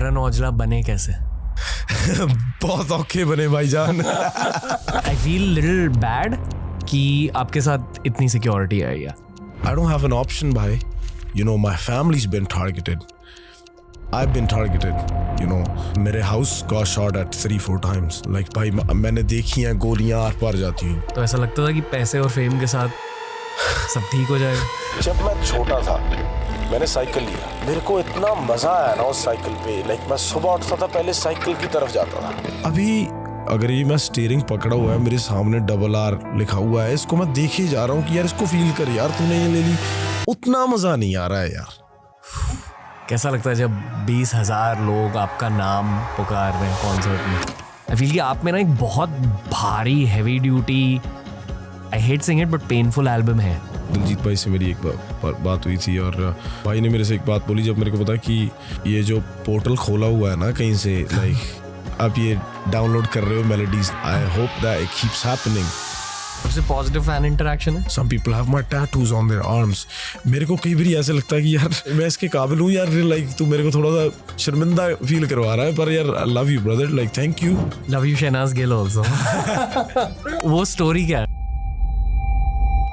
करण औजला बने कैसे? बहुत औखे बने भाईजान। आई फील लिटिल बैड कि आपके साथ इतनी सिक्योरिटी है या I don't have an option, bhai. You know, my family's been targeted. I've been targeted. You know, मेरे house got shot at 3-4 times. Like, भाई मैंने देखी हैं गोलियां आर पार जाती हैं. तो ऐसा लगता था कि पैसे और फेम के साथ सब ठीक हो जाएगा। जब मैं छोटा था मैंने साइकिल लिया, मेरे को इतना मजा आया ना उस साइकिल पे। लाइक मैं सुबह उठता था पहले साइकिल की तरफ जाता था। अभी अगर ये मैं स्टीयरिंग पकड़ा हुआ है, मेरे सामने RRR लिखा हुआ है, इसको मैं देखे जा रहा हूँ कि यार इसको फील कर यार, तूने ये ले ली, उतना मजा नहीं आ रहा है यार। कैसा लगता है जब 20,000 लोग आपका नाम पुकार रहे हैं कॉन्सर्ट में? आई फील कि आप में ना एक बहुत भारी heavy duty, I hate sing it but painful album है। दिलजीत भाई से मेरी एक बात हुई थी और भाई ने मेरे से एक बात बोली जब मेरे को पता कि ये जो पोर्टल खोला हुआ है ना कहीं से, लाइक आप ये डाउनलोड कर रहे हो melodies, I hope that it keeps happening. सबसे पॉजिटिव फैन इंटरेक्शन है। Some people have my tattoos on their arms. मेरे को कई बार ऐसा लगता है कि यार मैं इसके काबिल हूँ यार, लाइक तू मेरे को थोड़ा सा शर्मिंदा फील करवा रहा है, पर यार I love you brother, like thank you. Love you Shehnaaz Gill also. वो स्टोरी क्या है?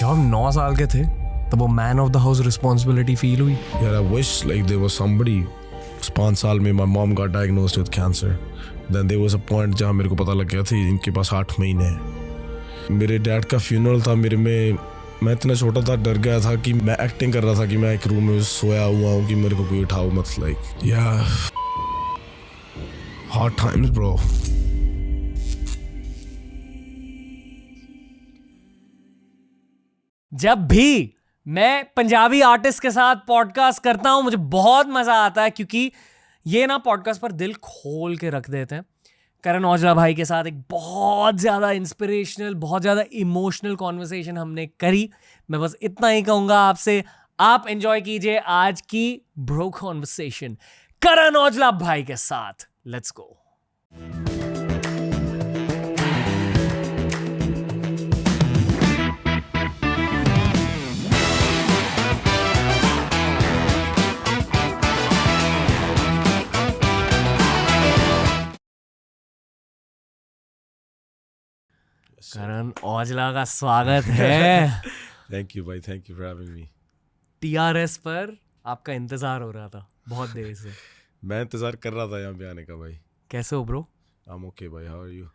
जब हम 9 साल के थे तब वो man of the house responsibility feel हुई। यार I wish like there was somebody. 5 साल में my mom got diagnosed with cancer. Then there was a point जहाँ मेरे को पता लग गया था इनके पास 8 महीने हैं। मेरे डैड का फ्यूनरल था, मैं इतना छोटा था, डर गया था कि मैं एक्टिंग कर रहा था कि मैं एक रूम में सोया हुआ हूँ कि मेरे को कोई उठाओ मत, लाइक या हार्ड टाइम्स ब्रो। जब भी मैं पंजाबी आर्टिस्ट के साथ पॉडकास्ट करता हूं मुझे बहुत मजा आता है, क्योंकि ये ना पॉडकास्ट पर दिल खोल के रख देते हैं। करण औजला भाई के साथ एक बहुत ज़्यादा इंस्पिरेशनल, बहुत ज़्यादा इमोशनल कॉन्वर्सेशन हमने करी। मैं बस इतना ही कहूँगा आपसे, आप एंजॉय कीजिए आज की ब्रो कॉन्वर्सेशन करण औजला भाई के साथ। Let's go. करण औजला का स्वागत है। थैंक यू भाई, thank you for having me. TRS पर आपका इंतजार हो रहा था बहुत देर से। मैं इंतजार कर रहा था यहाँ पे आने का भाई। कैसे हो ब्रो? आई एम ओके भाई, हाउ आर यू?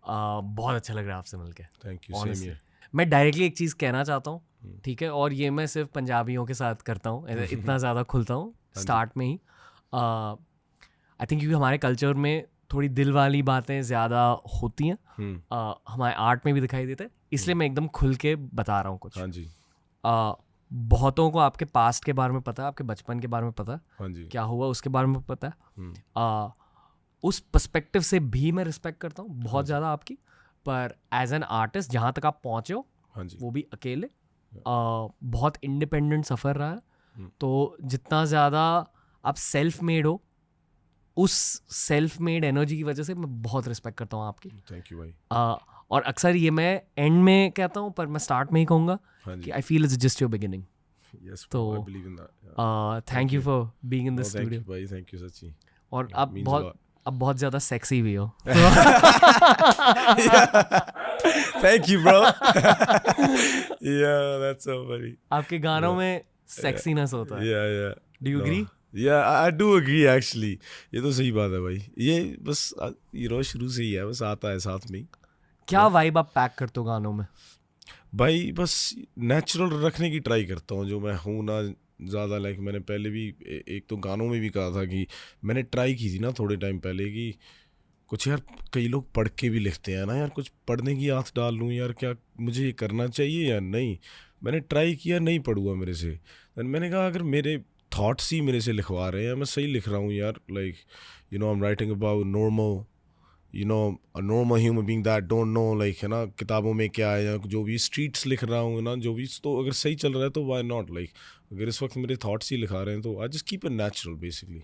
बहुत अच्छा लग रहा है आपसे मिलके। Thank you, same here. मैं डायरेक्टली एक चीज़ कहना चाहता हूँ, ठीक है, और ये मैं सिर्फ पंजाबियों के साथ करता हूँ, इतना ज़्यादा खुलता हूँ स्टार्ट में ही। आई थिंक क्योंकि हमारे कल्चर में थोड़ी दिल वाली बातें ज़्यादा होती हैं, हमारे आर्ट में भी दिखाई देता है, इसलिए मैं एकदम खुल के बता रहा हूँ कुछ। हाँ जी। बहुतों को आपके पास्ट के बारे में पता है, आपके बचपन के बारे में पता है, हाँ जी। क्या हुआ उसके बारे में पता है। उस पर्सपेक्टिव से भी मैं रिस्पेक्ट करता हूँ बहुत ज़्यादा आपकी, पर एज एन आर्टिस्ट जहाँ तक आप पहुँचे हो, हाँ जी, वो भी अकेले, बहुत इंडिपेंडेंट सफ़र रहा है। तो जितना ज़्यादा आप सेल्फ मेड हो, उस सेल्फ मेड एनर्जी की वजह से मैं बहुत रिस्पेक्ट करता हूँ आपकी। थैंक यू भाई। और अक्सर ये मैं एंड में कहता हूँ, पर मैं स्टार्ट में ही कहूँगा कि I feel it's just your beginning. Yes, तो I believe in that. Thank you for being in the thank studio you भाई, थैंक यू सच्ची। और अब बहुत ज़्यादा सेक्सी भी हो। Thank you bro. Yeah that's so funny. आपके गानों में सेक्सीनेस होता है। या डू यू एग्री? या आई डू एग्री एक्चुअली। ये तो सही बात है भाई, ये बस शुरू से ही है, बस आता है साथ में ही। क्या वाइब आप पैक करते हो गानों में? भाई बस नेचुरल रखने की ट्राई करता हूँ जो मैं हूँ ना ज़्यादा। लाइक मैंने पहले भी एक तो गानों में भी कहा था कि मैंने ट्राई की थी ना थोड़े टाइम पहले कि कुछ यार, कई लोग पढ़ के भी लिखते हैं ना यार, कुछ पढ़ने की आदत डाल लूँ यार, क्या मुझे ये करना चाहिए या नहीं। मैंने ट्राई किया, नहीं पढ़ूंगा मेरे से। दैन मैंने कहा अगर मेरे थॉट्स ही मेरे से लिखवा रहे हैं, मैं सही लिख रहा हूँ यार। Like I am writing about normal, a normal human being that don't know, like है ना किताबों में क्या है, या जो भी स्ट्रीट्स लिख रहा हूँ ना, जो भी, तो अगर सही चल रहा है तो why not, like अगर इस वक्त मेरे थॉट्स ही लिखा रहे हैं तो I just keep it natural basically.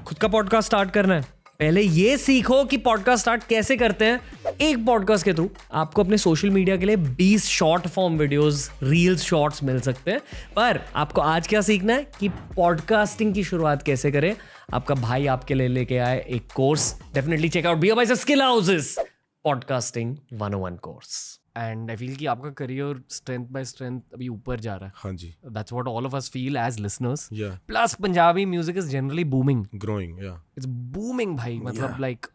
खुद का पॉडकास्ट स्टार्ट करना है, पहले ये सीखो कि पॉडकास्ट स्टार्ट कैसे करते हैं। एक पॉडकास्ट के थ्रू आपको अपने सोशल मीडिया के लिए 20 short form videos, reels, shorts मिल सकते हैं। पर आपको आज क्या सीखना है कि पॉडकास्टिंग की शुरुआत कैसे करें। आपका भाई आपके लिए लेके आए एक course. Definitely check out beer biceps skill houses podcasting 101 course. And I feel कि आपका करियर स्ट्रेंथ बाय स्ट्रेंथ अभी ऊपर जा रहा है. हाँ जी. That's what all of us feel as listeners. Yeah. Plus Punjabi music is generally booming. Growing, yeah. It's booming भाई. मतलब like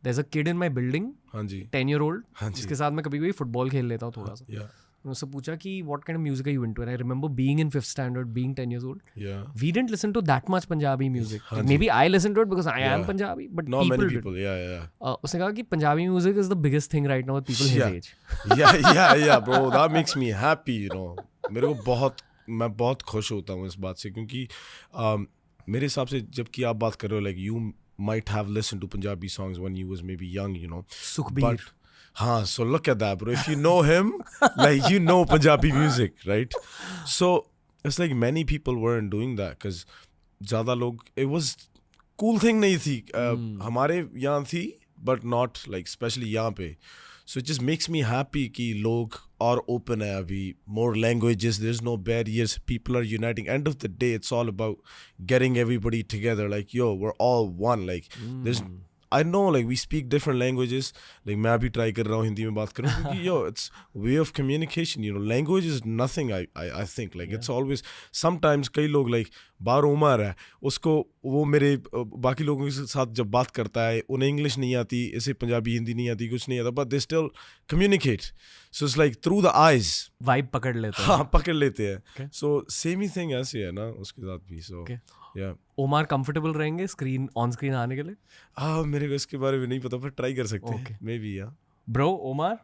there's a kid in my building, हाँ जी. 10-year-old, हाँ जी. जिसके साथ मैं कभी कभी फुटबॉल खेल लेता हूँ थोड़ा सा. Yeah. मैंने उससे पूछा कि what kind of music are you into? And I remember being in 5th standard, being 10 years old. Yeah. We didn't listen to that much Punjabi music. हाँ जी. Maybe I listened to it because I am Yeah. Punjabi, but Not people many did. people, yeah. उसने कहा कि Punjabi music is the biggest thing right now with people his Yeah. age. Yeah, bro. That makes me happy, you know. मैं बहुत खुश होता हूँ इस बात से क्योंकि मेरे हिसाब से जबकि आप बात कर रहे हो like you might have listened to Punjabi songs when you was maybe young, you know. Sukhbir. But हाँ, so look at that, bro. If you know him, like you know Punjabi music, right? So it's like many people weren't doing that because ज़्यादा लोग it was cool thing नहीं थी. हमारे यहाँ थी, but not like especially यहाँ पे. So it just makes me happy कि लोग और open है अभी. More languages, there's no barriers. People are uniting. End of the day, it's all about getting everybody together. Like yo, we're all one. Like there's. I know like we speak different languages. Like मैं अभी try कर रहा हूँ हिंदी में बात करूँ क्योंकि yo it's way of communication. You know, language is nothing. I think like it's always sometimes कई लोग like बाहर उमर है उसको वो मेरे बाकी लोगों के साथ जब बात करता है उन्हें इंग्लिश नहीं आती इसे पंजाबी हिंदी नहीं आती कुछ नहीं आता but they still communicate. So it's like through the eyes. Vibe पकड़ लेते हैं. हाँ पकड़ लेते हैं. Okay. So same ही thing ऐसे है ना उसके साथ भी. So Okay. yeah. Omar comfortable रहेंगे स्क्रीन ऑन स्क्रीन आने के लिए? मेरे को इसके बारे में नहीं पता पर ट्राई कर सकते हैं. मे बी या. Bro, Omar,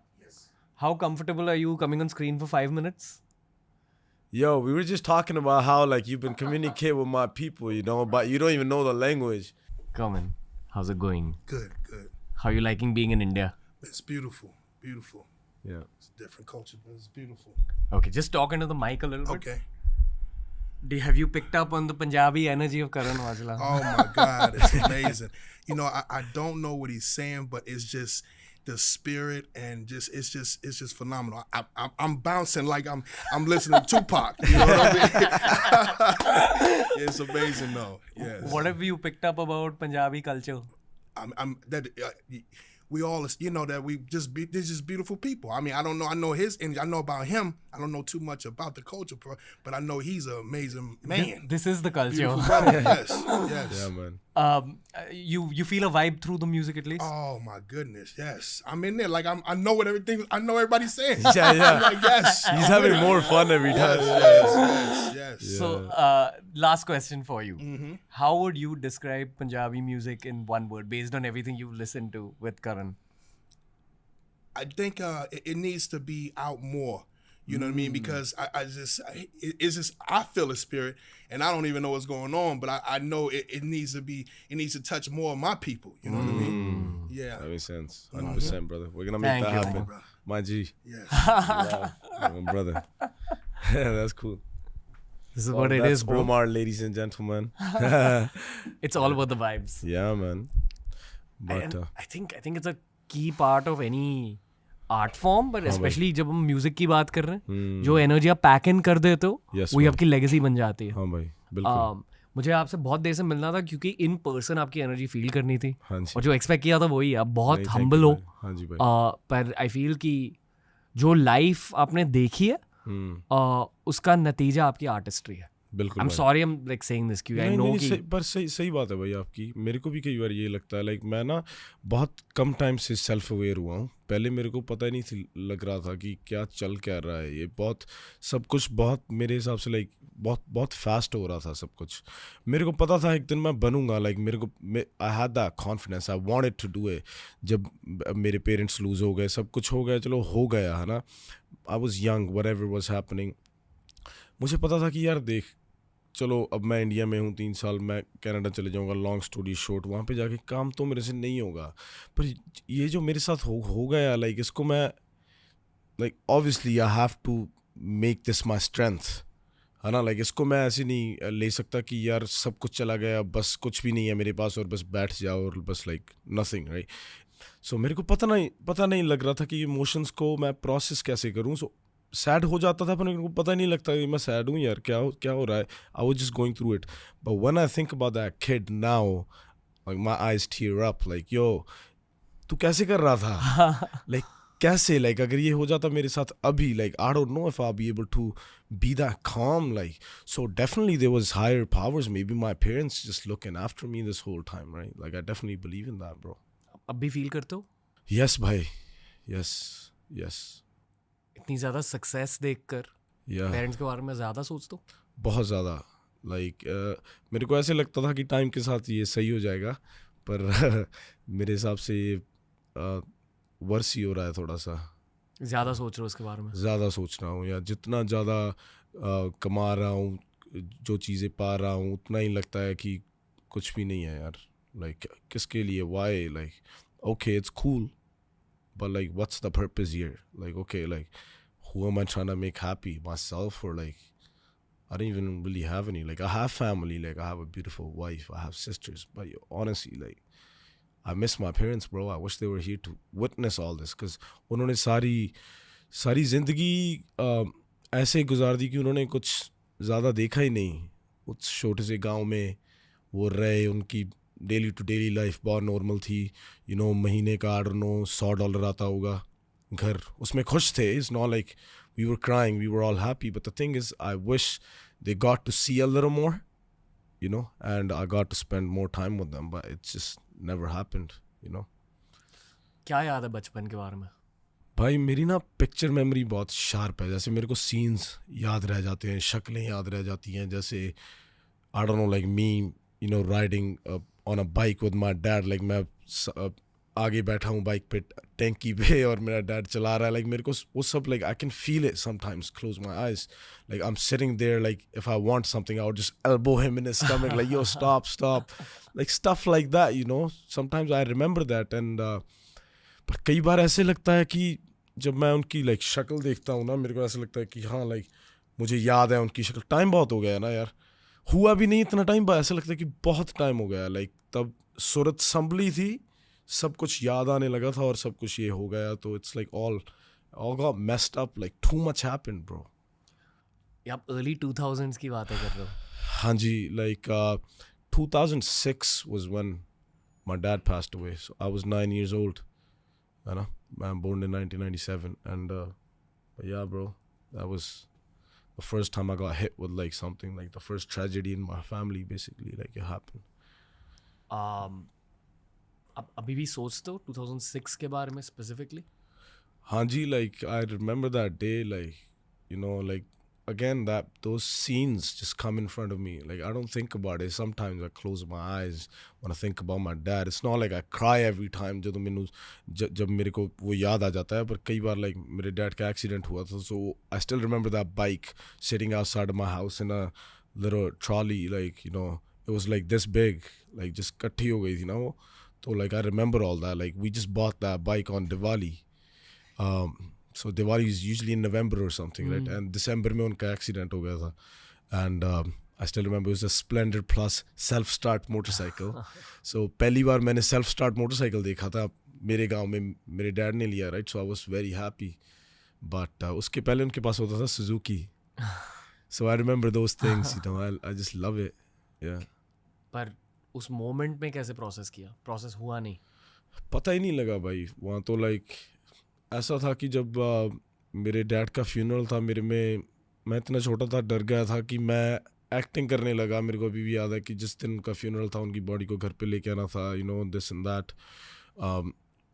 how comfortable are you coming on screen for 5 minutes? Yo, we were just talking about how like you've been communicating with my people, you know, but you don't even know the language. Come in. How's it going? Good. How are you liking being in India? It's beautiful. Yeah. It's a different culture, but it's beautiful. Okay, just talk into the mic a little bit. Okay. Have you picked up on the Punjabi energy of Karan Aujla? Oh my God, it's amazing. You know, I don't know what he's saying, but it's just the spirit and it's just phenomenal. I'm bouncing like I'm listening to Tupac. You know what I mean? It's amazing though. Yes. What have you picked up about Punjabi culture? I'm that we all, you know, that they're just beautiful people. I mean, I don't know. I know his, and I know about him. I don't know too much about the culture, but I know he's an amazing man. This is the culture. Beautiful brother. Yes. Yeah, man. You feel a vibe through the music at least? Oh my goodness, yes. I'm in there like I know what I know everybody's saying. Yeah. I'm like, yes. He's having more fun every time. Yes. So, last question for you. Mm-hmm. How would you describe Punjabi music in one word based on everything you've listened to with Karan? I think it needs to be out more. You know what I mean? Because it's just I feel the spirit, and I don't even know what's going on, but I know it needs to touch more of my people. You know what I mean? Yeah. That makes sense. 100%, brother. We're gonna make Thank that you, happen. bro. My G. Yes. Yeah, my brother. That's cool. This is Well, what it that's is, bro. Omar, ladies and gentlemen. It's all about the vibes. Yeah, man. But And I think it's a key part of any art form but specially जब हम music की बात कर रहे हैं जो energy आप pack इन कर देते हो वही आपकी लेगेसी बन जाती है. हाँ भाई बिल्कुल. मुझे आपसे बहुत देर से मिलना था क्योंकि इन पर्सन आपकी एनर्जी फील करनी थी. हाँ जी. और जो एक्सपेक्ट किया था वही आप बहुत हम्बल हो. हाँ जी भाई. पर आई फील कि जो लाइफ आपने देखी है उसका नतीजा आपकी आर्टिस्ट्री है. बिल्कुल. I am sorry I am like saying this क्योंकि आई नो कि पर सही बात है भाई आपकी. मेरे को भी कई बार ये लगता है लाइक मैं ना बहुत कम टाइम से सेल्फ अवेयर हुआ हूँ. पहले मेरे को पता ही नहीं थी लग रहा था कि क्या चल क्या रहा है. ये बहुत सब कुछ बहुत मेरे हिसाब से लाइक बहुत फास्ट हो रहा था सब कुछ. मेरे को पता था एक दिन मैं बनूंगा. लाइक मेरे को I had that confidence. I wanted to do it. जब मेरे पेरेंट्स लूज हो गए सब कुछ हो गया चलो हो गया है ना. I was young whatever was happening. मुझे पता था कि यार देख चलो अब मैं इंडिया में हूँ 3 साल मैं कनाडा चले जाऊँगा. लॉन्ग स्टोरी शॉर्ट वहाँ पे जाके काम तो मेरे से नहीं होगा. पर ये जो मेरे साथ हो गया लाइक इसको मैं like obviously I have to make this my strength है ना. लाइक इसको मैं ऐसे नहीं ले सकता कि यार सब कुछ चला गया बस कुछ भी नहीं है मेरे पास और बस बैठ जाओ और बस लाइक नथिंग राइट. सो मेरे को पता नहीं लग रहा था कि इमोशंस को मैं प्रोसेस कैसे करूँ. सो सैड हो जाता था पर मेरे को पता नहीं लगता कि मैं सैड हूँ यार, क्या हो रहा है. I was just going through it. But when I think about that kid now, like my eyes tear up, like yo तू कैसे कर रहा था, लाइक कैसे, लाइक अगर ये हो जाता मेरे साथ अभी, like I don't know if I be able to be that calm. Like, so definitely there was higher powers, maybe my parents just looking after me this whole time, right? Like I definitely believe in that, bro. अब भी feel करते हो Yes bhai, yes. इतनी ज्यादा success देखकर Yeah, parents के बारे में ज्यादा सोचते हो? बहुत ज़्यादा. लाइक मेरे को ऐसे लगता था कि टाइम के साथ ये सही हो जाएगा, पर मेरे हिसाब से ये वर्स ही हो रहा है थोड़ा सा. ज्यादा सोच रहे हो उसके बारे में? ज़्यादा सोच रहा हूँ, या जितना ज़्यादा कमा रहा हूँ, जो चीज़ें पा रहा हूँ, उतना ही लगता है कि कुछ भी नहीं है यार. लाइक किसके लिए, why, like okay it's cool but like what's the purpose here, like okay like who am I trying to make happy, myself, or like I don't even really have any. Like I have family, like I have a beautiful wife, I have sisters, but honestly, like I miss my parents, bro. I wish they were here to witness all this, because उन्होंने सारी ज़िंदगी ऐसे गुजार दी कि उन्होंने कुछ ज़्यादा देखा ही नहीं. उस छोटे से गांव में वो रहे, उनकी डेली टू डेली लाइफ बहुत नॉर्मल थी. यू नो महीने का $100 आता होगा घर, उसमें खुश थे. It's not like we were crying, we were all happy. But the thing is I wish they got to see a little more, you know, and I got to spend more time with them, but it just never happened, you know. क्या याद है बचपन के बारे में? भाई मेरी ना पिक्चर मेमोरी बहुत शार्प है. जैसे मेरे को सीन्स याद रह जाते हैं, शक्लें याद रह जाती हैं. जैसे आई don't know, like me, you no, riding on a bike with my dad. Like मैं आगे बैठा हूँ बाइक पे टैंकी पे और मेरा डैड चला रहा है. लाइक मेरे को वो सब, like I can feel it sometimes, close my eyes, like I am sitting there, like if I want something I would just elbow him in his stomach, like yo stop, like stuff like that, you know. Sometimes I remember that. And पर कई बार ऐसे लगता है कि जब मैं उनकी like शक्ल देखता हूँ ना, मेरे को ऐसा लगता है कि हाँ, लाइक मुझे याद है उनकी शक्ल. टाइम बहुत हो गया ना यार, हुआ भी नहीं इतना टाइम, पर ऐसा लगता है कि बहुत टाइम हो गया. लाइक तब सूरत संभली थी, सब कुछ याद आने लगा था और सब कुछ ये हो गया. तो it's like all got messed up, like too much happened, bro. ये आप अर्ली 2000s की बातें कर रहे हो? हाँ जी, like 2006 was when my dad passed away. So I was 9 years old. You know, I'm born in 1997, and but yeah, bro, that was the first time I got hit with like something, like the first tragedy in my family, basically, like it happened. अब अभी भी सोचते हो 2006 के बारे में specifically? हाँ जी, like I remember that day, like, you know, like again that those scenes just come in front of me. Like I don't think about it. Sometimes I close my eyes when I think about my dad. It's not like I cry every time जब मेरे को वो याद आ जाता है. पर कई बार like मेरे dad का accident हुआ था, so I still remember that bike sitting outside of my house in a little trolley, like, you know, it was like this big, like just कट्ठी हो गई थी ना वो. So like I remember all that. Like we just bought that bike on Diwali. So Diwali is usually in November or something, right? And December में उनका accident हो गया था. And I still remember it was a Splendor Plus self-start motorcycle. So पहली बार मैंने self-start motorcycle देखा था मेरे गांव में, मेरे डैड ने लिया, right? So I was very happy. But उसके पहले उनके पास होता था Suzuki. So I remember those things, you know. I just love it. Yeah. पर उस मोमेंट में कैसे प्रोसेस किया? प्रोसेस हुआ नहीं? पता ही नहीं लगा भाई. वहाँ तो लाइक ऐसा था कि जब मेरे डैड का फ्यूनरल था, मैं इतना छोटा था, डर गया था कि मैं एक्टिंग करने लगा. मेरे को अभी भी याद है कि जिस दिन उनका फ्यूनरल था, उनकी बॉडी को घर पे लेके आना था, you know, this and that.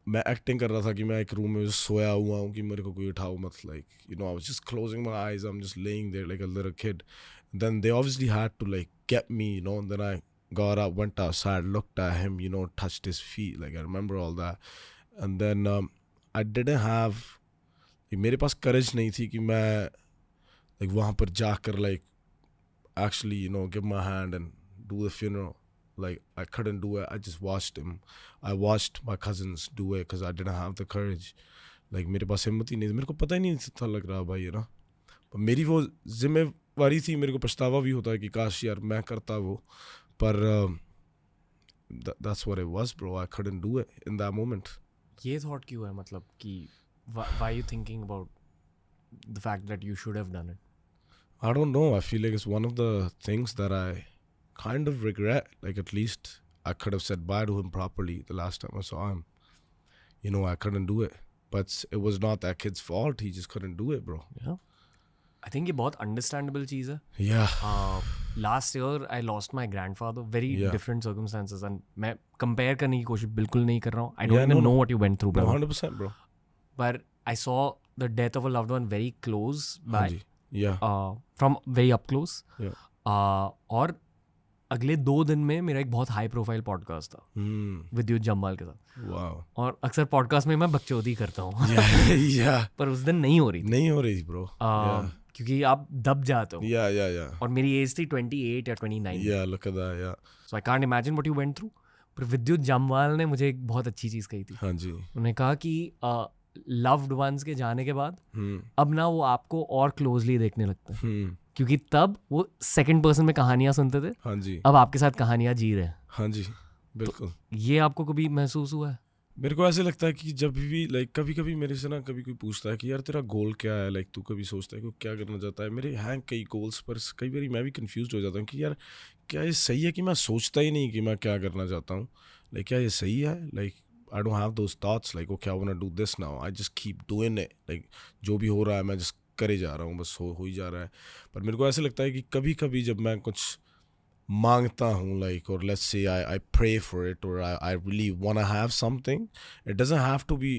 मैं एक्टिंग कर रहा था कि मैं एक रूम में सोया हुआ हूँ कि मेरे को कोई उठाओ मत. Like, you know, I was just closing my eyes, I am just laying there like a little kid. Then they obviously had to like get me, you know. Then I got up, went outside, looked at him, you know, touched his feet. Like I remember all that. And then I didn't have, मेरे पास courage नहीं थी कि मैं like वहाँ पर जाकर like actually, you know, give my hand and do the funeral. Like I couldn't do it. I just watched him. I watched my cousins do it because I didn't have the courage. Like मेरे पास हिम्मत ही नहीं थी. मेरे को पता ही नहीं था लग रहा भाई, you know. पर मेरी वो जिम्मेवारी थी. मेरे को पछतावा भी होता है कि काश यार मैं करता वो. पर that's what it was, bro. I couldn't do it in that moment. ये थॉट क्यों है, मतलब कि why you thinking about the fact that you should have done it? I don't know. I feel like it's one of the things that I kind of regret. Like, at least I could have said bye to him properly the last time I saw him. You know, I couldn't do it. But it was not that kid's fault. He just couldn't do it, bro. Yeah. I think ये बहुत understandable चीज़ है. Yeah. Last year I lost my grandfather. Very Yeah. different circumstances. And मैं compare करने की कोशिश बिल्कुल नहीं कर रहा हूँ. I don't Yeah, even no, know no. what you went through, No, brother. 100%, bro. But I saw the death of a loved one very close by. Hanji. Yeah. From very up close. Yeah. और अगले 2 दिन में मेरा एक बहुत high profile podcast था विद्युत जम्वाल के साथ. Wow. और अक्सर पॉडकास्ट में मैं बकचोदी करता हूँ. Yeah. पर उस दिन नहीं हो रही थी. नहीं हो रही थी, bro. क्योंकि आप दब जाते हो. Yeah. और मेरी एज थी 28 या 29. Yeah, look at that, yeah. So I can't imagine what you went through. पर विद्युत जम्वाल ने मुझे एक बहुत अच्छी चीज़ कही थी. हाँ जी. उन्होंने कहा कि लव्ड वंस के जाने के बाद अब ना वो आपको और क्लोजली देखने लगते हैं. क्योंकि तब वो सेकंड पर्सन में कहानियां सुनते थे. हाँ जी. अब आपके साथ कहानियां जी रहे हैं. हाँ जी, बिल्कुल. ये आपको कभी महसूस हुआ है? मेरे को ऐसे लगता है कि जब भी लाइक कभी कभी मेरे से ना कभी कोई पूछता है कि यार तेरा गोल क्या है, लाइक तू कभी सोचता है कि क्या करना चाहता है. मेरे हैं कई गोल्स, पर कई बार मैं भी कंफ्यूज हो जाता हूँ कि यार क्या ये सही है कि मैं सोचता ही नहीं कि मैं क्या करना चाहता हूँ. लाइक क्या ये सही है? Like I don't have those thoughts like okay I want to do this now. I just keep doing it. Like जो भी हो रहा है मैं just करे जा रहा हूँ, बस हो ही जा रहा है. पर मेरे को ऐसे लगता है कि कभी कभी जब मैं कुछ मांगता हूँ like or let's say I pray for it or I really want to have something, it doesn't have to be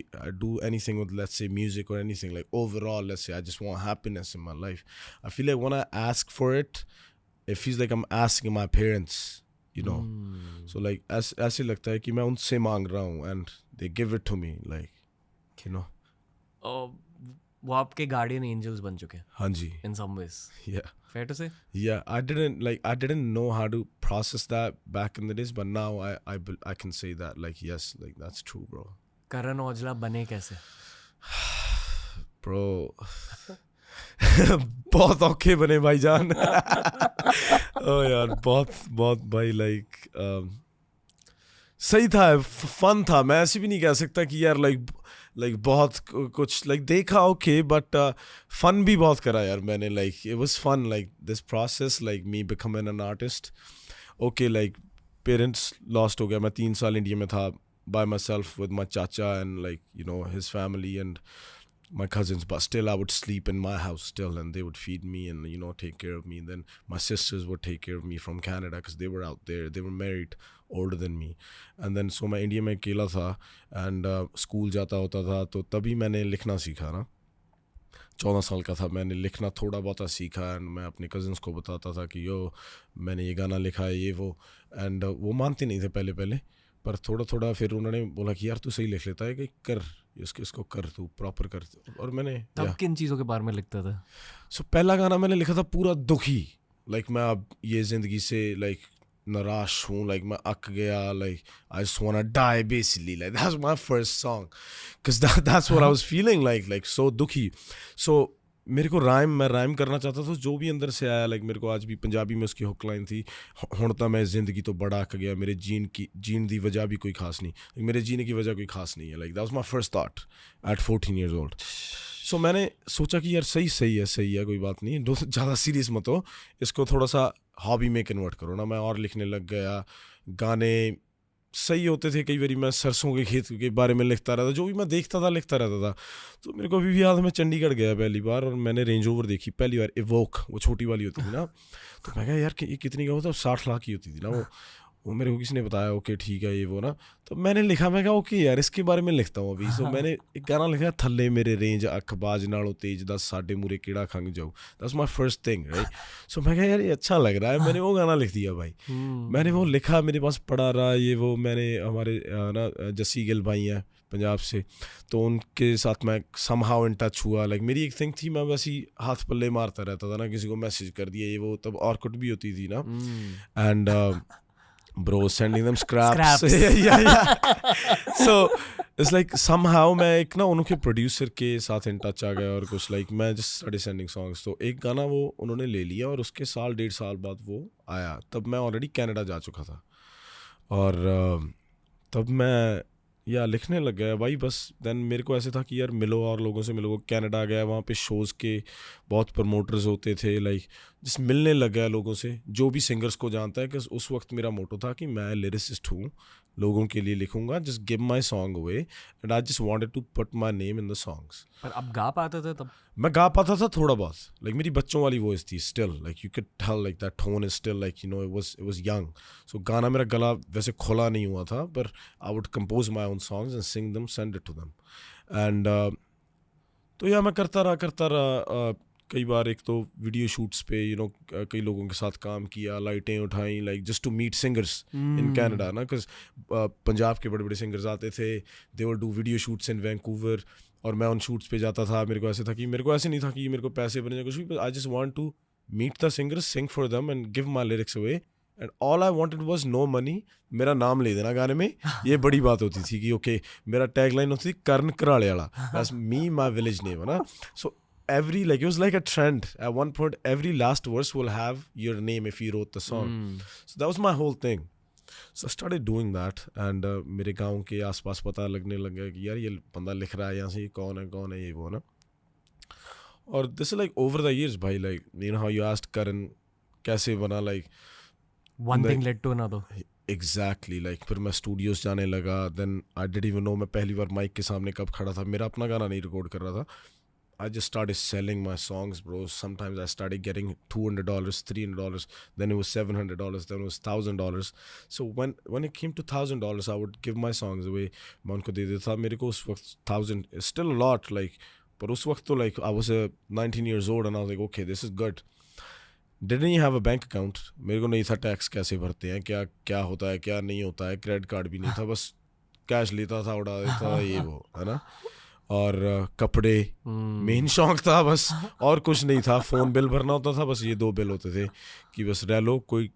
do anything with let's say music or anything. Like overall let's say I just want happiness in my life. I feel like when I ask for it, it feels like I'm asking my parents. You know, so like ऐसे लगता है कि मैं उनसे मांग रहा हूँ and they give it to me, like you know. वो आपके गार्डियन एंजल्स बन चुके हैं. हाँ जी. In some ways. Yeah. Fair to say. Yeah, I didn't know how to process that back in the days, but now I can say that like yes, like that's true, bro. Karan Aujla बने कैसे? Bro. बहुत औखे बने भाईजान. ओ यार बहुत भाई like सही था, फन था. मैं ऐसे भी नहीं कह सकता कि यार लाइक बहुत कुछ लाइक देखा ओके, बट फन भी बहुत करा यार मैंने. Like it was fun like this process like me becoming an artist. Okay like parents lost हो गया. मैं 3 साल इंडिया में था by myself with my चाचा and like you know his family and my cousins, but still I would sleep in my house still, and they would feed me and you know take care of me. And then my sisters would take care of me from Canada because they were out there, they were married, older than me. And then so मैं India में अकेला था and school जाता होता था, तो तभी मैंने लिखना सीखा ना. 14 साल का था, मैंने लिखना थोड़ा बहुत सीखा एंड मैं अपने कज़न्स को बताता था कि यो मैंने ये गाना लिखा है ये वो. एंड वो मानते नहीं थे पहले, पर थोड़ा फिर उन्होंने बोला कि यार तू सही लिख लेता है कि कर इसको कर, तू प्रॉपर कर. और मैंने तब किन चीज़ों के बारे में लिखता था? सो पहला गाना मैंने लिखा था पूरा दुखी. लाइक मैं अब ये ज़िंदगी से लाइक निराश हूँ, लाइक मैं अक गया, like I just want to die basically. Like that's my first song because that's what I was feeling like so दुखी. सो मेरे को मैं राइम करना चाहता था जो भी अंदर से आया. लाइक मेरे को आज भी पंजाबी में उसकी हुक लाइन थी, हुण तां मैं जिंदगी तो बड़ा अक गया, मेरे जीन दी वजह भी कोई खास नहीं, मेरे जीने की वजह कोई खास नहीं है. Like that was my first thought at 14 years old. सो मैंने सोचा कि यार सही है कोई बात नहीं, ज़्यादा सीरियस मत हो, इसको थोड़ा सा हॉबी में कन्वर्ट करो ना. मैं और लिखने लग गया. गाने सही होते थे, कई बार मैं सरसों के खेत के बारे में लिखता रहता, जो भी मैं देखता था लिखता रहता था. तो मेरे को अभी भी याद है मैं चंडीगढ़ गया पहली बार और मैंने रेंज ओवर देखी पहली बार, इवोक, वो छोटी वाली होती थी ना. तो मैं कहा यार कि ये कितनी का होता, 60 लाख की होती थी ना वो मेरे को किसी ने बताया ओके ठीक है ये वो ना. तो मैंने लिखा, मैं कहा ओके यार इसके बारे में लिखता हूँ अभी. सो मैंने एक गाना लिखा, थल्ले मेरे रेंज अख बाज नालों तेज दस साडे मूरे केड़ा खंग जाऊ. That's my first thing right. So मैं कहा यार ये अच्छा लग रहा है, मैंने वो गाना लिख दिया भाई. मैंने वो लिखा, मेरे पास पड़ा रहा ये वो. मैंने हमारे ना जस्सी गिल भाई हैं पंजाब से, तो उनके साथ मैं समहाउ इन टच हुआ. लाइक मेरी एक थिंग थी, मैं बस ही हाथ पल्ले मारता रहता था ना, किसी को मैसेज कर दिया ये वो. तब ऑर्कुट भी होती थी ना, and bro sending them scraps. yeah. So it's like somehow मैं एक ना उनके प्रोड्यूसर के साथ इन टच आ गया और कुछ लाइक मैं just started sending songs. तो एक गाना वो उन्होंने ले लिया और उसके 1.5 साल बाद वो आया. तब मैं ऑलरेडी कनाडा जा चुका था और तब मैं या लिखने लग गया भाई बस। देन मेरे को ऐसे था कि यार मिलो और लोगों से मिलो, कनाडा गया, वहाँ पे शोज़ के बहुत प्रमोटर्स होते थे, लाइक जिस मिलने लग गया लोगों से, जो भी सिंगर्स को जानता है। कि उस वक्त मेरा मोटो था कि मैं लिरिसिस्ट हूँ, लोगों के लिए लिखूंगा, just give my song away and I just wanted to put my name in the songs. पर अब गा पाते थे तब? मैं गा पाता था थोड़ा बहुत, लाइक मेरी बच्चों वाली वॉइस थी still, like you can tell like that tone is still like you know it was young. So गाना मेरा गला वैसे खुला नहीं हुआ था, पर I would compose my own songs and sing them, send it to them. And तो या मैं करता रहा। कई बार एक तो वीडियो शूट्स पे यू नो कई लोगों के साथ काम किया, लाइटें उठाई, like just to meet singers in Canada ना, बिकॉज पंजाब के बड़े बड़े सिंगर्स आते थे, they will do video shoots in Vancouver, और मैं उन शूट्स पे जाता था। मेरे को ऐसे था कि मेरे को ऐसे नहीं था कि मेरे को पैसे बने कुछ भी, I just want to meet the singers, sing for them and give my lyrics away, and all I wanted was no money. मेरा नाम ले देना गाने में, ये बड़ी बात होती थी कि ओके मेरा टैगलाइन होती थी कर्ण कराले वाला, that's me my village name, है ना। सो every, like it was like a trend at one point, every last verse will have your name if you wrote the song. So that was my whole thing. So I started doing that, and मेरे गांव के आसपास पता लगने लग गया कि यार ये बंदा लिख रहा है यहाँ से, कौन है ये वो ना। और this is like over the years भाई, like you know how you asked Karan कैसे बना, like one thing led to another. Exactly, like फिर मैं स्टूडियोज जाने लगा, then I didn't even know मैं पहली बार माइक के सामने कब खड़ा था, मेरा अपना गाना नहीं रिकॉर्ड कर रहा था। I just started selling my songs, bro. Sometimes I started getting $200, $300, then it was $700, then it was $1,000. So when it came to $1,000, I would give my songs away. मैं उनको दे देता था। मेरे को उस वक्त 1,000 is still a lot, like, पर उस वक्त तो like I was 19 years old and I was like, okay, this is good. Didn't have a bank account. मेरे को नहीं था टैक्स कैसे भरते हैं, क्या होता है, क्या नहीं होता है, क्रेडिट कार्ड भी नहीं था, बस कैश लेता था, उड़ा देता था, ये वो, है ना। और कपड़े मेन शौक था बस, और कुछ नहीं था। फ़ोन बिल भरना होता था, बस ये 2 बिल होते थे कि बस रह लो। कोई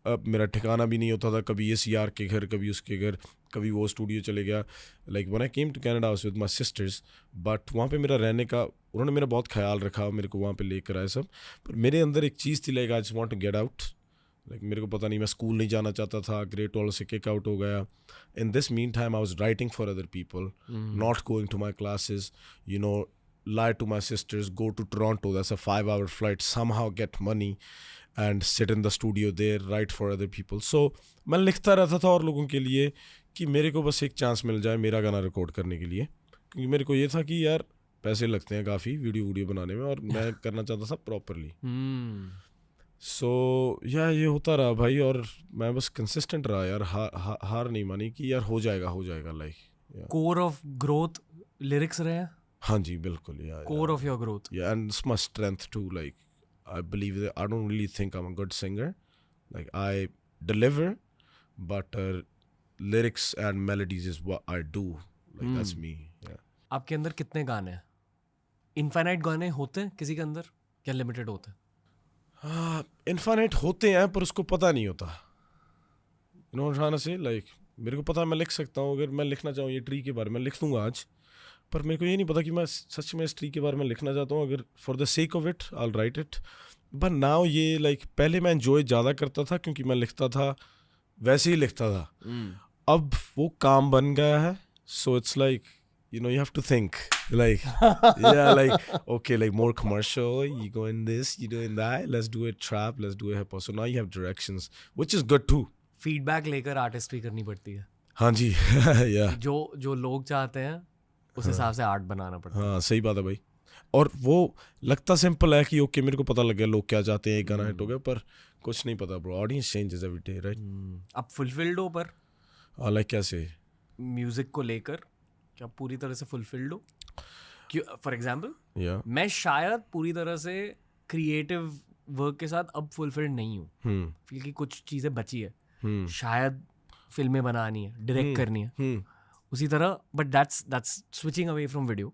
अब मेरा ठिकाना भी नहीं होता था, कभी इस यार के घर, कभी उसके घर, कभी वो स्टूडियो चले गया। Like when I came to Canada was with my sisters, but वहाँ पे मेरा रहने का, उन्होंने मेरा बहुत ख्याल रखा, मेरे को वहाँ पे लेकर आए सब। पर मेरे अंदर एक चीज़ थी, like I just want to get out. Like मेरे को पता नहीं, मैं स्कूल नहीं जाना चाहता था, ग्रेड 12 से किक आउट हो गया। In this meantime I was writing for other people, not going to my classes, you know, lie to my sisters, go to Toronto, that's a 5-hour flight, somehow get money and sit in the studio there, write for other people. So मैं लिखता रहता था और लोगों के लिए, कि मेरे को बस एक चांस मिल जाए मेरा गाना रिकॉर्ड करने के लिए, क्योंकि मेरे को ये था कि यार पैसे लगते हैं काफ़ी वीडियो बनाने में, और मैं करना चाहता था प्रॉपरली। सो ये होता रहा भाई, और मैं बस कंसिस्टेंट रहा यार, हार नहीं मानी कि यार हो जाएगा like. Core of growth lyrics रहे हैं? हाँ जी बिल्कुल, core of your growth. Yeah, and it's my strength too. Like I believe that I don't really think I'm a good singer. Like I deliver, but lyrics and melodies is what I do. Like that's me. Yeah. आपके अंदर कितने गाने हैं? Infinite गाने होते हैं किसी के अंदर या लिमिटेड होते हैं? इनफाइनाइट होते हैं, पर उसको पता नहीं होता। You know what I'm trying to say? Like मेरे को पता है मैं लिख सकता हूँ, अगर मैं लिखना चाहूँ ये ट्री के बारे में लिख दूंगा आज, पर मेरे को ये नहीं पता कि मैं सच में इस ट्री के बारे में लिखना चाहता हूँ। अगर for the sake of it I will write it, but now ये लाइक पहले मैं एंजॉय ज़्यादा करता था क्योंकि मैं लिखता था, वैसे ही लिखता था। अब वो काम बन गया है, सो it's like you know you have to think like yeah, like okay, like more commercial, you go in this, you do in that, let's do it trap, let's do it hip hop. So now you have directions, which is good too. Feedback लेकर artist भी करनी पड़ती है। हाँ जी yeah. जो लोग चाहते हैं उस हिसाब से आर्ट बनाना पड़ता है। हाँ सही बात है भाई। और वो लगता सिंपल है कि ओके मेरे को पता लग गया लोग क्या चाहते हैं, एक गाना हिट हो गया, पर कुछ नहीं पता bro, audience changes every day, right. अब फुलफिल्ड हो, पर लाइक कैसे म्यूजिक को लेकर क्या पूरी तरह से फुलफिल्ड हो? फॉर एग्जाम्पल या मैं शायद पूरी तरह से क्रिएटिव वर्क के साथ अब फुलफिल्ड नहीं हूँ, क्योंकि कुछ चीज़ें बची है, शायद फिल्में बनानी है, डायरेक्ट करनी है, उसी तरह। But that's switching away from video.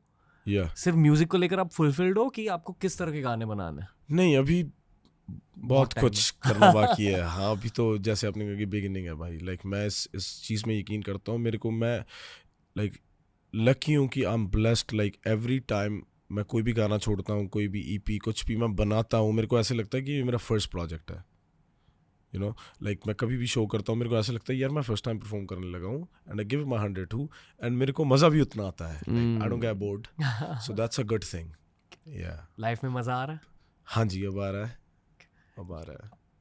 सिर्फ म्यूजिक को लेकर आप फुलफिल्ड हो कि आपको किस तरह के गाने बनाने हैं? नहीं, अभी बहुत कुछ करना बाकी है। हाँ अभी तो जैसे आपने कहा कि बिगिनिंग है भाई, लाइक मैं इस चीज़ में यकीन करता हूँ। मेरे को, मैं लाइक लकी हूँ कि I am blessed, like every time मैं कोई भी गाना छोड़ता हूँ, कोई भी EP कुछ भी मैं बनाता हूँ, मेरे को ऐसे लगता है कि ये मेरा फर्स्ट प्रोजेक्ट है। यू नो लाइक मैं कभी भी शो करता हूँ मेरे को ऐसा लगता है यार मैं फर्स्ट टाइम परफॉर्म करने लगा हूँ and I give my 102 and मेरे को मज़ा भी उतना आता है I don't get bored so that's a good thing या लाइफ में मजा आ रहा है हाँ जी अब आ रहा है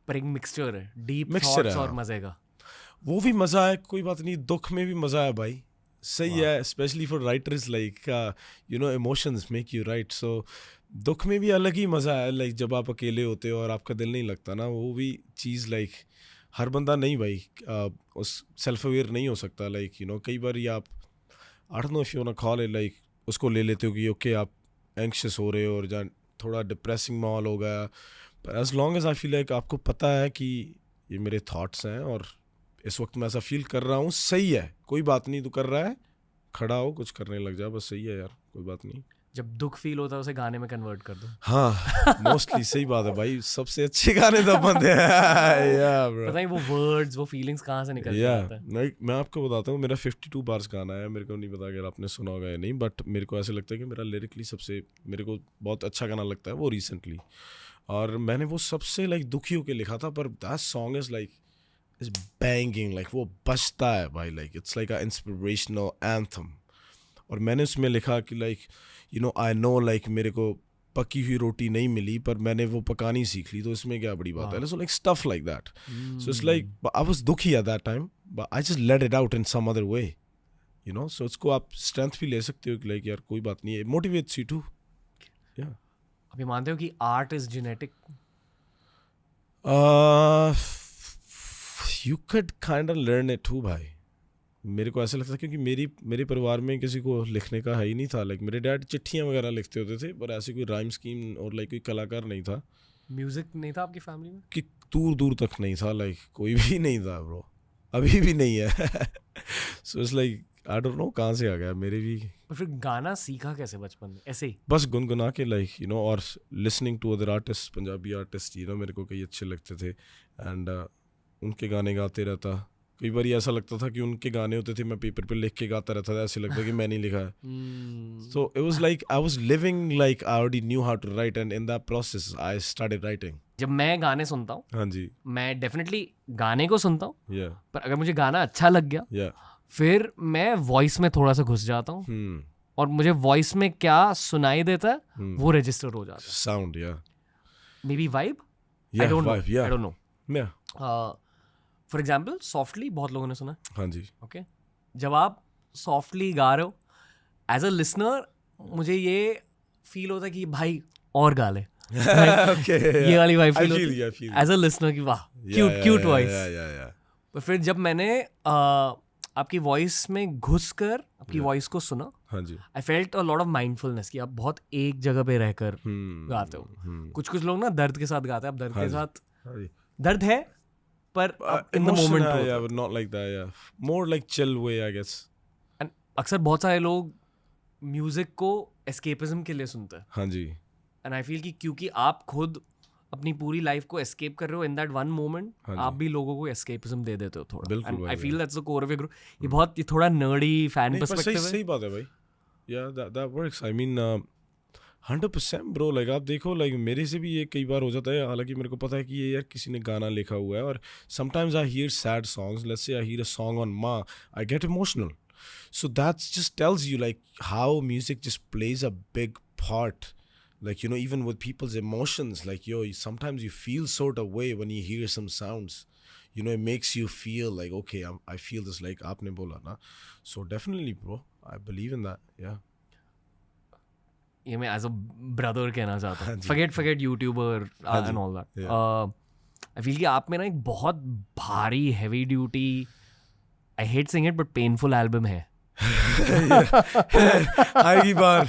पर एक मिक्सचर है डीप Mixture थॉट्स है, और हाँ। मजे का वो भी मज़ा है कोई बात नहीं दुख में भी मज़ा है भाई सही है specially for writers like you no emotions make you right so दुख में भी अलग ही मज़ा है लाइक जब आप अकेले होते हो और आपका दिल नहीं लगता ना वो भी चीज़ लाइक हर बंदा नहीं भाई उस सेल्फ अवेयर नहीं हो सकता लाइक यू नो कई बार ये आप I don't know if you want to call it like उसको ले लेते हो कि ओके आप एंक्शस हो रहे हो और जान थोड़ा डिप्रेसिंग माहौल हो गया पर as long as I feel like आपको पता है कि ये मेरे थॉट्स हैं और इस वक्त मैं ऐसा फील कर रहा हूँ सही है कोई बात नहीं तू कर रहा है खड़ा हो कुछ करने लग जा बस सही है यार कोई बात नहीं जब दुख फील होता है उसे गाने में कन्वर्ट कर दो हाँ मोस्टली सही बात है भाई सबसे अच्छे गाने तब बनते हैं या पता नहीं वो वर्ड्स वो फीलिंग्स कहाँ से निकल या जाता है लाइक मैं आपको बताता हूँ मेरा 52 बार्स गाना है मेरे को नहीं पता अगर आपने सुना होगा या नहीं बट मेरे को ऐसे लगता है कि मेरा लिरिकली सबसे मेरे को बहुत अच्छा गाना लगता है वो रिसेंटली और मैंने वो सबसे लाइक दुखी होकर लिखा था पर that song is like is banging like वो बजता है भाई like it's like a inspirational anthem और मैंने उसमें लिखा कि like you know I know like मेरे को पकी हुई रोटी नहीं मिली पर मैंने वो पकानी सीख ली तो इसमें क्या बड़ी बात है so like stuff like that so it's like I was दुखी at that time but I just let it out in some other way you know so उसको आप स्ट्रेंथ भी ले सकते हो कि लाइक यार कोई बात नहीं है मोटिवेट्स यू टू या अभी मानते हो कि art is genetic you could kind of learn it too भाई मेरे को ऐसा लगता है क्योंकि मेरे परिवार में किसी को लिखने का है ही नहीं था लाइक मेरे डैड चिट्ठियाँ वगैरह लिखते होते थे पर ऐसी कोई राइम स्कीम और लाइक कोई कलाकार नहीं था म्यूजिक नहीं था आपकी फैमिली में कि दूर दूर तक नहीं था लाइक कोई भी नहीं था ब्रो अभी भी नहीं है सो it's like I don't no कहाँ से आ गया मेरे भी और फिर गाना सीखा कैसे बचपन में ऐसे ही बस गुनगुना के लाइक यू नो और listening to other artist Punjabi artist you know मेरे को कई अच्छे लगते थे एंड उनके गाने गाते रहता कई बार ऐसा लगता था कि उनके गाने होते थे मैं पेपर पे लिख के गाता रहता था ऐसे लगता कि मैंने लिखा है so it was like I was living like I already knew how to write and in that process I started writing जब मैं गाने सुनता हूँ हाँ जी मैं डेफिनेटली गाने को सुनता हूँ या पर अगर मुझे गाना अच्छा लग गया या फिर मैं वॉइस में थोड़ा सा घुस जाता हूँ और मुझे वॉइस में क्या सुनाई देता है वो रजिस्टर हो जाता साउंड या है मे बी वाइब या आई don't no vibe, yeah. I don't no या फॉर एग्जाम्पल सॉफ्टली बहुत लोगों ने सुना हाँ जी ओके जब आप सॉफ्टली गा रहे हो एज अ लिसनर मुझे ये फील होता है कि भाई और गा ले okay ये वाली वाइब I फील feel होती you, I है feel you. As a listener की वाह Yeah, cute yeah, cute yeah, voice yeah, yeah, yeah. पर फिर जब मैंने आपकी वॉइस में घुस कर आपकी वॉइस को सुना हाँ जी I felt a lot of mindfulness कि आप बहुत एक जगह पे रहकर गाते हो कुछ लोग ना दर्द के साथ गाते हैं आप दर्द के साथ हाँ जी दर्द है पर इन द emotion मोमेंट है, yeah, but not like that, yeah. More like chill way, I guess. अक्सर बहुत सारे लोग म्यूजिक को एस्केपिज्म के लिए सुनते हैं हाँ जी एंड आई फील कि क्योंकि आप खुद अपनी पूरी लाइफ को एस्केप कर रहे हो इन दैट वन मोमेंट हाँ जी। आप भी लोगों को एस्केपिज्म दे देते हो थोड़ा बिल्कुल आई भाई, feel that's the core of your group ये थोड़ा नर्डी फैन नहीं पर सही पर्सपेक्टिव है सही बात है भाई yeah that works I mean 100% bro like आप देखो लाइक मेरे से भी ये कई बार हो जाता है हालांकि मेरे को पता है कि ये यार किसी ने गाना लिखा हुआ है और sometimes I hear sad songs let's say I hear a song on माँ I get emotional so that just tells you like how music just plays a big part like you know even with people's emotions like sometimes you feel sort of way when you hear some sounds you know it makes you feel like okay I feel this like aapne bola na so definitely bro I believe in that yeah ये मैं as a brother कहना चाहता हाँ हूँ जी। Forget youtuber हाँ जी, and all that yeah. I feel कि आप में ना एक बहुत भारी heavy duty I hate saying it but painful album है आएगी बार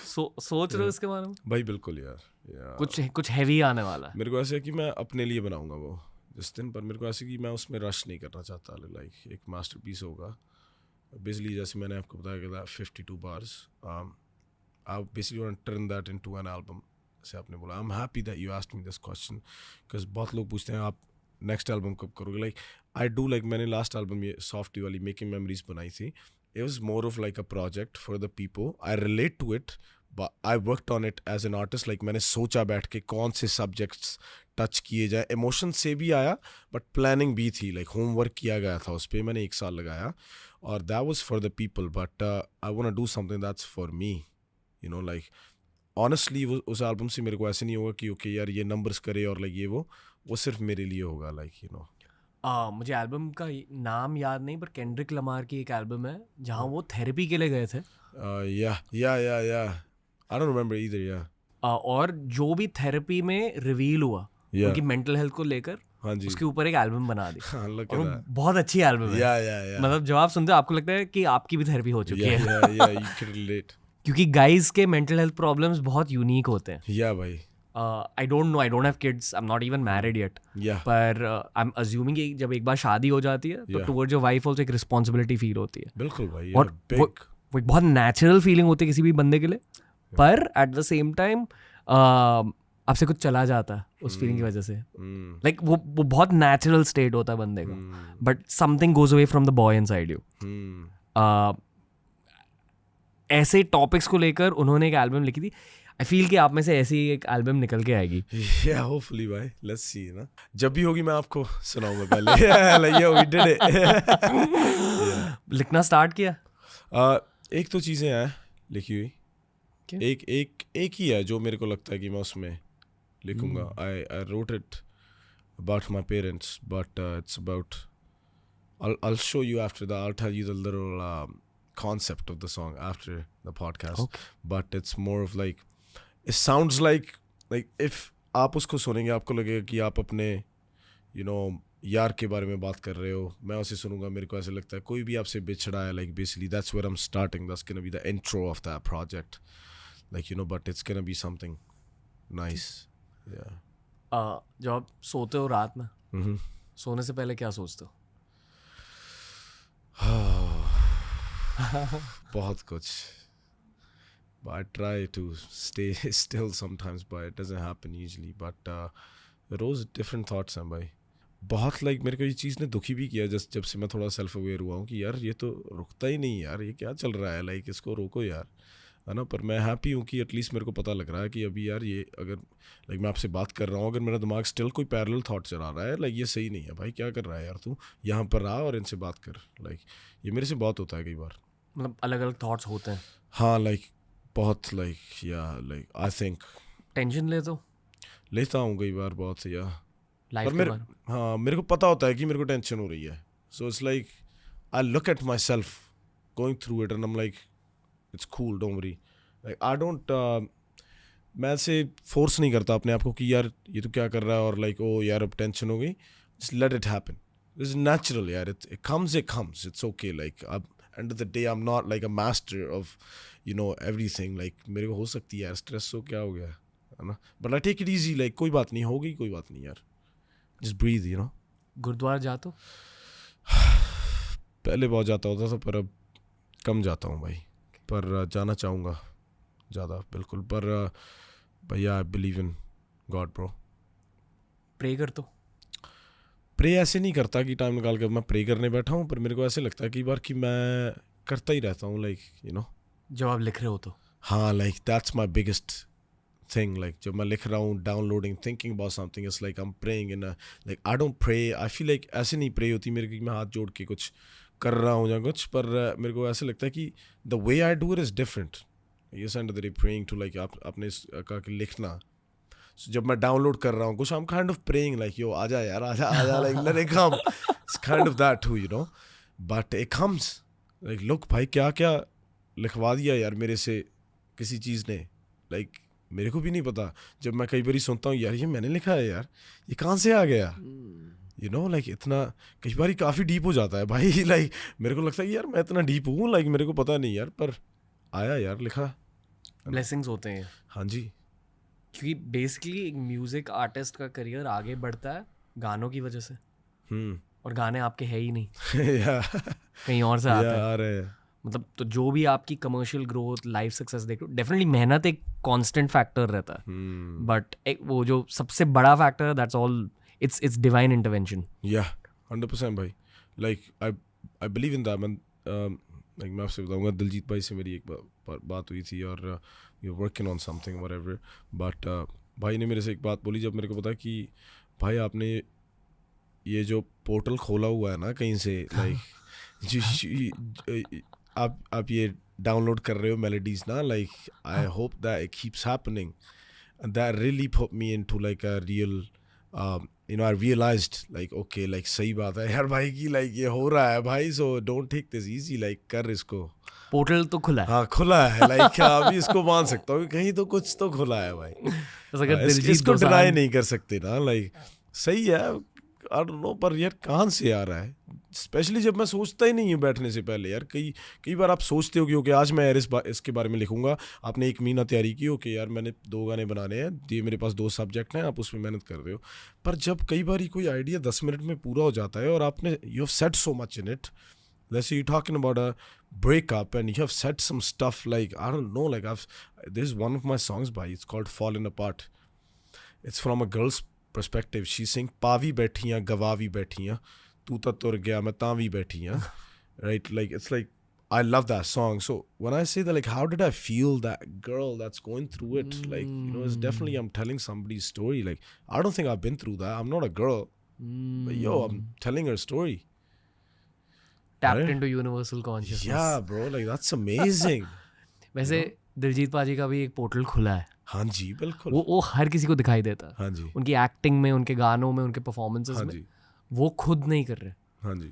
सोच रहे हो इसके बारे में भाई बिल्कुल यार कुछ हैवी आने वाला है मेरे को ऐसे है कि मैं अपने लिए बनाऊंगा वो जिस दिन पर मेरे को ऐसे कि मैं उसमें रश नहीं करना चाहता लाइक एक मास्टरपीस होगा बेसिकली जैसे मैंने आपको बताया कि 52 bars I basically want to turn that into an album जैसे आपने बोला I'm happy that you asked me this question because बहुत लोग पूछते हैं आप नेक्स्ट एल्बम कब करोगे लाइक आई डू लाइक मैंने लास्ट एल्बम ये सॉफ्टी वाली मेकिंग मेमोरीज बनाई थी it was more of like a project for the people I relate to it I worked on it as an artist, like मैंने सोचा बैठ के कौन से सब्जेक्ट्स टच किए जाए, इमोशन से भी आया बट प्लानिंग भी थी, लाइक होमवर्क किया गया था उस पर, मैंने 1 साल लगाया और that was for the people, but I want to do something that's for me, you know, like honestly उस एल्बम से मेरे को ऐसे नहीं होगा कि ओके यार ये नंबर्स करे और लाइक ये वो सिर्फ मेरे लिए होगा, लाइक यू नो। मुझे एल्बम का नाम याद नहीं, पर केंड्रिक लमार की एक एल्बम है जहाँ वो थेरेपी के लिए गए थे। Yeah. I don't remember either, yeah. और जो भी थेरेपी में रिवील हुआ उनकी मेंटल हेल्थ को लेकर, हाँ जी, उसके ऊपर एक एल्बम बना दी। look और at वो that. बहुत अच्छी एल्बम है। Yeah. मतलब जब आप सुनते हो आपको लगता है कि आपकी भी थेरेपी हो चुकी है। Yeah, you can relate. क्योंकि गाइज के मेंटल हेल्थ प्रॉब्लम्स बहुत यूनिक होते हैं। Yeah, भाई. आई don't no, I don't have kids, I am not even married yet, Yeah. पर आई एम अज्यूमिंग कि जब एक बार शादी हो जाती है तो Yeah. Towards your wife also एक रिस्पॉन्सिबिलिटी फील होती है। बिल्कुल भाई, और big. वो एक बहुत नेचुरल फीलिंग होती है किसी भी बंदे के लिए, पर एट द सेम टाइम आपसे कुछ चला जाता है उस फीलिंग की वजह से। लाइक वो बहुत नेचुरल स्टेट होता है बंदे का, but something goes away from the boy inside you. ऐसे टॉपिक्स को लेकर उन्होंने एक एल्बम लिखी थी। आई फील कि आप में से ऐसी एक एल्बम निकल के आएगी। Yeah, hopefully भाई, let's see ना, जब भी होगी मैं आपको सुनाऊंगा पहले। Like yeah, we did it. लिखना स्टार्ट किया? एक तो चीज़ें हैं लिखी हुई, एक ही है जो मेरे को लगता है कि मैं उसमें लिखूंगा। I wrote it about my parents, but it's about, I'll show you after that. I'll tell you the little concept of the song after the podcast. Okay. But it's more of like, it sounds like if आप उसको सुनेंगे आपको लगेगा कि आप अपने यार के बारे में बात कर रहे हो। मैं उसे सुनूंगा, मेरे को ऐसे लगता है कोई भी आपसे बिछड़ा है, like basically that's where I'm starting. That's gonna be the intro of that project, like but it's gonna be something nice. Yeah. जब आप सोते हो रात में, सोने से पहले क्या सोचते हो? बहुत कुछ. But I try to stay still sometimes, but it doesn't happen usually. But rose different thoughts हैं भाई. बहुत मेरे को ये चीज़ ने दुखी भी किया जब से मैं थोड़ा सेल्फ अवेयर हुआ हूँ कि यार ये तो रुकता ही नहीं यार, ये क्या चल रहा है, इसको रोको यार, है ना। पर मैं हैप्पी हूँ कि एटलीस्ट मेरे को पता लग रहा है कि अभी यार ये अगर मैं आपसे बात कर रहा हूँ, अगर मेरा दिमाग स्टिल कोई पैरेलल थॉट चला रहा है, ये सही नहीं है भाई, क्या कर रहा है यार तू, यहाँ पर रहा और इनसे बात कर। ये मेरे से बहुत होता है कई बार, मतलब अलग अलग थॉट्स होते हैं। हाँ बहुत आई थिंक टेंशन लेता हूँ कई बार बहुत, या लाइफ के बारे। हाँ, मेरे को पता होता है कि मेरे को टेंशन हो रही है, सो it's like I look at my self going through it and I am like it's cool, don't worry, I don't, मैं ऐसे फोर्स नहीं करता अपने आप को कि यार ये तो क्या कर रहा है और ओ यार अब टेंशन हो गई, just let it happen, it's natural यार, इट कम्स इट्स ओके। अब end of the day I am not a master of everything, मेरे को हो सकती है यार स्ट्रेस, हो क्या हो गया, है ना, but I take it easy, कोई बात नहीं, हो गई कोई बात नहीं यार, जस्ट ब्रीथ, गुरुद्वारा जाते हो? पहले बहुत जाता होता था, पर अब कम जाता हूँ भाई, पर जाना चाहूँगा ज़्यादा, बिल्कुल। पर भैया I believe in God bro. Pray कर तो प्रे ऐसे नहीं करता कि टाइम निकाल कर मैं प्रे करने बैठा हूँ, पर मेरे को ऐसे लगता है कई बार कि मैं करता ही रहता हूँ, जब आप लिख रहे हो तो। हाँ, दैट्स माई बिगेस्ट थिंग, जब मैं लिख रहा हूँ, downloading, thinking about something, it's I am praying in I don't pray, I feel ऐसे नहीं प्रे होती मेरे की मैं हाथ जोड़ के कुछ कर रहा हूँ या कुछ, पर मेरे को ऐसे लगता है कि the way I do it is different. ये सेंड द प्रेइंग टू आप अपने का लिखना, so, जब मैं डाउनलोड कर रहा हूँ कुछ, I am kind of praying yo आजा यार, आजा let it come, it's kind of that too, but it comes look भाई क्या क्या लिखवा दिया यार मेरे से किसी चीज़ ने, मेरे को भी नहीं पता। जब मैं कई बार सुनता हूँ यार ये मैंने लिखा है यार, ये कहाँ से आ गया, इतना कई बार काफ़ी डीप हो जाता है भाई, मेरे को लगता है यार मैं इतना डीप हूँ, मेरे को पता नहीं यार, पर आया यार, लिखा। ब्लेसिंग्स होते हैं। हाँ जी, क्योंकि बेसिकली एक म्यूजिक आर्टिस्ट का करियर आगे बढ़ता है गानों की वजह से, और गाने आपके है ही नहीं कहीं और से आते हैं। मतलब तो जो भी आपकी कमर्शियल ग्रोथ, लाइफ सक्सेस देख लो, डेफिनेटली मेहनत एक कांस्टेंट फैक्टर रहता है, बट एक वो जो सबसे बड़ा फैक्टर है, that's all, it's divine intervention. 100% भाई, आई बिलीव इन दैट, लाइक मैं आपसे बताऊंगा, दिलजीत भाई से मेरी एक बात हुई थी और you working on something whatever, but भाई ने मेरे से एक बात बोली जब मेरे को पता कि भाई आपने ये जो पोर्टल खोला हुआ है ना कहीं से, लाइक आप ये डाउनलोड कर रहे हो मेलोडीज ना, like I hope that it keeps happening, that really put me into like a real you know, I realized like okay, like सही बात है यार भाई की, like ये हो रहा है भाई, so don't take this easy, like कर इसको, पोर्टल तो खुला है। हाँ खुला है, like क्या अभी इसको मान सकता हूँ कहीं तो कुछ तो खुला है भाई, इसको डिनाई नहीं कर सकते ना, like सही है, आई डोंट नो, पर यार कहाँ से आ रहा है, स्पेशली जब मैं सोचता ही नहीं हूँ बैठने से पहले यार, कई बार आप सोचते हो कि ओके आज मैं यार इसके बारे में लिखूंगा, आपने 1 महीना तैयारी की, ओके यार मैंने 2 गाने बनाने हैं, ये मेरे पास 2 सब्जेक्ट हैं, आप उसमें मेहनत कर रहे हो, पर जब कई बार ही कोई आइडिया 10 मिनट में पूरा हो जाता है और आपने you have said so much in it, let's say you're talking about a breakup and you have said some stuff like I don't know, like there's one of my songs by, it's called Falling Apart, it's from a girl's perspective, she's saying पावी बैठियां गवावी बैठियां तू तो तुर गया मैं Tawi बैठियां, right, like it's like I love that song, so when I say that, like how did I feel that girl that's going through it, like you know, it's definitely I'm telling somebody's story, like I don't think I've been through that, I'm not a girl, but yo, I'm telling her story, tapped right? into universal consciousness. Yeah bro, like that's amazing. वैसे दिलजीत पाजी का भी एक portal खुला है, हाँ जी बिल्कुल, वो हर किसी को दिखाई देता है, हाँ जी, उनकी एक्टिंग में, उनके गानों में, उनके परफॉर्मेंसेस हाँ में, जी, वो खुद नहीं कर रहे। हाँ जी,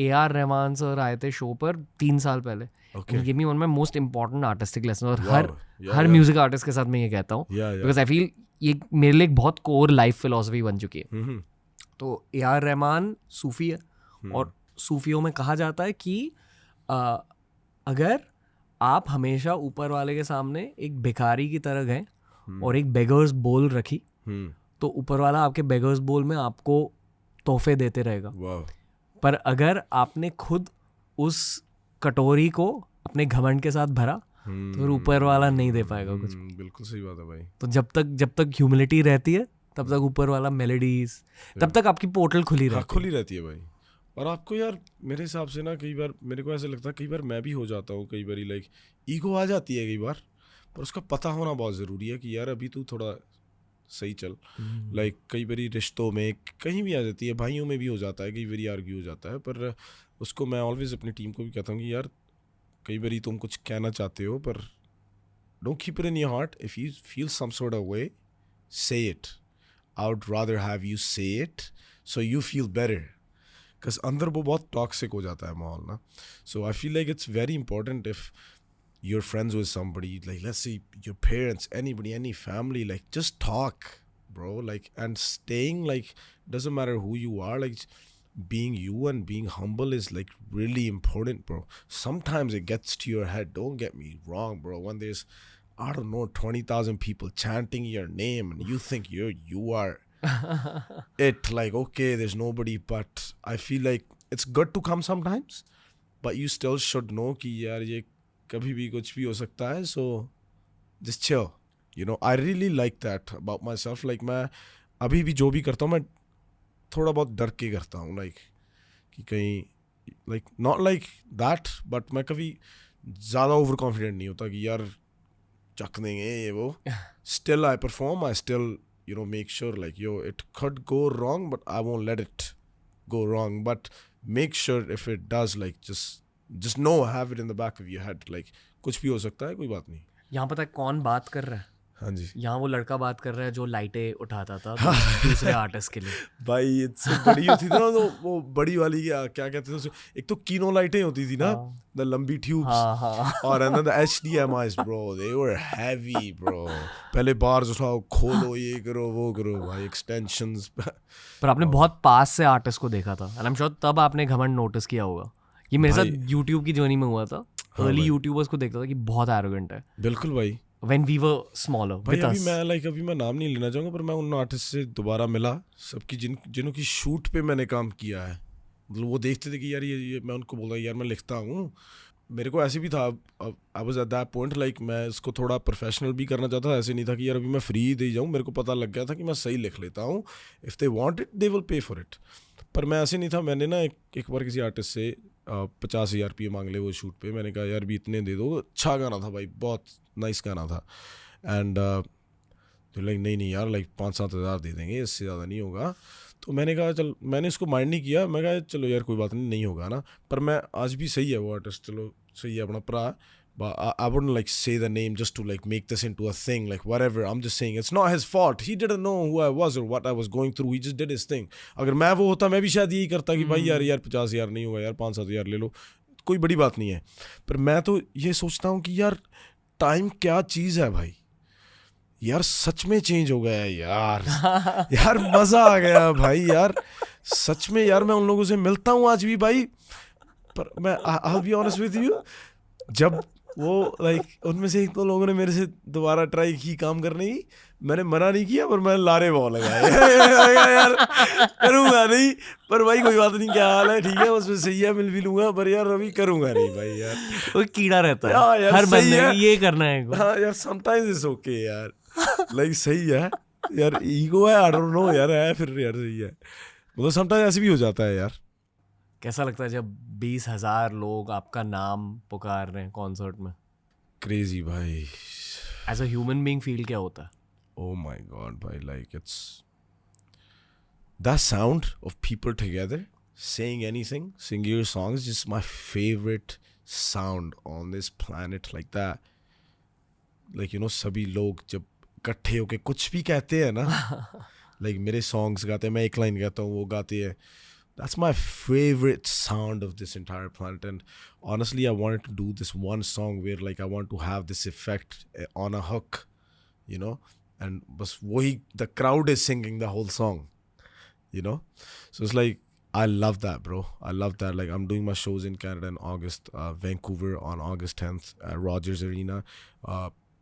AR रहमान सर आए थे शो पर 3 साल पहले, okay, give me one of my most important artistic lesson, और Wow, yeah, हर yeah. म्यूजिक आर्टिस्ट के साथ मैं ये कहता हूँ, yeah, बिकॉज आई फील ये मेरे लिए एक बहुत कोर लाइफ फिलोसफी बन चुकी है। Mhm. तो AR रहमान सूफी है, और सूफियों में कहा जाता है कि अगर आप हमेशा ऊपर वाले के सामने एक भिखारी की तरह गए और एक बेगर्स बोल रखी, तो ऊपर वाला आपके बेगर्स बोल में आपको तोहफे देते रहेगा। Wow. पर अगर आपने खुद उस कटोरी को अपने घमंड के साथ भरा, तो फिर ऊपर वाला नहीं दे पाएगा कुछ। बिल्कुल सही बात है भाई, तो जब तक ह्यूमिलिटी रहती है तब तक ऊपर वाला मेलोडीज, तब तक आपकी पोर्टल खुली हाँ रहती है। खुली रहती है भाई। और आपको यार मेरे हिसाब से ना कई बार मेरे को ऐसा लगता है, कई बार मैं भी हो जाता हूँ, कई बार लाइक ईगो आ जाती है कई बार, पर उसका पता होना बहुत ज़रूरी है कि यार अभी तू थोड़ा सही चल। लाइक कई बारी रिश्तों में कहीं भी आ जाती है, भाइयों में भी हो जाता है, कई बारी आर्ग्यू हो जाता है, पर उसको मैं ऑलवेज अपनी टीम को भी कहता हूँ कि यार कई बारी तुम कुछ कहना चाहते हो, पर don't keep it in your heart, if you feel some sort of way say it, I would rather have you say it so you feel better, because अंदर वो बहुत टॉक्सिक हो जाता है माहौल ना। So I feel like it's very important if you're friends with somebody, like let's say your parents, anybody, any family, like just talk, bro, like, and staying, like, doesn't matter who you are, like being you and being humble is like really important, bro. Sometimes it gets to your head, don't get me wrong, bro, when there's, I don't know, 20,000 people chanting your name and you think you are it, like, okay, there's nobody, but I feel like it's good to come sometimes, but you still should know कि यार ये कभी भी कुछ भी हो सकता है, so just chill, you know. I really like that about myself, like मैं अभी भी जो भी करता हूँ मैं थोड़ा बहुत डर के करता हूँ, like कि कहीं like not like that, but मैं कभी ज़्यादा ओवर कॉन्फिडेंट नहीं होता कि यार चक देंगे ये वो। Still I perform, I still, you know, make sure like yo it could go wrong but I won't let it go wrong, but make sure if it does, like just know, have it in the back of your head, like कुछ भी हो सकता है, कोई बात नहीं। यहाँ पता है कौन बात कर रहा है? हाँ जी, यहाँ वो लड़का बात कर रहा है जो लाइटें उठाता था दूसरे आर्टिस्ट के लिए। भाई इससे बड़ी होती थी ना, तो वो बड़ी वाली क्या कहते थे उसे, एक तो कीनो लाइटें होती थी ना, द लंबी ट्यूब्स, और अंदर the HDMIs, bro, they were heavy bro. पहले बार्स उठाओ, खोलो, ये करो, वो करो भाई, एक्सटेंशंस। पर आपने बहुत पास से आर्टिस्ट को देखा था, एंड आई एम श्योर तब आपने घमंड नोटिस किया होगा। ये मेरे साथ यूट्यूब की जर्नी में हुआ था। अर्ली यूट्यूबर्स को देखता था कि बहुत एरोगेंट है। बिल्कुल भाई, when we were smaller भाई with us. अभी मैं नाम नहीं लेना चाहूँगा, पर मैं उन आर्टिस्ट से दोबारा मिला, सबकी जिनों की शूट पे मैंने काम किया है, मतलब वो देखते थे कि यार ये मैं उनको बोला यार मैं लिखता हूँ। मेरे को ऐसे भी था, I was at that point, like मैं इसको थोड़ा प्रोफेशनल भी करना चाहता था, ऐसे नहीं था कि यार अभी मैं फ्री दे जाऊँ। मेरे को पता लग गया था कि मैं सही लिख लेता हूँ, if they want it they will pay for it. पर मैं ऐसे नहीं था। मैंने ना एक बार किसी आर्टिस्ट से 50,000 मांग ले वो शूट पे. मैंने कहा यार भी इतने दे दो. अच्छा गाना था भाई, बहुत नाइस गाना था. एंड तो लाइक नहीं यार लाइक 5-7 हज़ार दे देंगे, इससे ज़्यादा नहीं होगा. तो मैंने कहा चल, मैंने इसको माइंड नहीं किया. मैं कहा चलो यार कोई बात नहीं होगा ना. पर मैं आज भी सही है वो आर्टिस्ट, चलो सही है अपना भरा. But I wouldn't like say the name just to like make this into a thing, like whatever. I'm just saying it's not his fault. He didn't know who I was or what I was going through. He just did his thing. अगर मैं वो होता मैं भी शायद यही करता कि भाई यार 50,000 नहीं होगा यार, 5-7 हज़ार ले लो, कोई बड़ी बात नहीं है. पर मैं तो ये सोचता हूँ कि यार टाइम क्या चीज़ है भाई. यार सच में चेंज हो गया है यार. यार मज़ा आ गया भाई यार सच में. यार मैं उन लोगों से मिलता हूँ आज भी भाई. पर मैं I'll be honest with you, जब वो लाइक उनमें से एक दो लोगों ने मेरे से दोबारा ट्राई की काम करने की, मैंने मना नहीं किया पर मैं लारे बहुत लगाया यार करूँगा नहीं. पर भाई कोई बात नहीं, क्या हाल है, ठीक है बस सही है, मिल भी लूँगा, पर यार अभी करूँगा नहीं भाई यार. वो कीड़ा रहता है यार हर बंदे है. में, ये करना है. हाँ यार समटाइम्स इट्स ओके यार, लाइक सही है यार. ईगो है, आई डोंट नो यार, है फिर यार सही है. मतलब समटाइम्स ऐसे भी हो जाता है यार. कैसा लगता है जब 20,000 लोग आपका नाम पुकार रहे हैं कॉन्सर्ट में? क्रेजी भाई. As a human being feel क्या होता है? Oh my God, bhai, like it's that sound of people together saying anything, singing your songs, just my favorite sound on this planet. Like that, like you know, सभी लोग जब इकट्ठे होके कुछ भी कहते हैं ना, like मेरे songs गाते हैं, मैं एक line गाता हूँ, वो गाती है. That's my favorite sound of this entire planet. And honestly, I wanted to do this one song where like I want to have this effect on a hook, you know. And bas wahi, the crowd is singing the whole song, you know. So it's like I love that, bro. I love that. Like I'm doing my shows in Canada in August, Vancouver on August 10th at Rogers Arena,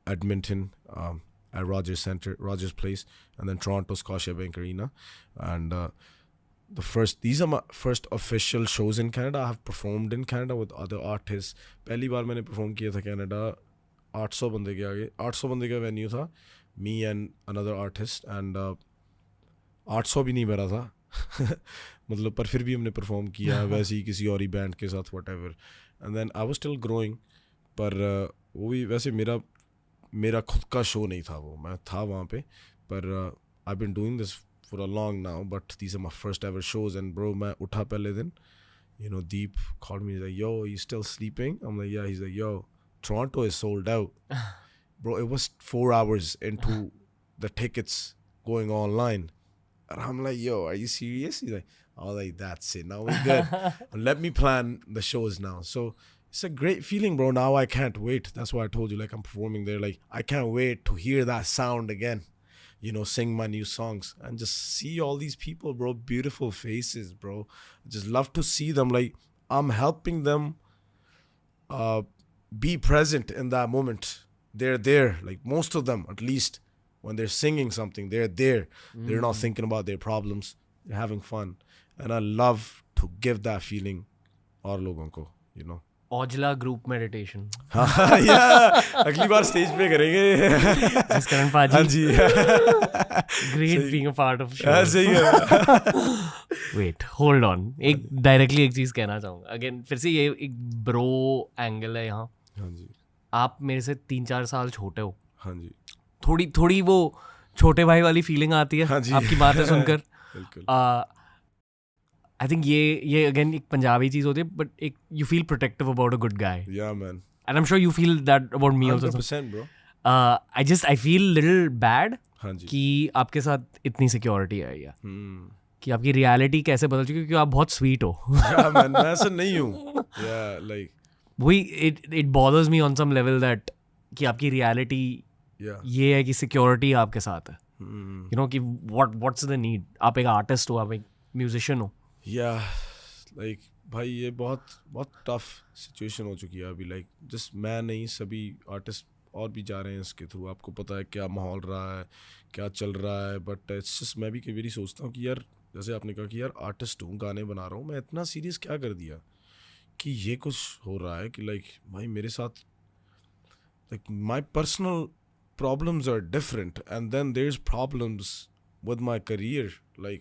Edmonton at Rogers Centre, Rogers Place, and then Toronto Scotiabank Arena. And these are my first official shows in Canada. I have performed in Canada with other artists. पहली बार मैंने perform किया था Canada 800 बंदे के आगे. 800 बंदे का venue था, me and another artist, and 800 भी नहीं भरा था मतलब, पर फिर भी हमने परफॉर्म किया वैसे ही किसी और ही बैंड के साथ whatever. And then I was still growing, पर वो भी वैसे मेरा खुद का शो नहीं था वो, मैं था वहाँ पे, पर I've been doing this for a long now, but these are my first ever shows. And bro, मैं उठा पहले दिन, you know, Deep called me, he's like, yo, you still sleeping? I'm like, yeah. He's like, yo, Toronto is sold out. Bro, it was 4 hours into the tickets going online. And I'm like, yo, are you serious? He's like, oh, like, that's it. Now we're good. Let me plan the shows now. So it's a great feeling, bro. Now I can't wait. That's why I told you, like, I'm performing there. Like, I can't wait to hear that sound again. You know, sing my new songs and just see all these people, bro. Beautiful faces, bro. I just love to see them. Like, I'm helping them be present in that moment. They're there, like most of them, at least when they're singing something, they're there. They're not thinking about their problems. They're having fun. And I love to give that feeling और लोगों को, you know. Aujla group meditation. अगली बार stage पे करेंगे. करण पाजी. हाँ जी. Great being a part of show. सही है. वेट होल्ड ऑन, एक डायरेक्टली एक चीज कहना चाहूंगा अगेन, फिर से ये एक ब्रो एंगल है यहाँ. हाँ जी. आप मेरे से 3-4 साल छोटे हो. हाँ जी. थोड़ी वो छोटे भाई वाली फीलिंग आती है. हाँ जी. आपकी बातें सुनकर. बिल्कुल. आई थिंक ये अगेन एक पंजाबी चीज होती है, बट एक you feel protective about a good guy. Yeah, man. And I am sure you feel that about me also. 100%, bro. I feel little bad हाँ जी. कि आपके साथ इतनी सिक्योरिटी है या कि आपकी रियलिटी कैसे बदल चुकी है, क्योंकि आप बहुत स्वीट हो. Yeah, man. मैं ऐसा नहीं हूँ. Yeah, like. वही it bothers me on some level that कि आपकी रियलिटी ये है कि सिक्योरिटी आपके साथ है. यू नो कि व्हाट्स द नीड. आप एक आर्टिस्ट हो, आप एक म्यूजिशियन हो. Yeah, like भाई ये बहुत टफ सिचुएशन हो चुकी है अभी. लाइक जस्ट मैं नहीं, सभी आर्टिस्ट और भी जा रहे हैं इसके थ्रू. आपको पता है क्या माहौल रहा है, क्या चल रहा है. बट इट्स जस्ट मैं भी कई बार सोचता हूँ कि यार, जैसे आपने कहा कि यार आर्टिस्ट हूँ, गाने बना रहा हूँ, मैं इतना सीरियस क्या कर दिया कि ये कुछ हो रहा है कि लाइक भाई मेरे साथ like my personal problems are different, and then there is problems with my career. Like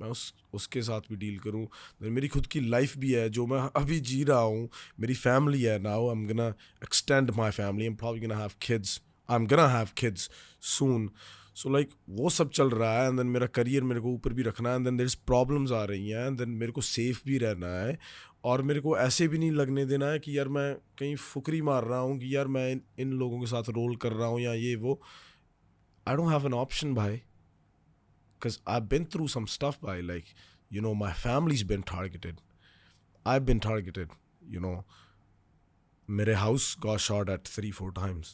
मैं उसके साथ भी डील करूँ, मेरी खुद की लाइफ भी है जो मैं अभी जी रहा हूँ, मेरी फैमिली है now, I am gonna extend my family, I am probably gonna have kids soon, so like वो सब चल रहा है, एंड देन मेरा करियर मेरे को ऊपर भी रखना है, and then there is problems आ रही हैं, एंड देन मेरे को सेफ भी रहना है, और मेरे को ऐसे भी नहीं लगने देना है कि यार मैं कहीं फुकरी मार रहा हूँ कि यार मैं इन लोगों के साथ रोल कर रहा हूँ या ये वो. I don't have an option, bhai, because I've been through some stuff, bhai, like, you know, my family's been targeted, I've been targeted, you know, मेरे house got shot at 3-4 times,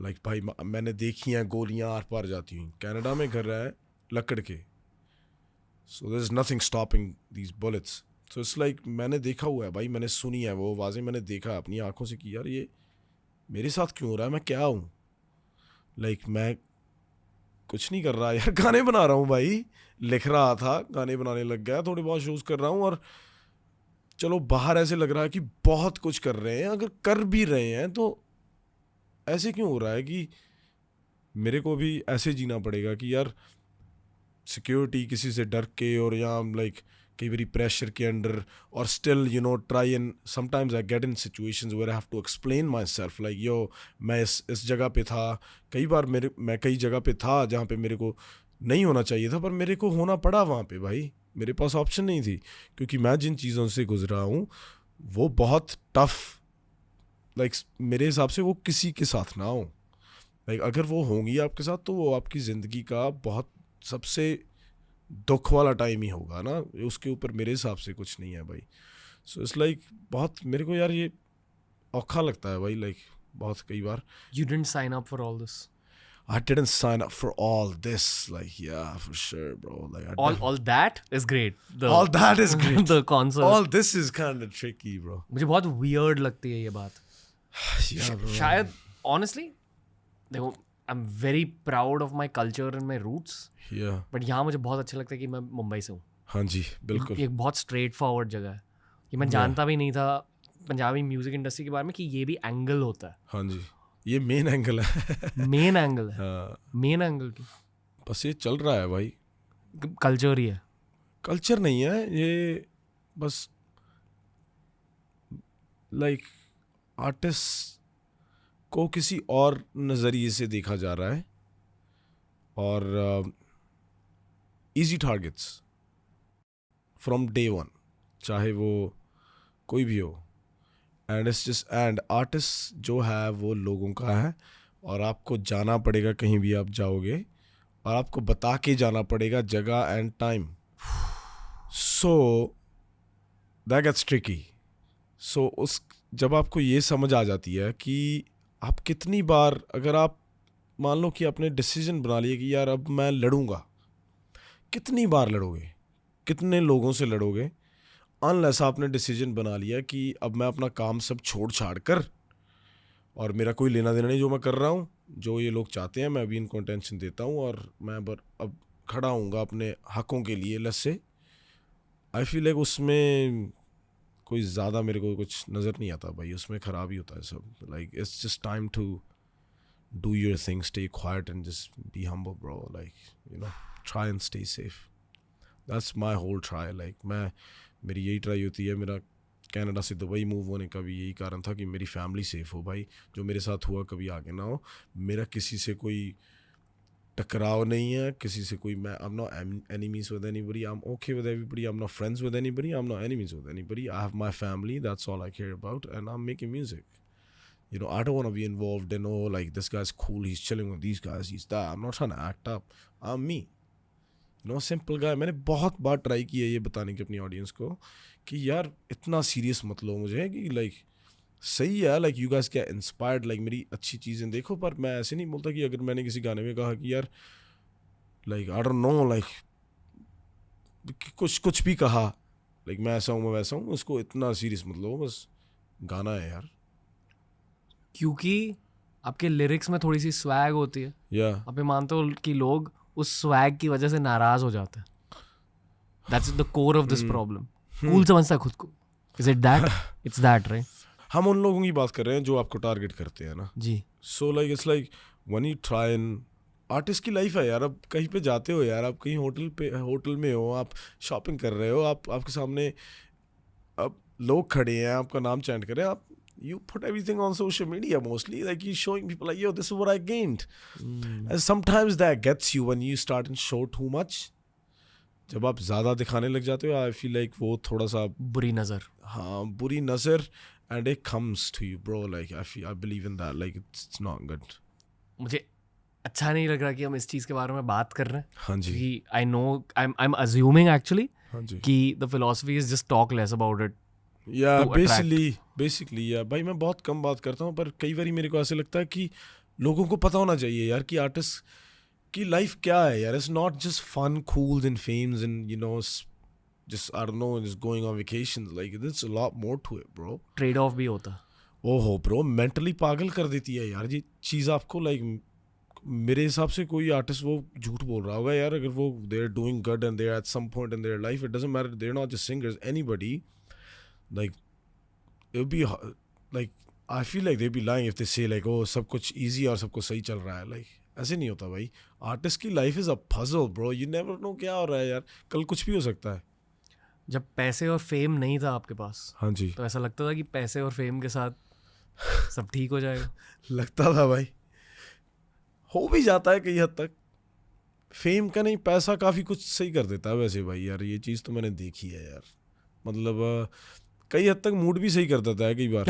like, भाई मैंने देखी हैं गोलियां are पार जाती हुई. Canada में घर है लकड़ के, so there's nothing stopping these bullets, so it's like मैंने देखा हुआ है भाई, मैंने सुनी है वो आवाज़ें, मैंने देखा अपनी आंखों से कि यार ये मेरे साथ क्यों हो रहा है, मैं क्या हूँ, like मैं कुछ नहीं कर रहा यार, गाने बना रहा हूँ भाई, लिख रहा था, गाने बनाने लग गया, थोड़े बहुत शोज कर रहा हूँ, और चलो बाहर ऐसे लग रहा है कि बहुत कुछ कर रहे हैं, अगर कर भी रहे हैं तो ऐसे क्यों हो रहा है कि मेरे को भी ऐसे जीना पड़ेगा कि यार सिक्योरिटी किसी से डर के, और यहाँ लाइक कई बारी प्रेशर के अंडर, और still you know try and sometimes I get in situations where I have to explain myself, like yo मैं इस जगह पे था, कई बार मैं कई जगह पे था जहाँ पे मेरे को नहीं होना चाहिए था, पर मेरे को होना पड़ा वहाँ पे भाई, मेरे पास ऑप्शन नहीं थी, क्योंकि मैं जिन चीज़ों से गुजरा हूँ वो बहुत टफ, लाइक मेरे हिसाब से वो किसी के साथ ना हो, लाइक अगर वो होंगी आपके साथ तो वो आपकी ज़िंदगी का बहुत सबसे दुख वाला टाइम ही होगा ना, उसके ऊपर मेरे हिसाब से कुछ नहीं है भाई. सो इट्स लाइक बहुत मेरे को यार ये औखा लगता है भाई, लाइक बहुत कई बार. You didn't sign up for all this. I didn't sign up for all this, like yeah, for sure, bro. Like All that is great. all that is great. The concert. All this is kind of tricky, bro. मुझे बहुत weird लगती है ये बात. Yeah, bro. शायद honestly, देखो, I'm very proud of my culture and my roots. Yeah. But यहाँ मुझे बहुत अच्छा लगता है कि मैं मुंबई से हूँ. हाँ जी, बिल्कुल. एक बहुत स्ट्रेट फॉरवर्ड जगह है. कि मैं जानता भी नहीं था पंजाबी म्यूजिक इंडस्ट्री के बारे में कि ये भी एंगल होता है. हाँ जी, ये मेन एंगल है. मेन एंगल है. हाँ. मेन एंगल की बस ये चल रहा है भाई. कल्चर ही है. कल्चर नहीं है ये, बस लाइक आर्टिस्ट को किसी और नज़रिए से देखा जा रहा है, और easy targets from day one, चाहे वो कोई भी हो, and it's just and artist जो है वो लोगों का है, और आपको जाना पड़ेगा कहीं भी आप जाओगे, और आपको बता के जाना पड़ेगा जगह and time. So that gets tricky. So उस जब आपको ये समझ आ जाती है कि आप कितनी बार, अगर आप मान लो कि आपने डिसीजन बना लिया कि यार अब मैं लड़ूंगा, कितनी बार लड़ोगे, कितने लोगों से लड़ोगे, अनलेस आपने डिसीजन बना लिया कि अब मैं अपना काम सब छोड़ छाड़ कर, और मेरा कोई लेना देना नहीं जो मैं कर रहा हूँ, जो ये लोग चाहते हैं मैं अभी इनको अटेंशन देता हूँ, और मैं अब खड़ा हूँगा अपने हकों के लिए. Let's say I feel like उसमें कोई ज़्यादा मेरे को कुछ नज़र नहीं आता भाई, उसमें ख़राब ही होता है सब. Like it's just time to do your thing, stay quiet and just be humble bro, like you know try and stay safe. That's my whole try. Like मेरी यही ट्राई होती है. मेरा कनाडा से दुबई मूव होने का भी यही कारण था कि मेरी फैमिली सेफ़ हो भाई, जो मेरे साथ हुआ कभी आगे ना हो. मेरा किसी से कोई टकराव नहीं है, किसी से कोई, मैं I'm not enemies with anybody, I'm okay with everybody, I'm not friends with anybody, I'm not enemies with anybody. I have my family, that's all I care about, and I'm making music. You know, I don't want to be involved in, oh, like this guy's cool, he's chilling with these guys, he's that. I'm not trying to act up. I'm me. You know, simple guy. मैंने बहुत बार try किया ये बताने की अपनी audience को कि यार इतना सीरियस मत लो मुझे, कि लाइक सही है, like you guys get inspired, like मेरी अच्छी चीज़ें देखो, पर मैं ऐसे नहीं बोलता कि अगर मैंने किसी गाने में कहा कि यार like I don't know, like कुछ भी कहा, लाइक मैं ऐसा हूँ मैं वैसा हूँ, उसको इतना सीरियस मत लो, बस गाना है यार. क्योंकि आपके लिरिक्स में थोड़ी सी स्वैग होती है. आप ये मानते हो कि लोग उस स्वैग की वजह से नाराज हो जाते हैं. That's the core of this problem. Cool समझता है खुद को. Is it that? It's that, right? हम उन लोगों की बात कर रहे हैं जो आपको टारगेट करते हैं ना जी. So like it's like when you try and artist की लाइफ है यार. अब कहीं पे जाते हो यार, आप कहीं होटल में हो, आप शॉपिंग कर रहे हो, आपके सामने अब लोग खड़े हैं, आपका नाम चैंट करें, आप you put everything on social media mostly, like you're showing people like, yo, this is what I gained. And sometimes that gets you when you start and show too much. जब आप ज़्यादा दिखाने लग जाते हो, I feel like वो थोड़ा सा बुरी नज़र. हाँ, बुरी नज़र, and it comes to you, bro. Like I believe in that. Like it's not good. मुझे अच्छा नहीं लग रहा कि हम इस चीज़ के बारे में बात कर रहे हैं. हाँ जी. क्योंकि I know I'm assuming actually हाँ जी. कि the philosophy is just talk less about it. या to attract. बेसिकली या भाई मैं बहुत कम बात करता हूँ, पर कई बार मेरे को ऐसे लगता है कि लोगों को पता होना चाहिए यार कि आर्टिस्ट की लाइफ क्या है यार. It's not just fun, cools and fames and you know just I don't know just going on vacations. Like it's a lot more to it bro. Trade off भी होता. ओहो ब्रो, मेंटली पागल कर देती है यार ये चीज़ आपको. लाइक मेरे हिसाब से कोई आर्टिस्ट वो झूठ बोल रहा होगा यार, अगर वो they are doing good and they are at some point in their life, it doesn't matter, they are not just singers, anybody. Like it would be like I feel like they'd be lying if they say like oh सब कुछ easy और सब कुछ सही चल रहा है. Like ऐसे नहीं होता भाई. आर्टिस्ट की life is a puzzle bro. You never know क्या हो रहा है यार, कल कुछ भी हो सकता है. जब पैसे और फेम नहीं था आपके पास, हाँ जी. तो ऐसा लगता था कि पैसे और फेम के साथ सब ठीक हो जाएगा. लगता था भाई, हो भी जाता है कई हद तक. फेम का नहीं, पैसा काफ़ी कुछ सही कर देता है वैसे भाई यार. ये चीज़ तो मैंने देखी है यार. मतलब कई हद तक मूड भी सही कर देता है कई बार.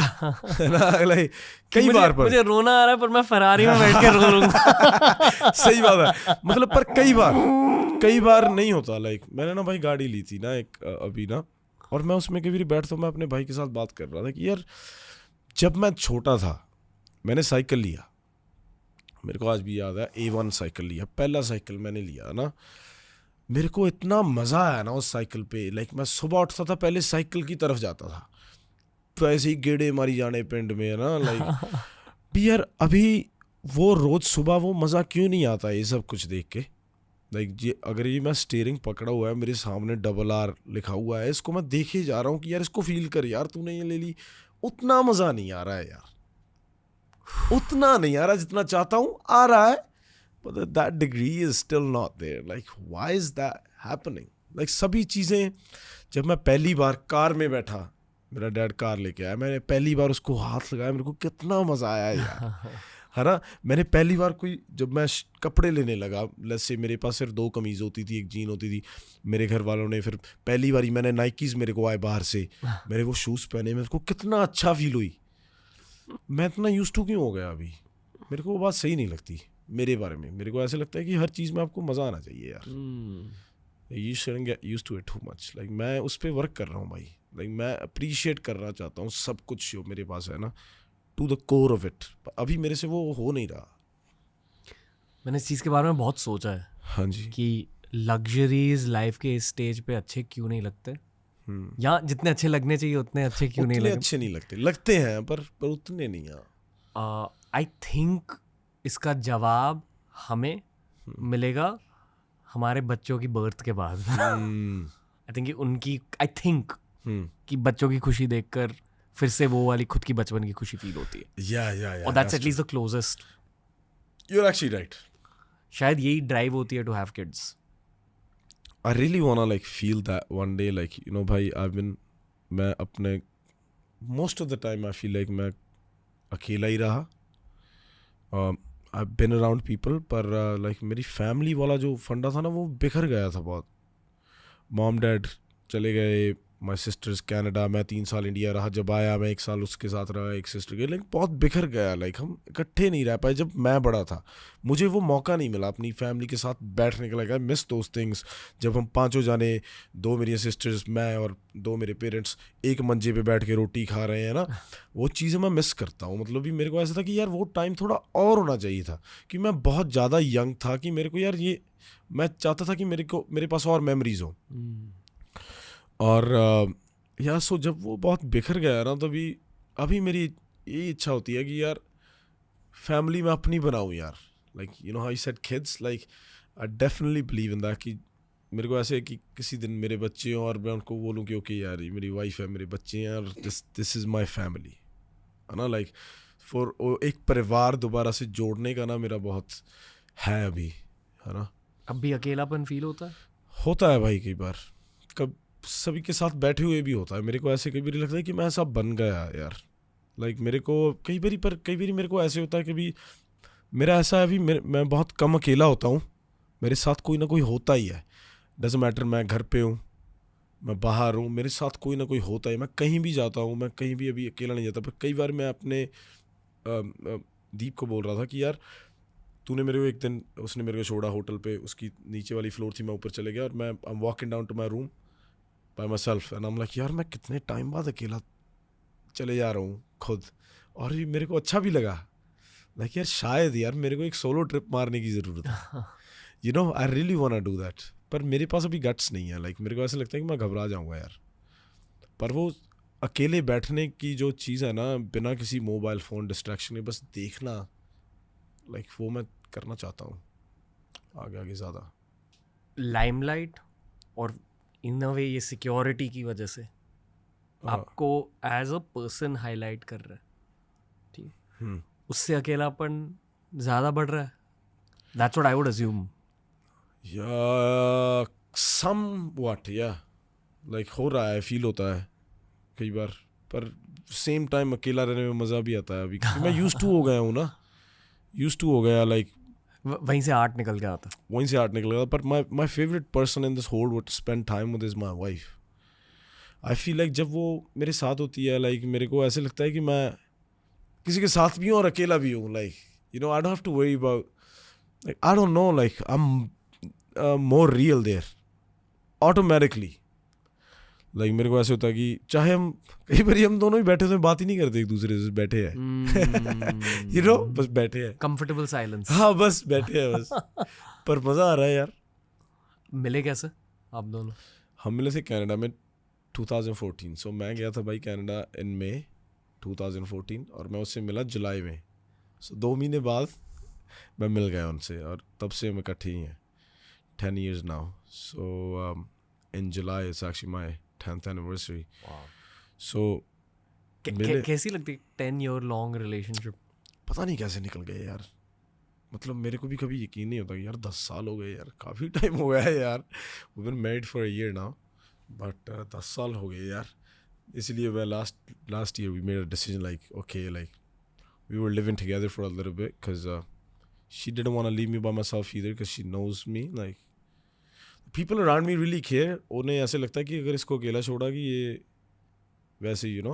है ना, लाइक कई बार. पर मुझे रोना आ रहा है, पर मैं फरारी में बैठ के रो लूंगा. सही बात है. मतलब पर कई बार नहीं होता. लाइक मैंने ना भाई गाड़ी ली थी ना एक अभी ना, और मैं उसमें कभी भी बैठता हूँ, मैं अपने भाई के साथ बात कर रहा था कि यार जब मैं छोटा था मैंने साइकिल लिया. मेरे को आज भी याद है, A1 साइकिल लिया, पहला साइकिल मैंने लिया ना. मेरे को इतना मज़ा आया ना उस साइकिल पे. लाइक मैं सुबह उठता था, पहले साइकिल की तरफ जाता था, तो ऐसे ही गेड़े मारी जाने पिंड में है ना. लाइक भी यार अभी वो रोज़ सुबह वो मज़ा क्यों नहीं आता ये सब कुछ देख के. लाइक ये अगर ये मैं स्टीयरिंग पकड़ा हुआ है, मेरे सामने RRR लिखा हुआ है, इसको मैं देखे जा रहा हूँ कि यार इसको फील कर यार, तूने ये ले ली. उतना मज़ा नहीं आ रहा है यार, उतना नहीं आ रहा जितना चाहता हूँ. आ रहा है, but that degree is still not there. Like why is that happening? Like सभी चीज़ें, जब मैं पहली बार कार में बैठा, मेरा डैड कार लेके आया, मैंने पहली बार उसको हाथ लगाया, मेरे को कितना मज़ा आया यार. है ना. मैंने पहली बार जब मैं कपड़े लेने लगा, जैसे मेरे पास सिर्फ 2 कमीज़ होती थी, एक जीन होती थी. मेरे घर वालों ने फिर पहली बार मैंने नाइकीज़ मेरे को आए बाहर से, मेरे वो शूज़ पहने, मेरे को कितना अच्छा फील हुई. मैं इतना यूज टू क्यों हो गया अभी. मेरे को वो बात सही नहीं लगती मेरे बारे में. मेरे को ऐसे लगता है कि हर चीज़ में आपको मज़ा आना चाहिए यार. You shouldn't get used to it too much. Like मैं उस पर वर्क कर रहा हूँ भाई. लाइक मैं अप्रिशिएट करना चाहता हूँ सब कुछ जो मेरे पास है ना, to the core of it. अभी मेरे से वो हो नहीं रहा. मैंने इस चीज़ के बारे में बहुत सोचा है. हाँ जी. कि लग्जरीज लाइफ के इस स्टेज पे अच्छे क्यों नहीं लगते, या जितने अच्छे लगने चाहिए उतने अच्छे क्यों नहीं लगते. अच्छे नहीं लगते हैं, पर उतने नहीं. आई थिंक इसका जवाब हमें मिलेगा हमारे बच्चों की बर्थ के बाद. आई थिंक कि बच्चों की खुशी देखकर फिर से वो वाली खुद की बचपन की खुशी फील होती है. या और that's at least the closest. You are actually right. शायद यही ड्राइव होती है to have kids. I really wanna like feel that one day, like you know भाई मैं अपने most of the time I feel like मैं अकेला ही रहा. I've been around people, पर like मेरी family वाला जो फंडा था ना वो बिखर गया था बहुत. Mom Dad चले गए, my sisters Canada, मैं 3 साल इंडिया रहा, जब आया मैं 1 साल उसके साथ रहा, एक सिस्टर के. लाइक बहुत बिखर गया. लाइक हम इकट्ठे नहीं रह पाए. जब मैं बड़ा था मुझे वो मौका नहीं मिला अपनी फैमिली के साथ बैठने का. Like I miss those things. जब हम 5 जाने, 2 मेरी सिस्टर्स, मैं और 2 मेरे पेरेंट्स एक मंजे पे बैठ के रोटी खा रहे हैं ना, वो चीज़ें मैं मिस करता हूँ. मतलब भी मेरे को ऐसा था कि यार वो टाइम थोड़ा और होना चाहिए था, कि मैं बहुत ज़्यादा यंग था, कि मेरे को यार ये मैं चाहता था कि मेरे पास और मेमोरीज हो. और यार सो जब वो बहुत बिखर गया ना, तो अभी मेरी यही इच्छा होती है कि यार फैमिली में अपनी बनाऊँ यार. Like you know how you said kids, like I definitely believe in that. कि मेरे को ऐसे है कि किसी दिन मेरे बच्चे हों और मैं उनको बोलूँ कि ओके यार ये मेरी वाइफ है, मेरे बच्चे हैं, और दिस इज़ माई फैमिली, है ना. लाइक फॉर एक परिवार दोबारा से जोड़ने का ना मेरा बहुत है अभी, है ना. अब भी अकेलापन फील होता है भाई कई बार, कब सभी के साथ बैठे हुए भी होता है. मेरे को ऐसे कई बार लगता है कि मैं ऐसा बन गया यार. लाइक मेरे को कई बार मेरे को ऐसे होता है कि भी मेरा ऐसा है, अभी मैं बहुत कम अकेला होता हूँ. मेरे साथ कोई ना कोई होता ही है. डजंट मैटर मैं घर पे हूँ, मैं बाहर हूँ, मेरे साथ कोई ना कोई होता है. मैं कहीं भी जाता हूँ, मैं कहीं भी अभी अकेला नहीं जाता. पर कई बार मैं अपने दीप को बोल रहा था कि यार तूने मेरे को एक दिन, उसने मेरे को छोड़ा होटल पे, उसकी नीचे वाली फ्लोर थी, मैं ऊपर चले गया और मैं I am walking down to my room by myself and I am like यार मैं कितने टाइम बाद अकेला चले जा रहा हूँ खुद. और ये मेरे को अच्छा भी लगा. लाइक यार शायद यार मेरे को एक सोलो ट्रिप मारने की ज़रूरत है. You know I really want to do that. पर मेरे पास अभी गट्स नहीं है. लाइक मेरे को ऐसा लगता है कि मैं घबरा जाऊँगा यार. पर वो अकेले बैठने की जो चीज़ है ना, बिना किसी मोबाइल फ़ोन डिस्ट्रैक्शन के बस देखना, लाइक वो मैं करना चाहता हूँ आगे ज़्यादा. लाइमलाइट और इन अ वे ये सिक्योरिटी की वजह से आपको एज अ पर्सन हाईलाइट कर रहा है, ठीक, उससे अकेलापन ज़्यादा बढ़ रहा है. That's what I would assume. या समवॉट या लाइक हो रहा है, फील होता है कई बार. पर सेम टाइम अकेला रहने में मज़ा भी आता है अभी, क्योंकि मैं यूज्ड टू हो गया हूँ ना. लाइक वहीं से आर्ट निकल के आता. पर my favourite person in this whole would spend time with is my wife. I feel like जब वो मेरे साथ होती है, लाइक मेरे को ऐसे लगता है कि मैं किसी के साथ भी हूँ और अकेला भी हूँ. Like you know I don't have to worry about, like I don't know, like I am more real there automatically. Like मेरे को ऐसे होता है कि चाहे हम कई बार हम दोनों ही बैठे तो बात ही नहीं करते एक दूसरे से, बैठे हैं यू नो, बस बैठे हैं, कंफर्टेबल साइलेंस. हाँ बस बैठे हैं बस. पर मज़ा आ रहा है यार. मिले कैसे आप दोनों? हम मिले थे कनाडा में 2014. सो मैं गया था भाई कनाडा इन मई 2014 और मैं उससे मिला जुलाई में. सो 2 महीने बाद मैं मिल गया उनसे और तब से हम इकट्ठे ही हैं. 10 years now. So in July it's actually my 10th anniversary. Wow. So कैसी लगती 10-year long relationship? पता नहीं कैसे निकल गए यार. मतलब मेरे को भी कभी यकीन नहीं होता कि यार 10 साल हो गए यार, काफ़ी टाइम हो गया है यार. We've been married for a year now, but 10 साल हो गए यार. इसलिए मैं last year we made a decision like okay, like we were living together for a little bit because she didn't want to leave me by myself either because she knows me. Like people around me really care. उन्हें ऐसे लगता है कि अगर इसको अकेला छोड़ा कि ये वैसे यू नो.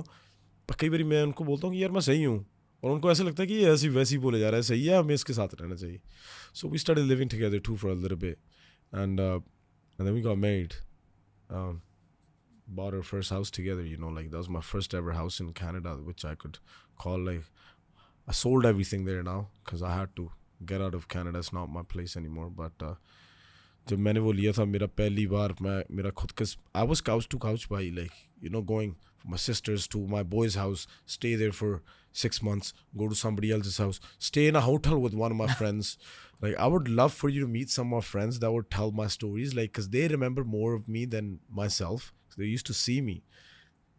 पर कई बार मैं उनको बोलता हूँ कि यार मैं सही हूँ और उनको ऐसा लगता है कि ये ऐसे वैसे ही बोले जा रहा है, सही है, हमें इसके साथ रहना चाहिए. So we started living together too for a little bit and then we got married. Bought our first house together, you know, like that was my first ever house in Canada, which I could call like, I sold everything there now because I had to get out of Canada. It's not my place anymore. But जब मैंने वो लिया था मेरा पहली बार, मैं मेरा खुद का, I was couch to couch भाई, like you know, going from my sister's to my boy's house, stay there for 6 months, go to somebody else's house, stay in a hotel with one of my friends. Like I would love for you to meet some of my friends that would tell my stories, like because they remember more of me than myself. They used to see me.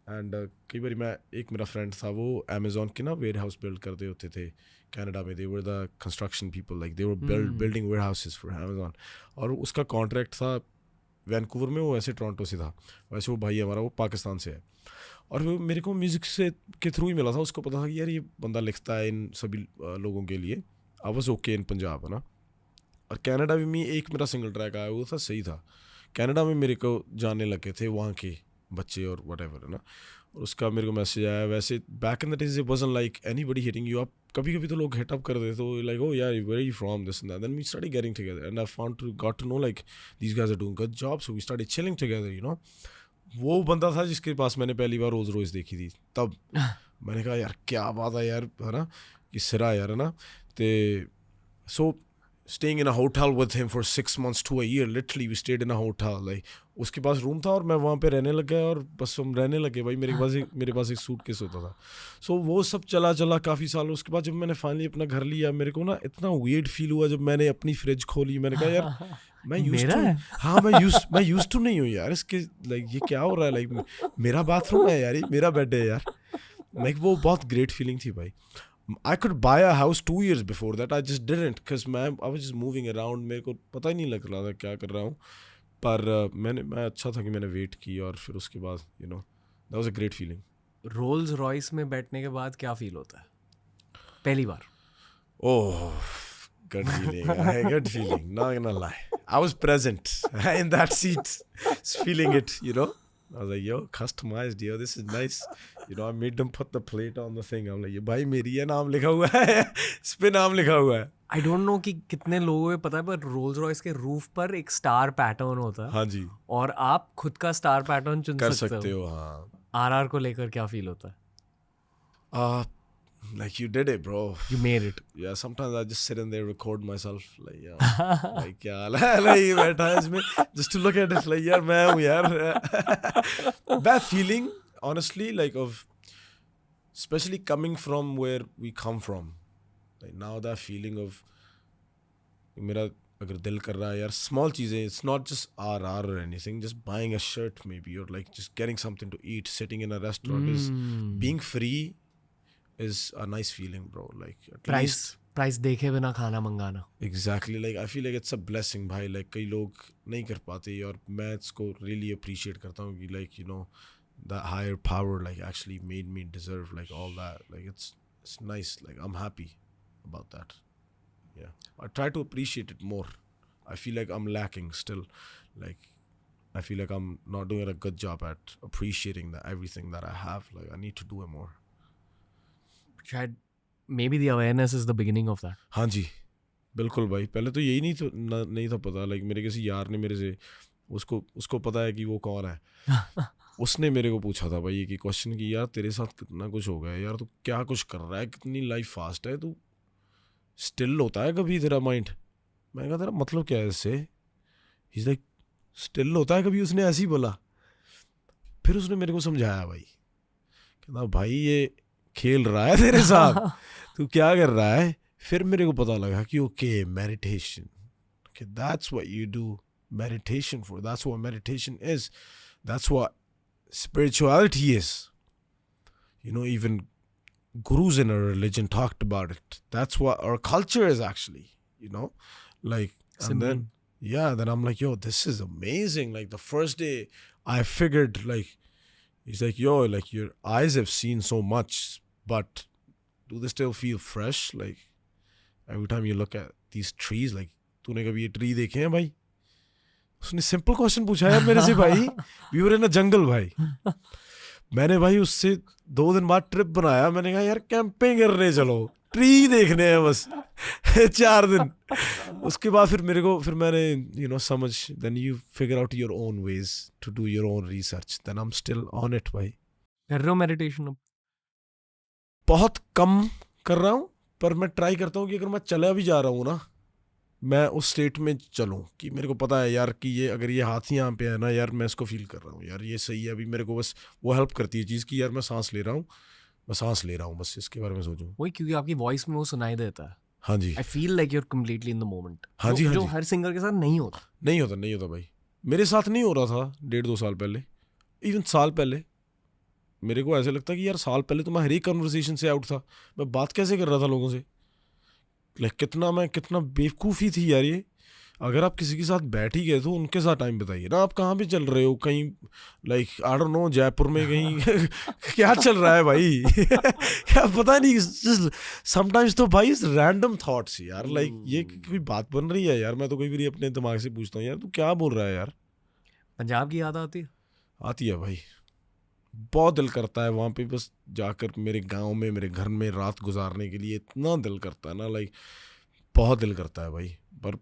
And कई बार मैं, एक मेरा friend था वो Amazon के ना ware house build करते होते थे कनाडा में. they were the construction people, like they were building warehouses for Amazon. और उसका कॉन्ट्रैक्ट था वैनकूवर में, वो ऐसे टोरंटो से था. वैसे वो भाई हमारा वो पाकिस्तान से है और वो मेरे को म्यूज़िक से के थ्रू ही मिला था. उसको पता था कि यार ये बंदा लिखता है इन सभी लोगों के लिए. I was okay in Punjab, है ना. और कनाडा में एक मेरा सिंगल ट्रैक आया वो था, सही था. कनाडा में मेरे को जानने लगे थे वहाँ के बच्चे और व्हाटएवर, है ना. और उसका मेरे को मैसेज आया. वैसे back in the days it wasn't like anybody hitting you up. कभी कभी तो लोग हिट अप कर देते तो लाइक ओ यार where are you from this and that. Then we started getting together and I got to know like these guys are doing good job. So we started chilling together, you know. वो बंदा था जिसके पास मैंने पहली बार रोज़ रोज़ देखी थी. तब मैंने कहा यार क्या बात है यार, है ना, कि सिरा यार, है ना. तो सो staying in a hotel with him for 6 months to a year, literally we stayed in a hotel. Like उसके पास रूम था और मैं वहाँ पे रहने लग गया और बस हम रहने लगे भाई. मेरे पास एक सूटकेस होता था. सो वो सब चला काफ़ी साल. उसके बाद जब मैंने फाइनली अपना घर लिया, मेरे को ना इतना weird फील हुआ जब मैंने अपनी फ्रिज खोली. मैंने कहा यार मैं यूज्ड टू नहीं हूँ यार इसके, लाइक ये क्या हो रहा है, लाइक मेरा बाथरूम है यार, ये मेरा बेड है यार. लाइक वो बहुत ग्रेट फीलिंग थी भाई. I could buy a house 2 years before that. I just didn't because I was just moving around. मेरे को पता ही नहीं लग रहा था क्या कर रहा हूँ. पर मैं अच्छा था कि मैंने वेट की और फिर उसके बाद that was a great feeling. Rolls Royce में बैठने के बाद क्या फील होता है पहली बार? Oh, good feeling. Good feeling. Not gonna lie. I was present in that seat, feeling it. I was like, yo, customized, yo, this is nice. I made them put the plate on the thing. I'm like, ये भाई मेरी है नाम लिखा हुआ है, इस पे नाम लिखा हुआ है. आई डोंट नो कि कितने लोगों को पता है पर रोल्स रॉयस के रूफ पर एक स्टार पैटर्न होता है. हाँ जी. और आप खुद का स्टार पैटर्न चुन कर सकते हो. हाँ. आरआर को लेकर क्या फील होता है? Like you did it, bro. You made it. Yeah, sometimes I just sit in there, record myself, like yeah, like क्या like बैठा है इसमें, just to look at it, like यार मैं हूँ यार. That feeling, honestly, like of, especially coming from where we come from, like now that feeling of मेरा अगर दिल कर रहा है यार small चीजें, it's not just RR or anything, just buying a shirt maybe or like just getting something to eat, sitting in a restaurant is being free. Is a nice feeling, bro. Like at price देखे बिना खाना मंगाना. Exactly. Like I feel like it's a blessing, भाई. Like कई लोग नहीं कर पाते और मैं इसको really appreciate करता हूँ कि like that higher power like actually made me deserve like all that. Like it's nice. Like I'm happy about that. Yeah. I try to appreciate it more. I feel like I'm lacking still. Like I feel like I'm not doing a good job at appreciating everything that I have. Like I need to do it more. शायद maybe the awareness is the beginning of that. हाँ जी, बिल्कुल भाई. पहले तो यही नहीं था पता. लाइक मेरे किसी यार ने मेरे से उसको पता है कि वो कौन है. उसने मेरे को पूछा था भाई एक क्वेश्चन कि यार तेरे साथ कितना कुछ हो गया यार, तू क्या कुछ कर रहा है, कितनी लाइफ फास्ट है, तू स्टिल होता है कभी तेरा माइंड. मैं कहा तेरा मतलब क्या है इससे. ही इज लाइक स्टिल होता है कभी. उसने ऐसे ही बोला. फिर उसने मेरे को समझाया भाई, कहता भाई ये खेल रहा है तेरे साथ, तू क्या कर रहा है. फिर मेरे को पता लगा कि okay meditation, okay, that's what you do meditation for. That's what meditation is. That's what spirituality is. Even gurus in our religion talked about it. That's what our culture is actually, like. And then then I'm like, yo, this is amazing. Like the first day I figured, like, he's like, yo, like your eyes have seen so much, but do they still feel fresh? Like every time you look at these trees, like तूने कभी ये tree देखे हैं भाई. उसने simple question पूछा यार मेरे से भाई. वी वर इन अ जंगल भाई. मैंने भाई उससे 2 दिन बाद ट्रिप बनाया. मैंने कहा यार कैंपिंग करने चलो, ट्री देखने हैं बस 4 दिन. उसके बाद फिर मैंने समझ. then you figure out your own ways to do your own research. then I'm still on it भाई. कर रहे हो मेडिटेशन अब? बहुत कम कर रहा हूँ, पर मैं ट्राई करता हूँ कि अगर मैं चला भी जा रहा हूँ ना, मैं उस स्टेट में चलूँ कि मेरे को पता है यार कि ये अगर ये हाथ यहाँ पे है ना यार, मैं इसको फील कर रहा हूँ यार, ये सही है अभी. मेरे को बस वो हेल्प करती है चीज़ कि यार मैं सांस ले रहा हूँ, बस इसके बारे में सोचूं. वही, क्योंकि आपकी वॉइस में वो सुनाई देता है. हाँ जी. I feel like you're completely in the moment. हाँ जी. जो हर सिंगर के साथ नहीं होता भाई. मेरे साथ नहीं हो रहा था 1.5-2 साल पहले, इवन साल पहले. मेरे को ऐसे लगता कि यार साल पहले तो मैं हर एक कन्वर्सेशन से आउट था. मैं बात कैसे कर रहा था लोगों से. लाइक कितना बेवकूफ़ी थी यार ये. अगर आप किसी के साथ बैठ ही गए तो उनके साथ टाइम बताइए ना. आप कहाँ पे चल रहे हो, कहीं like I don't no Jaipur में कहीं क्या चल रहा है भाई. क्या पता नहीं. समटाइम्स तो भाई रैंडम थॉट्स यार, लाइक ये कोई बात बन रही है यार. मैं तो कई बार अपने दिमाग से पूछता हूँ यार तू क्या बोल रहा है यार. पंजाब की याद आती है भाई. बहुत दिल करता है वहाँ पे बस जाकर मेरे गांव में, मेरे घर में रात गुजारने के लिए. इतना दिल करता है ना, लाइक बहुत दिल करता है भाई. पर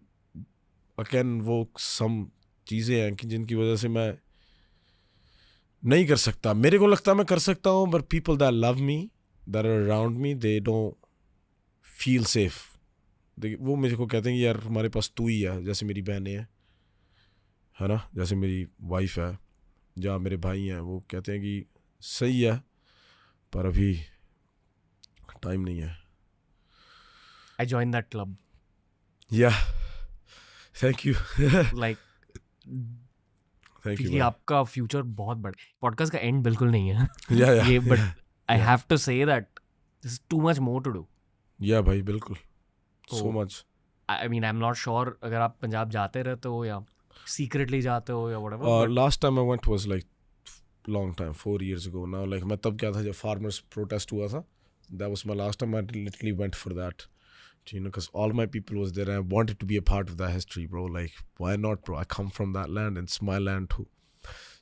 अगेन वो सम चीज़ें हैं कि जिनकी वजह से मैं नहीं कर सकता. मेरे को लगता है मैं कर सकता हूँ, but people that love me, that are around me, they don't feel safe. वो मेरे को कहते हैं कि यार हमारे पास तू ही है. जैसे मेरी बहनें हैं, है ना, जैसे मेरी वाइफ है, जहाँ मेरे भाई हैं, वो कहते हैं कि सही है पर अभी टाइम नहीं है. I join that club. या थैंक यू. लाइक थैंक क्योंकि यू. आपका फ्यूचर बहुत बड़ा. पॉडकास्ट का एंड बिल्कुल नहीं है या ये, but I have to say that This is too much more to do. Yeah भाई बिल्कुल. So much. I mean, I'm not sure अगर आप पंजाब जाते रहते हो या secretly जाते हो या whatever. Last time I went was like long time, 4 years ago now. Like मैं तब क्या था जब farmers protest हुआ था. That was my last time. I literally went for that. You know, because all my people was there and I wanted to be a part of that history, bro. Like, why not, bro? I come from that land and it's my land too.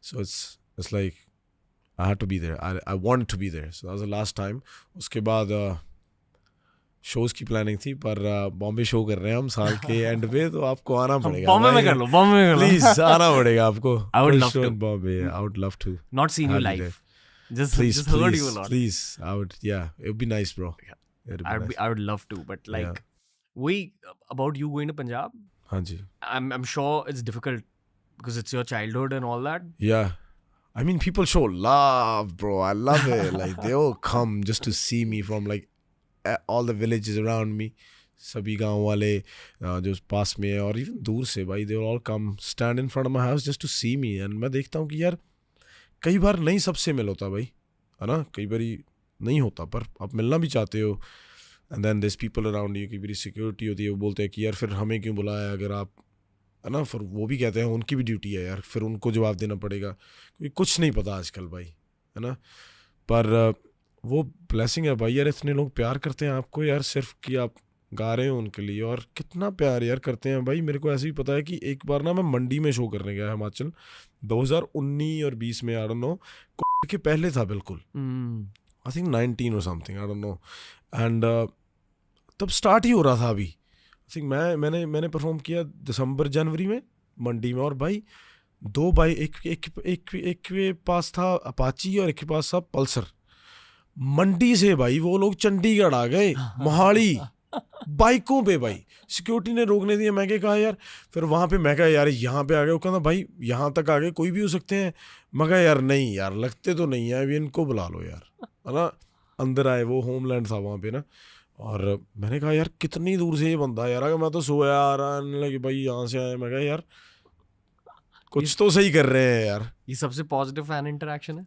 So it's like I had to be there. I wanted to be there. So that was the last time. उसके बाद shows की planning थी पर Bombay show कर रहे हैं हम साल के एंड पे तो आपको आना पड़ेगा. बॉम्बे में कर लो, बॉम्बे में कर लो. Please आना पड़ेगा आपको. I would love to. Bombay. I would love to. Not seen you I'll be live. there. Just Please, heard you a lot. please. I would. Yeah, it would be nice, bro. It'd be nice. I would love to, but like, Yeah. about you going to Punjab, हाँ जी. I'm sure it's difficult because it's your childhood and all that. Yeah. I mean, people show love, bro. I love it. Like, they all come just to see me from, like, all the villages around me. सभी गाँव वाले जो पास में है और even दूर से भाई, they all come stand in front of my house just to see me. And मैं देखता हूँ कि यार कई बार नहीं सबसे मिल होता भाई, है ना? कई बारी नहीं होता पर आप मिलना भी चाहते हो. And then there's people around you, कई बारी सिक्योरिटी होती है, वो बोलते हैं कि यार फिर हमें क्यों बुलाया अगर आप, है ना? फिर वो भी कहते हैं उनकी भी ड्यूटी है यार, फिर उनको जवाब देना पड़ेगा क्योंकि कुछ नहीं पता आजकल भाई, है ना? पर वो ब्लेसिंग है भाई यार, इतने लोग प्यार करते हैं आपको यार सिर्फ कि आप गा रहे हो उनके लिए, और कितना प्यार यार करते हैं भाई. मेरे को ऐसे भी पता है कि एक बार ना मैं मंडी में शो करने गया हिमाचल 2019 और 20 में, आई डोंट नो, के पहले था बिल्कुल, आई थिंक 19 और something, I don't no. And तब स्टार्ट ही हो रहा था अभी. आई थिंक मैंने परफॉर्म किया दिसंबर जनवरी में मंडी में, और भाई दो भाई, एक के पास था अपाची और एक के पास था पल्सर. मंडी से भाई वो लोग चंडीगढ़ आ गए, मोहाली बाइकों पे भाई. सिक्योरिटी ने रोकने दिया, मैं कहा यार, फिर वहाँ पे मैं कहा यार यहाँ पे आ गए. वो कहता भाई यहाँ तक आ गए, कोई भी हो सकते हैं. मैं कहा यार नहीं यार, लगते तो नहीं है, अभी इनको बुला लो यार, है ना? अंदर आए, वो होमलैंड था वहाँ पे ना, और मैंने कहा यार कितनी दूर से ये बंदा यार, अगर मैं तो सोया आ रहा है लगे भाई यहाँ से आए. मैं कहा यार कुछ तो सही कर रहे हैं यार. ये सबसे पॉजिटिव फैन इंटरेक्शन है.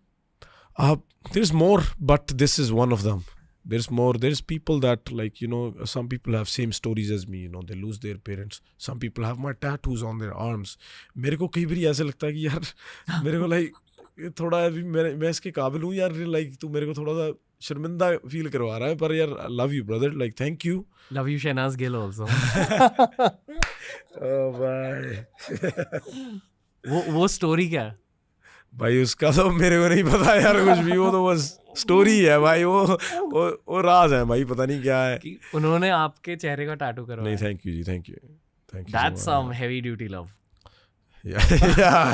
There's more, but this is one of them. There's more. There's people that, like, you know, some people have same stories as me, you know, they lose their parents. Some people have my tattoos on their arms. मेरे को कई बार ऐसे लगता है कि यार मेरे को लाइक थोड़ा अभी मैं इसके काबिल हूँ यार, लाइक तू मेरे को थोड़ा सा शर्मिंदा फील करवा रहा है, पर यार love you brother, like thank you. Love you Shehnaaz Gill also. ओ भाई वो स्टोरी क्या है भाई? उसका तो मेरे को नहीं पता यार कुछ भी, वो तो बस स्टोरी है भाई, वो राज है भाई, पता नहीं क्या है. कि उन्होंने आपके चेहरे का टैटू करवाया? नहीं, थैंक यू जी, thank you. That's some heavy duty love. Yeah,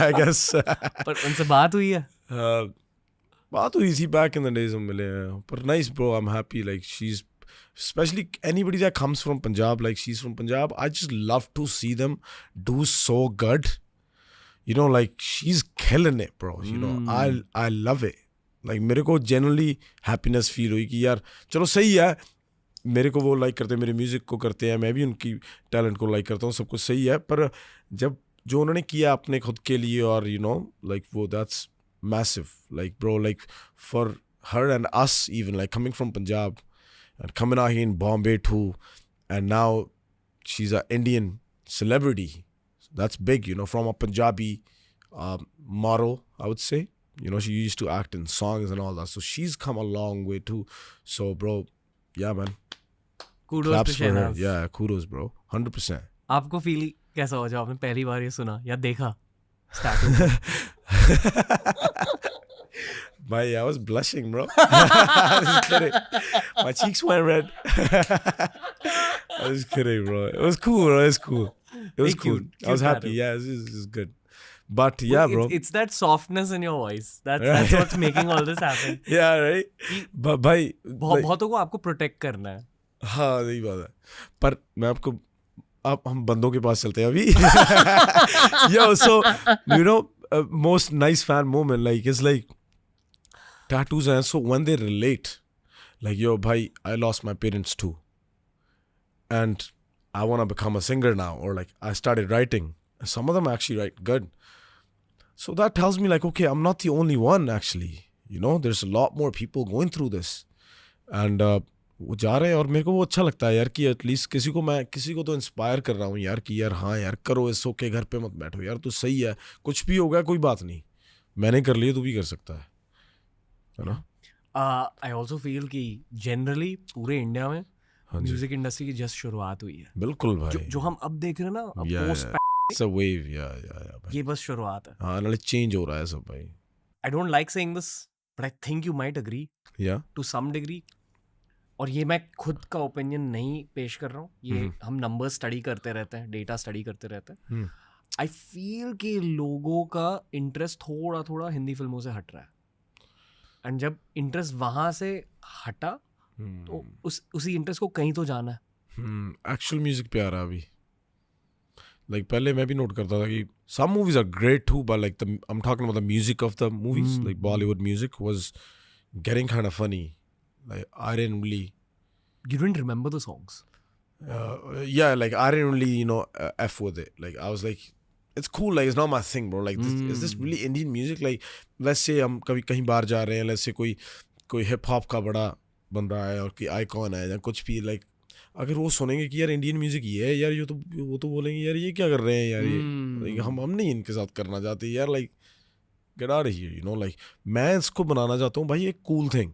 I guess. पर उनसे बात हुई है? बात हुई थी, back in the days हम मिले हैं. पर nice bro, I'm happy. Like she's, especially anybody that comes from Punjab, like she's from Punjab, I just love to see them do so good. You know, like she's killing it, bro. You know, I love it. Like मेरे को genuinely happiness feel हुई कि यार चलो सही है, मेरे को वो लाइक करते हैं, मेरे म्यूज़िक को करते हैं, मैं भी उनकी टैलेंट को लाइक करता हूँ, सब कुछ सही है. पर जब जो उन्होंने किया अपने खुद के लिए, और यू नो लाइक वो, that's massive. Like bro, like for her and us even, like coming from Punjab and coming out here in Bombay too, and now she's an Indian celebrity. So that's big, you know, from a Punjabi model, I would say. You know, she used to act in songs and all that. So she's come a long way too. So, bro, yeah, man. Kudos Claps to for her. Shehnaz. Yeah, kudos, bro. 100%. आपको feel कैसा हो जब आपने पहली बार ये सुना या देखा statue? Bhai, I was blushing, bro. I was kidding. My cheeks went red. I was kidding, bro. It was cool, bro. It was cool. It was Very cool. cute. I was Cute happy. tattoo. Yeah, this is good. But yeah, bro. It's that softness in your voice. That's what's making all this happen. Yeah, right. But भाई, बहुतों को आपको protect करना है. हाँ, यही बात है. पर मैं आपको, आप हम बंदों के पास चलते हैं अभी. Yo, so you know, most nice fan moment, like it's like tattoos, and so when they relate, like, yo, bhai, I lost my parents too, and I want to become a singer now, or like I started writing. Some of them actually write good, so that tells me like, okay, I'm not the only one actually. You know, there's a lot more people going through this, and वो जा रहे हैं और मेरे को वो अच्छा लगता है यार कि एटलीस्ट किसी को तो इंस्पायर कर रहा हूँ यार कि यार हाँ यार करो, सो के घर पे मत बैठो यार, तो सही है, कुछ भी होगा कोई बात नहीं, मैंने कर लिया तू भी कर सकता है ना। आई ऑल्सो फील कि जनरली पूरे इंडिया में हाँ जी म्यूजिक इंडस्ट्री की जस्ट शुरुआत हुई है। बिल्कुल भाई, जो हम अब देख रहे हैं ना, या पोस्ट इट्स अ वेव, या भाई, ये बस शुरुआत है। हाँ नाले चेंज हो रहा है सब भाई। I don't like saying this but I think you might agree या टू सम डिग्री, और ये मैं खुद का ओपिनियन नहीं पेश कर रहा हूँ, ये हम नंबर्स स्टडी करते रहते हैं, डेटा स्टडी करते रहते हैं। आई फील कि लोगों का इंटरेस्ट थोड़ा थोड़ा हिंदी फिल्मों से हट रहा है, एंड जब इंटरेस्ट वहाँ से हटा तो उसी इंटरेस्ट को कहीं तो जाना है। एक्चुअल म्यूजिक पे आ रहा है अभी। लाइक पहले मैं भी नोट करता था कि some movies are great too, but like I'm talking about the music of the movies, like Bollywood music was getting kind of funny. Like I didn't really, You didn't remember the songs? yeah, like I didn't really, f with it. Like I was like, it's cool, like it's not my thing, bro. Like is this really Indian music? Like let's say हम कभी कहीं बाहर जा रहे हैं, let's say कोई hip hop का बड़ा बंदा है और कोई आइकॉन है या कुछ भी, लाइक अगर वो सुनेंगे कि यार इंडियन म्यूजिक ये है यार, वो तो बोलेंगे यार ये क्या कर रहे हैं यार, ये like, हम नहीं इनके साथ करना चाहते यार, like get out of here, like मैं इसको बनाना चाहता हूँ भाई एक कूल थिंग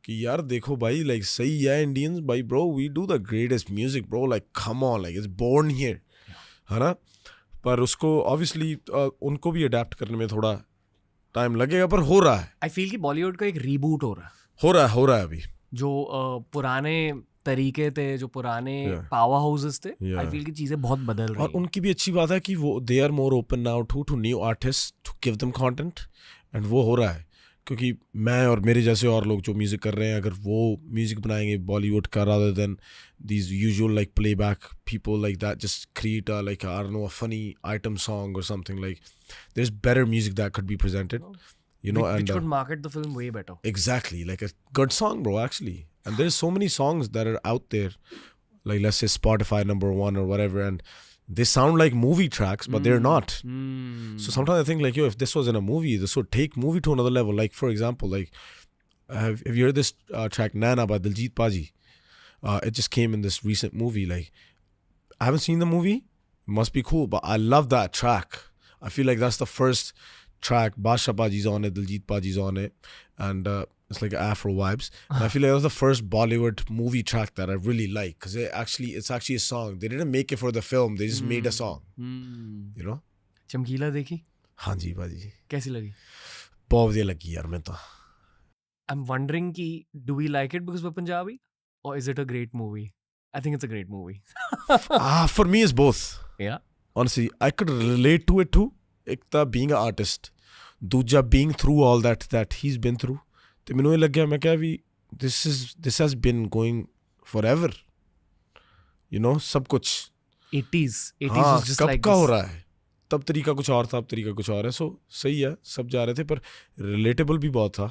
कि यार देखो भाई, लाइक सही है इंडियंस भाई, bro we do the greatest music bro, like come on, like it's born here, है ना। पर उसको ऑब्वियसली उनको भी अडेप्ट करने में थोड़ा टाइम लगेगा, पर हो रहा है। आई फील कि बॉलीवुड का एक रीबूट हो रहा है, हो रहा है अभी। जो पुराने तरीके थे, जो पुराने पावर हाउसेस थे, आई फील की चीजें बहुत बदल रही हैं। और उनकी भी अच्छी बात है कि वो they are more open now to new artist to give them content, and वो हो रहा है क्योंकि मैं और मेरे जैसे और लोग जो म्यूजिक कर रहे हैं, अगर वो म्यूजिक बनाएंगे बॉलीवुड का rather than these usual like playback people like that, just create a like I don't know, a funny item song or something, like there's better music that could be presented, which could market the film way better. Exactly, like a good song, bro, actually. And there's so many songs that are out there, like let's say Spotify #1 or whatever, and they sound like movie tracks, but they're not. So sometimes I think like, yo, if this was in a movie, this would take movie to another level. Like for example, like have you heard this track Nana by Diljit Paji? It just came in this recent movie. Like I haven't seen the movie, it must be cool, but I love that track. I feel like that's the first track. Basha Paji's on it, Diljit Paji's on it, and it's like Afro vibes. And I feel like that was the first Bollywood movie track that I really like, because it's actually a song. They didn't make it for the film, they just made a song. You know? चमकीला देखी? हाँ जी भाजी, कैसी लगी? बहुत बढ़िया लगी यार मैं तो। I'm wondering कि do we like it because we're Punjabi, or is it a great movie? I think it's a great movie. For me it's both. Yeah. Honestly, I could relate to it too. एक था being an artist, दूजा being through all that he's been through. तो मैंने लग गया, मैं क्या भी this has been going forever, सब कुछ 80s हाँ, was just कब like का this. हो रहा है, तब तरीका कुछ और था, अब तरीका कुछ और है। सो सही है, सब जा रहे थे, पर रिलेटेबल भी बहुत था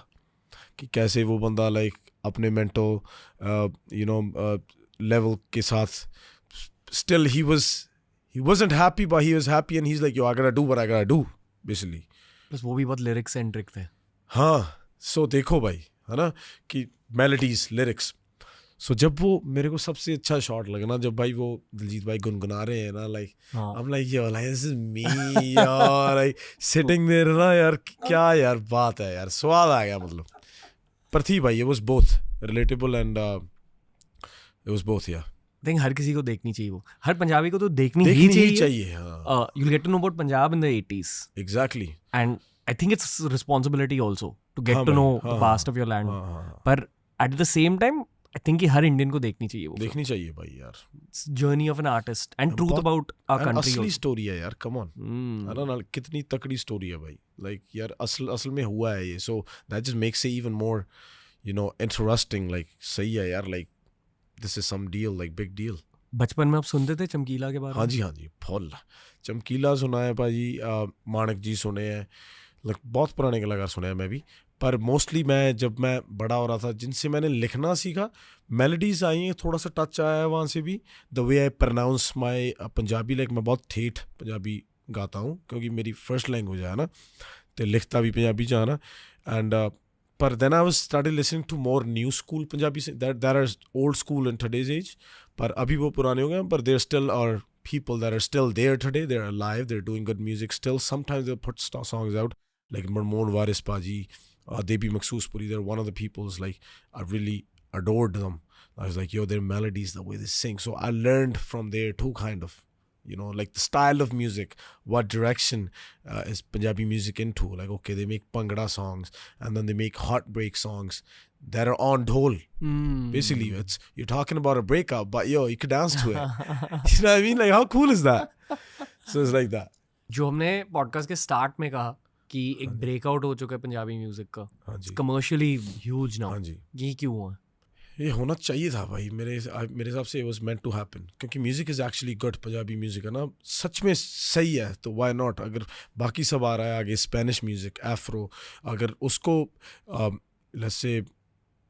कि कैसे वो बंदा लाइक अपने मेंटल लेवल के साथ still he wasn't happy, but he was happy, and he's like, yo, I gotta do what I gotta do, basically. बस वो भी बहुत लिरिक्स सेंट्रिक थे। हाँ, सो देखो भाई, है ना, कि मेलोडीज, लिरिक्स। सो जब वो मेरे को सबसे अच्छा शॉट लगा ना, जब भाई वो दिलजीत भाई गुनगुना रहे हैं ना, like I'm like, yo, like this is me, यार, like sitting there ना यार, क्या यार बात है यार, स्वाद आ गया मतलब। पर थी भाई, it was both relatable and it was both, yeah. I think हर किसी को देखनी चाहिए, वो हर पंजाबी को तो देखनी ही ही चाहिए। हाँ, you'll get to know about Punjab in the 80s. Exactly. And I think it's responsibility also to get to know the past of your land. पर at the same time, I think कि हर Indian को देखनी चाहिए वो। देखनी चाहिए भाई यार। It's journey of an artist and truth about our country. असली स्टोरी है यार, come on. ना कितनी तकड़ी स्टोरी है भाई, like यार असल में हुआ है ये, so that just makes it even more, interesting. Like सही है यार, like this is some deal, like big deal. बचपन में आप सुनते थे चमकीला के बारे में? हाँ जी, फुल चमकीला सुना है भाई, मानक जी सुने हैं, like बहुत पुराने कलाकार सुने हैं मैं भी। पर मोस्टली जब मैं बड़ा हो रहा था, जिनसे मैंने लिखना सीखा, मेलोडीज आई हैं, थोड़ा सा टच आया है वहाँ से भी। The way I pronounce my Punjabi, like मैं बहुत ठेठ पंजाबी गाता हूँ क्योंकि मेरी फर्स्ट लैंग्वेज है ना, तो लिखता भी पंजाबी च ना। And But then I was started listening to more new school Punjabi that are old school in today's age. But abhi wo purane ho gaye, but there still are people that are still there today. They're alive. They're doing good music still. Sometimes they'll put songs out like Marmoon Waris Paji, Debi Maksoos-Puri. They're one of the people's like I really adored them. I was like, yo, their melodies, the way they sing. So I learned from there too, kind of. You know, like the style of music, what direction is Punjabi music into? Like, okay, they make Bhangra songs and then they make heartbreak songs that are on dhol. Basically, you're talking about a breakup, but yo, you could dance to it. You know what I mean? Like, how cool is that? So it's like that. जो हमने podcast के start में कहा कि एक breakout हो चुका है पंजाबी म्यूजिक का, कमर्शियली ह्यूज नाउ, ये क्यों हुआ? ये होना चाहिए था भाई, मेरे हिसाब से it was meant to happen, क्योंकि music is actually good. Punjabi music है ना, सच में सही है, तो वाई नॉट. अगर बाकी सब आ रहा है आगे, स्पेनिश म्यूज़िक, एफ्रो, अगर उसको जैसे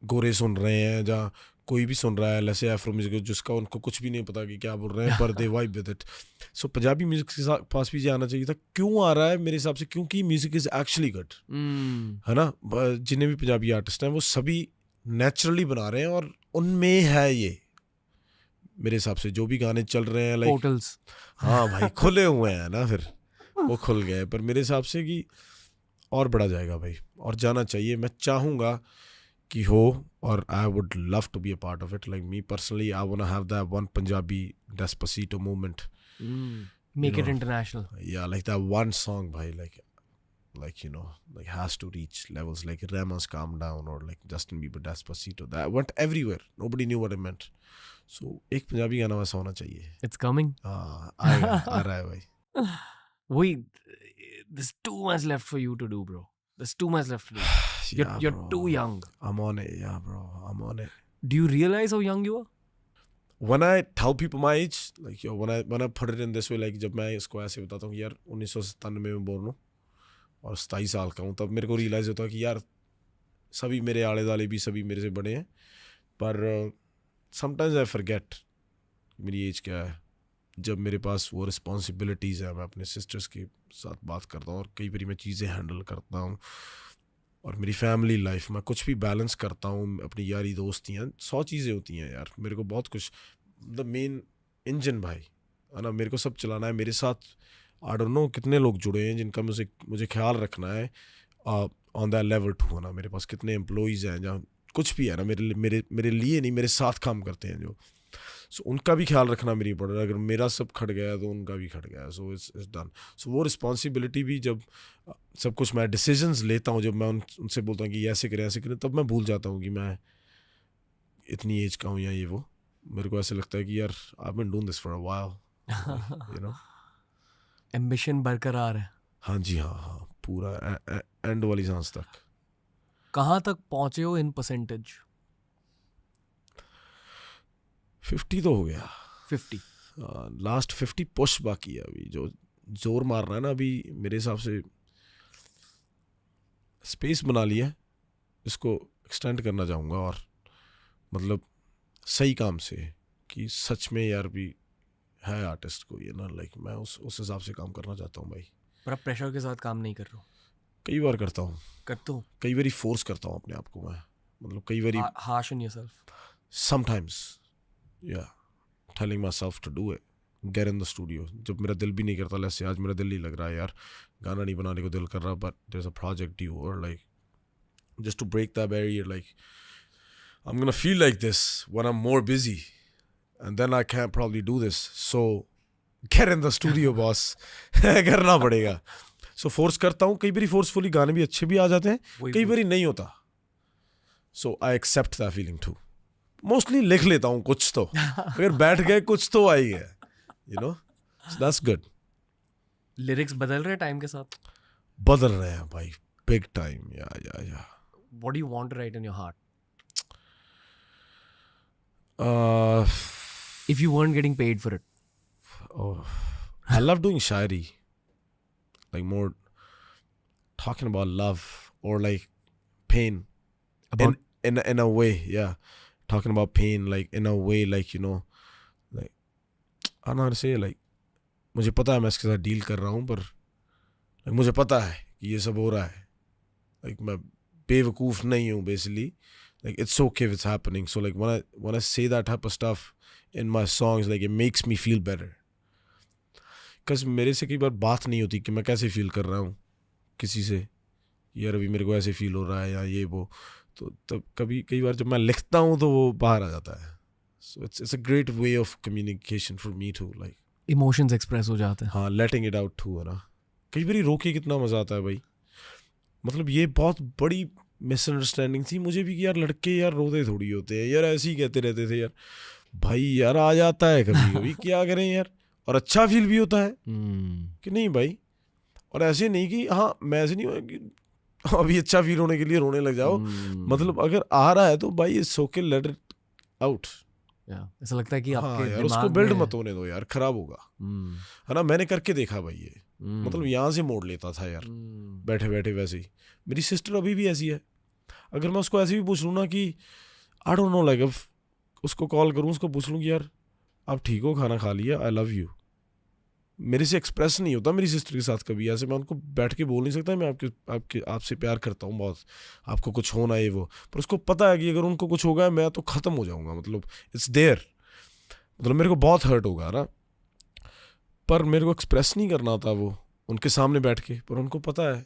गोरे सुन रहे हैं या कोई भी सुन रहा है जैसे एफ्रो म्यूज़िक जिसका उनको कुछ भी नहीं पता कि क्या बोल रहे हैं, पर they vibe with it. So Punjabi music के पास भी ये आना चाहिए था. क्यों आ रहा है मेरे हिसाब से? क्योंकि म्यूज़िक इज़ एक्चुअली गुड, है ना. जितने भी पंजाबी आर्टिस्ट हैं वो सभी नेचुरली बना रहे हैं और उनमें है ये, मेरे हिसाब से जो भी गाने चल रहे हैं लाइक पोर्टल्स, हाँ भाई खुले हुए हैं ना, फिर वो खुल गए. पर मेरे हिसाब से कि और बढ़ा जाएगा भाई, और जाना चाहिए. मैं चाहूँगा कि हो, और I would love to be a part of it. Like me personally I want to have that one Punjabi Despacito movement, make it international. या लाइक दैट वन सॉन्ग भाई, like you know, like has to reach levels like Rema's Calm Down or like Justin Bieber Despacito that went everywhere. Nobody knew what it meant. So एक पंजाबी गाना वैसा होना चाहिए. It's coming. आएगा, आ रहा है भाई. Wait, there's too much left for you to do, bro. There's too much left to do. You're bro. too young. I'm on it, yeah, bro. I'm on it. Do you realize how young you are? When I tell people my age, like yo, when I put it in this way, like जब मैं इसको ऐसे बताता हूँ कि यार 1997 में बोल रहा हूँ और 27 साल का हूँ, तब मेरे को रियलाइज़ होता है कि यार सभी मेरे आले दाले भी सभी मेरे से बड़े हैं. पर समटाइम्स आई फॉरगेट मेरी एज क्या है. जब मेरे पास वो रिस्पॉन्सिबिलिटीज़ हैं, मैं अपने सिस्टर्स के साथ बात करता हूँ और कई बार मैं चीज़ें हैंडल करता हूँ, और मेरी फैमिली लाइफ में कुछ भी बैलेंस करता हूँ, अपनी यारी दोस्तियाँ, 100 चीज़ें होती हैं यार. मेरे को बहुत कुछ, द मेन इंजन भाई है ना, मेरे को सब चलाना है. मेरे साथ आई डोंट नो कितने लोग जुड़े हैं जिनका मुझे ख्याल रखना है ऑन दैट लेवल टू, है ना. मेरे पास कितने एम्प्लॉइज़ हैं जहाँ कुछ भी है ना, मेरे लिए नहीं, मेरे साथ काम करते हैं जो. सो उनका भी ख्याल रखना मेरी पड़ रहा है. अगर मेरा सब खट गया तो उनका भी खट गया. So it's done. सो वो रिस्पॉन्सिबिलिटी भी, जब सब कुछ मैं डिसीजंस लेता हूँ, जब मैं उनसे बोलता हूँ कि ऐसे करें, तब मैं भूल जाता हूँ कि मैं इतनी एज का हूँ या ये वो. मेरे को ऐसे लगता है कि यार I been doing this for a while, you know. Ambition बरकरार है. हाँ जी, हाँ, पूरा एंड वाली सांस तक. कहाँ तक पहुँचे हो इन परसेंटेज? 50 तो हो गया. 50 लास्ट 50 पुश बाकी है. अभी जो जोर मार रहा है ना, अभी मेरे हिसाब से स्पेस बना लिया है, इसको एक्सटेंड करना चाहूँगा. और मतलब सही काम से, कि सच में यार भी है आर्टिस्ट को ये ना, लाइक मैं उस हिसाब से काम करना चाहता हूँ भाई. पर आप प्रेशर के साथ काम नहीं कर रहे हो? कई बार करता हूँ, कई बारी फोर्स करता हूँ अपने आप को मैं. मतलब कई बारी harsh on yourself. sometimes yeah, telling myself to do it, get in the studio. जब मेरा दिल भी नहीं करता, जैसे आज मेरा दिल नहीं लग रहा है यार, गाना नहीं बनाने को दिल कर रहा, but there's a project due, or like just to break that barrier, like I'm gonna feel like this when I'm more busy, and then I can't probably do this, so get in the studio boss. करना पड़ेगा. So force करता हूँ. कई बारी forcefully गाने भी अच्छे भी आ जाते हैं, कई बारी नहीं होता. So I accept that feeling too. Mostly लिख लेता हूँ कुछ तो, अगर बैठ गए कुछ तो आ ही गया, you know. So that's good. Lyrics बदल रहे हैं टाइम के साथ? बदल रहे हैं भाई, big time. Yeah. What do you want to write in your heart? If you weren't getting paid for it. Oh, I love doing shairi, like more talking about love or like pain, About in a way, yeah, talking about pain like in a way, like, you know, like I don't know how to say, like मुझे पता है मैं इसके साथ deal कर रहा हूँ, पर like, मुझे पता है कि ये सब हो रहा है, like मैं बेवकूफ़ नहीं हूँ basically. Like it's okay if it's happening. So like when I say that type of stuff in my songs, like it makes me feel better. Because मेरे से कई बार बात नहीं होती कि मैं कैसे फील कर रहा हूँ किसी से, यार अभी मेरे को ऐसे फील हो रहा है या ये वो, तो तब कई बार जब मैं लिखता हूँ तो वो बाहर आ जाता है. So it's a great way of communication for me too, like emotions express हो जाते हैं. हाँ, letting it out too है ना. कई बार रोके कितना मज़ा आता है भाई. मतलब ये बहुत बड़ी मिसअंडरस्टैंडिंग थी मुझे भी कि यार लड़के यार रोते थोड़ी होते हैं यार, ऐसे ही कहते रहते थे यार. भाई यार आ जाता है कभी कभी, क्या करें यार, और अच्छा फील भी होता है कि नहीं भाई. और ऐसे नहीं कि हाँ, मैं ऐसे नहीं हुआ कि अभी अच्छा फील होने के लिए रोने लग जाओ. मतलब अगर आ रहा है तो भाई it's okay, late it out. ऐसा लगता है कि आपके यार उसको बिल्ड मत होने दो यार, खराब होगा है ना. मैंने करके देखा भाई ये, मतलब यहाँ से मोड़ लेता था यार बैठे बैठे. वैसे ही मेरी सिस्टर अभी भी ऐसी है. अगर मैं उसको ऐसे भी पूछ लूँ ना कि आई डोंट नो, लाइक उसको कॉल करूँ, उसको पूछ लूँ कि यार आप ठीक हो, खाना खा लिया, आई लव यू, मेरे से एक्सप्रेस नहीं होता मेरी सिस्टर के साथ कभी ऐसे. मैं उनको बैठ के बोल नहीं सकता मैं आपसे प्यार करता हूँ बहुत, आपको कुछ होना है वो. पर उसको पता है कि अगर उनको कुछ होगा मैं तो ख़त्म हो जाऊँगा. मतलब इट्स देयर, मतलब मेरे को बहुत हर्ट होगा ना, पर मेरे को एक्सप्रेस नहीं करना था वो उनके सामने बैठ के. पर उनको पता है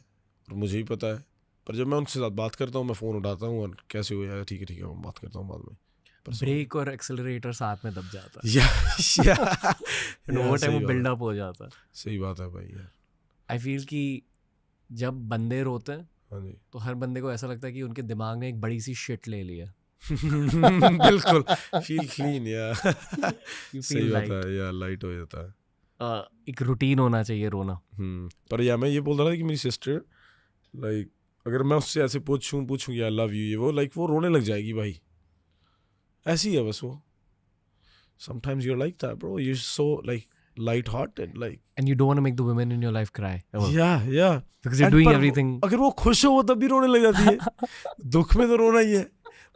और मुझे भी पता है. पर जब मैं उनके साथ बात करता हूँ, मैं फ़ोन उठाता हूँ और कैसे हो यार, ठीक है मैं बात करता हूँ बाद में. ब्रेक और एक्सेलरेटर साथ में दब जाता है. वो टाइम बिल्डअप हो जाता है. सही बात है भाई यार. आई फील कि जब बंदे रोते हैं हाँ जी. तो हर बंदे को ऐसा लगता है कि उनके दिमाग ने एक बड़ी सी शिट ले लिया. बिल्कुल, फील क्लीन यार. सही बात है यार, लाइट हो जाता है. एक रूटीन होना चाहिए रोना. पर यार मैं ये बोल रहा था कि मेरी सिस्टर, लाइक अगर मैं उससे ऐसे पूछूं कि आई लव यू ये वो, लाइक वो रोने लग जाएगी भाई. ऐसी है बस वो. Sometimes you're like that, bro. You're so like light-hearted, like. And you don't want to make the women in your life cry. Ever. Yeah. Because you're doing everything. अगर वो खुश हो वो तब भी रोने लग जाती है. दुख में तो रोना ही है.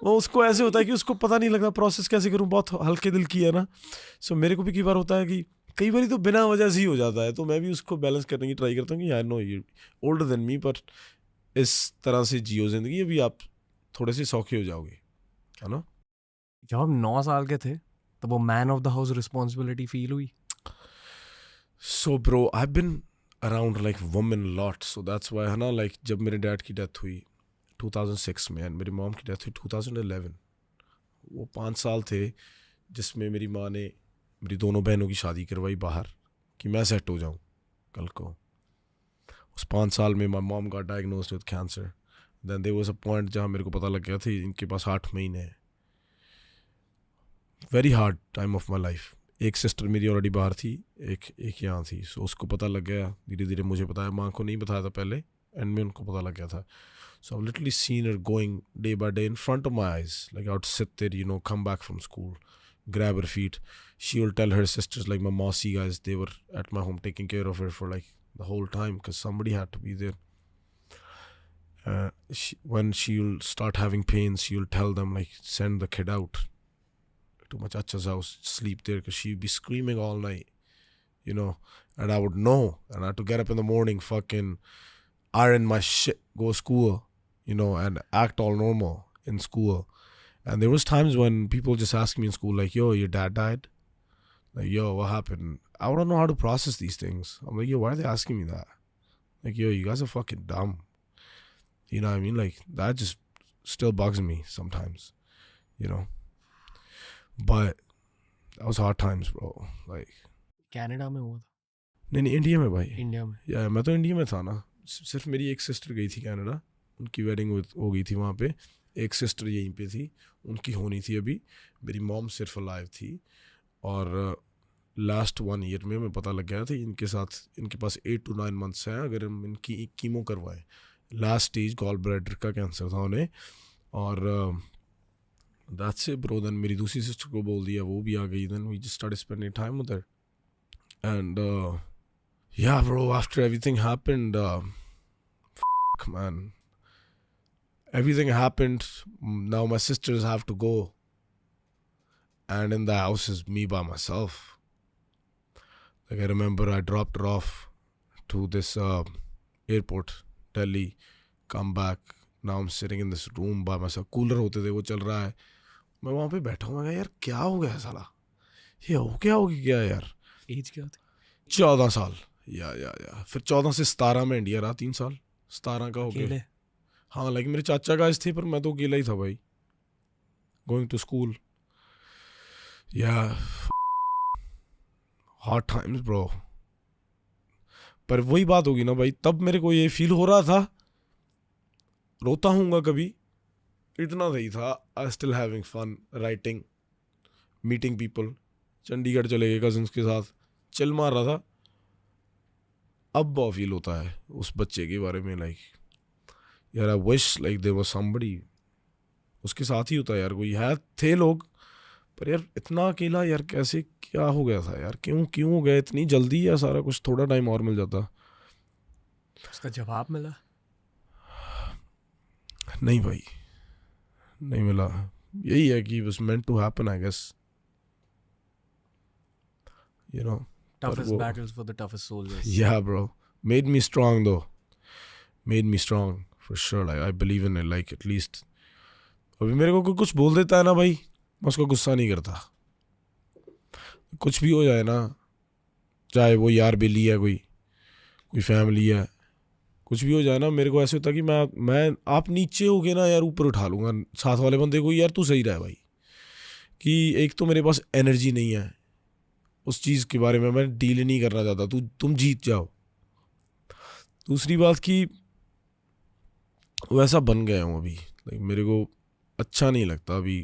वो उसको ऐसे होता है कि उसको पता नहीं लगता प्रोसेस कैसे करूं, बहुत हल्के दिल की है ना. सो मेरे को भी कई बार होता है कि कई बार तो बिना वजह से ही हो जाता है, तो मैं भी उसको बैलेंस करने की ट्राई करता हूँ कि I know you older than me, पर इस तरह से जियो जिंदगी, अभी आप थोड़े से सौखे हो जाओगे, है ना. जब हम 9 साल के थे तब वो man of the house responsibility feel हुई. So bro, I've been around like women a lot, so that's why है ना, like जब मेरे डैड की डेथ हुई 2006 में, मेरी मॉम की डेथ हुई 2011, वो 5 साल थे जिसमें मेरी माँ ने मेरी दोनों बहनों की शादी करवाई बाहर कि मैं सेट हो जाऊँ कल को. उस 5 साल में my mom got diagnosed with cancer. Then there was a point जहाँ मेरे को पता लग गया था इनके पास 8 महीने हैं. Very hard time of my life. एक सिस्टर मेरी ऑलरेडी बाहर थी, एक यहाँ थी. सो उसको पता लग गया धीरे धीरे, मुझे बताया, माँ को नहीं बताया था पहले, एंड में उनको पता लग गया था. So I literally seen her going day by day in front of my eyes, like I would sit there, you know, come back from school, grab her feet. She will tell her sisters, like my Mausi guys, they were at my home taking care of her for like the whole time because somebody had to be there. When she'll start having pains, she'll tell them like send the kid out to my chacha's house, sleep there, because she'd be screaming all night, you know, and I would know, and I had to get up in the morning, fucking iron my shit, go to school, you know, and act all normal in school. And there was times when people just ask me in school like, yo, your dad died? Like, yo, what happened? I don't know how to process these things. I'm like, yo, why are they asking me that? Like, yo, you guys are fucking dumb. You know what I mean? Like, that just still bugs me sometimes, you know? But that was hard times, bro. Like, Canada में हुआ था. नहीं India में भाई. India में. या मैं तो इंडिया में था ना. सिर्फ मेरी एक सिस्टर गई थी कनाडा, उनकी वेडिंग हो गई थी वहाँ पे. एक सिस्टर यहीं पे थी, उनकी होनी थी अभी. मेरी मॉम सिर्फ अलाइव थी. और लास्ट 1 ईयर में मैं पता लग गया था इनके साथ, इनके पास 8 to 9 months हैं अगर हम इनकी कीमो करवाएं. लास्ट स्टेज गॉल ब्लैडर का कैंसर था उन्हें. और दैट्स इट ब्रो. देन मेरी दूसरी सिस्टर को बोल दिया, वो भी आ गई. Then we just started spending time with her. And yeah bro, after everything happened, man, everything happened. Now my sisters have to go, and in the house is me by myself. Like I remember I dropped her off to this airport, Delhi, come back, now I am sitting in this room by myself. Cooler होते थे वो चल रहा है, मैं वहाँ पे बैठा हूँ. मैं कहा यार क्या हो गया साला, ये हो गया यार. एज क्या होती? 14 साल. या फिर 14 से 17 में इंडिया रहा, 3 साल. 17 का हो गया. अकेले? हाँ, लाइक मेरे चाचा गाइस थे पर मैं तो अकेला ही था भाई. Going to school. Yeah hard times bro. पर वही बात होगी ना भाई, तब मेरे को ये फील हो रहा था, रोता हूँगा कभी, इतना नहीं था. I still having fun writing, meeting people. Chandigarh चले गए कजिन्स के साथ, चिल मार रहा था. अब बहुत फील होता है उस बच्चे के बारे में, लाइक यार I wish like there was somebody. उसके साथ ही होता है यार, कोई है, थे लोग, पर यार इतना अकेला यार, कैसे क्या हो गया था यार, क्यों हो गया इतनी जल्दी, या सारा कुछ थोड़ा टाइम और मिल जाता. उसका जवाब मिला? नहीं भाई, नहीं मिला. यही है कि was meant to happen, I guess. You know. Toughest battles for the toughest soldiers. Yeah, bro. Made me strong though. Made me strong for sure. Like I believe in it. Like at least. अभी मेरे को कोई कुछ बोल देता है ना भाई, मैं उसका गुस्सा नहीं करता. कुछ भी हो जाए ना, चाहे वो यार बेली है, कोई फैमिली है, कुछ भी हो जाए ना, मेरे को ऐसे होता है कि मैं आप नीचे हो गए ना यार, ऊपर उठा लूँगा साथ वाले बंदे को. यार तू सही रहा है भाई, कि एक तो मेरे पास एनर्जी नहीं है उस चीज़ के बारे में, मैं डील नहीं करना चाहता, तुम जीत जाओ. दूसरी बात कि वैसा बन गया हूँ अभी, लाइक मेरे को अच्छा नहीं लगता अभी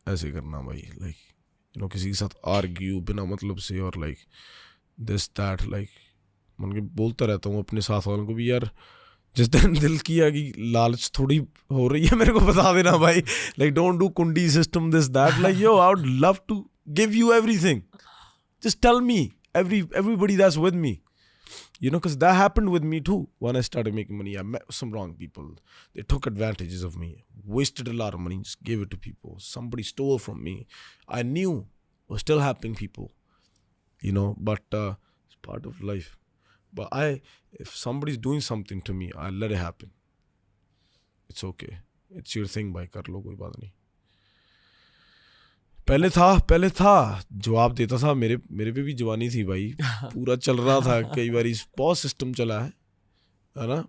ऐसे करना भाई. लाइक यू नो, किसी के साथ आर्ग्यू बिना मतलब से, और लाइक दिस दैट, लाइक मन के बोलता रहता हूँ अपने साथ वालों को भी, यार जिस दिन दिल किया कि लालच थोड़ी हो रही है मेरे को बता देना भाई. लाइक डोंट डू कुंडी system this that. Like yo I would love to give you everything, just tell me, everybody that's with me, you know, because that happened with me too. When I started making money, I met some wrong people. They took advantages of me, wasted a lot of money, just gave it to people. Somebody stole from me. I knew was still happening, people, you know, but it's part of life. But if somebody's doing something to me, I let it happen. It's okay, it's your thing भाई, कर लो, कोई बात नहीं. पहले था जवाब देता था, मेरे पे भी जवानी थी भाई, पूरा चल रहा था. कई बार बहुत सिस्टम चला है ना.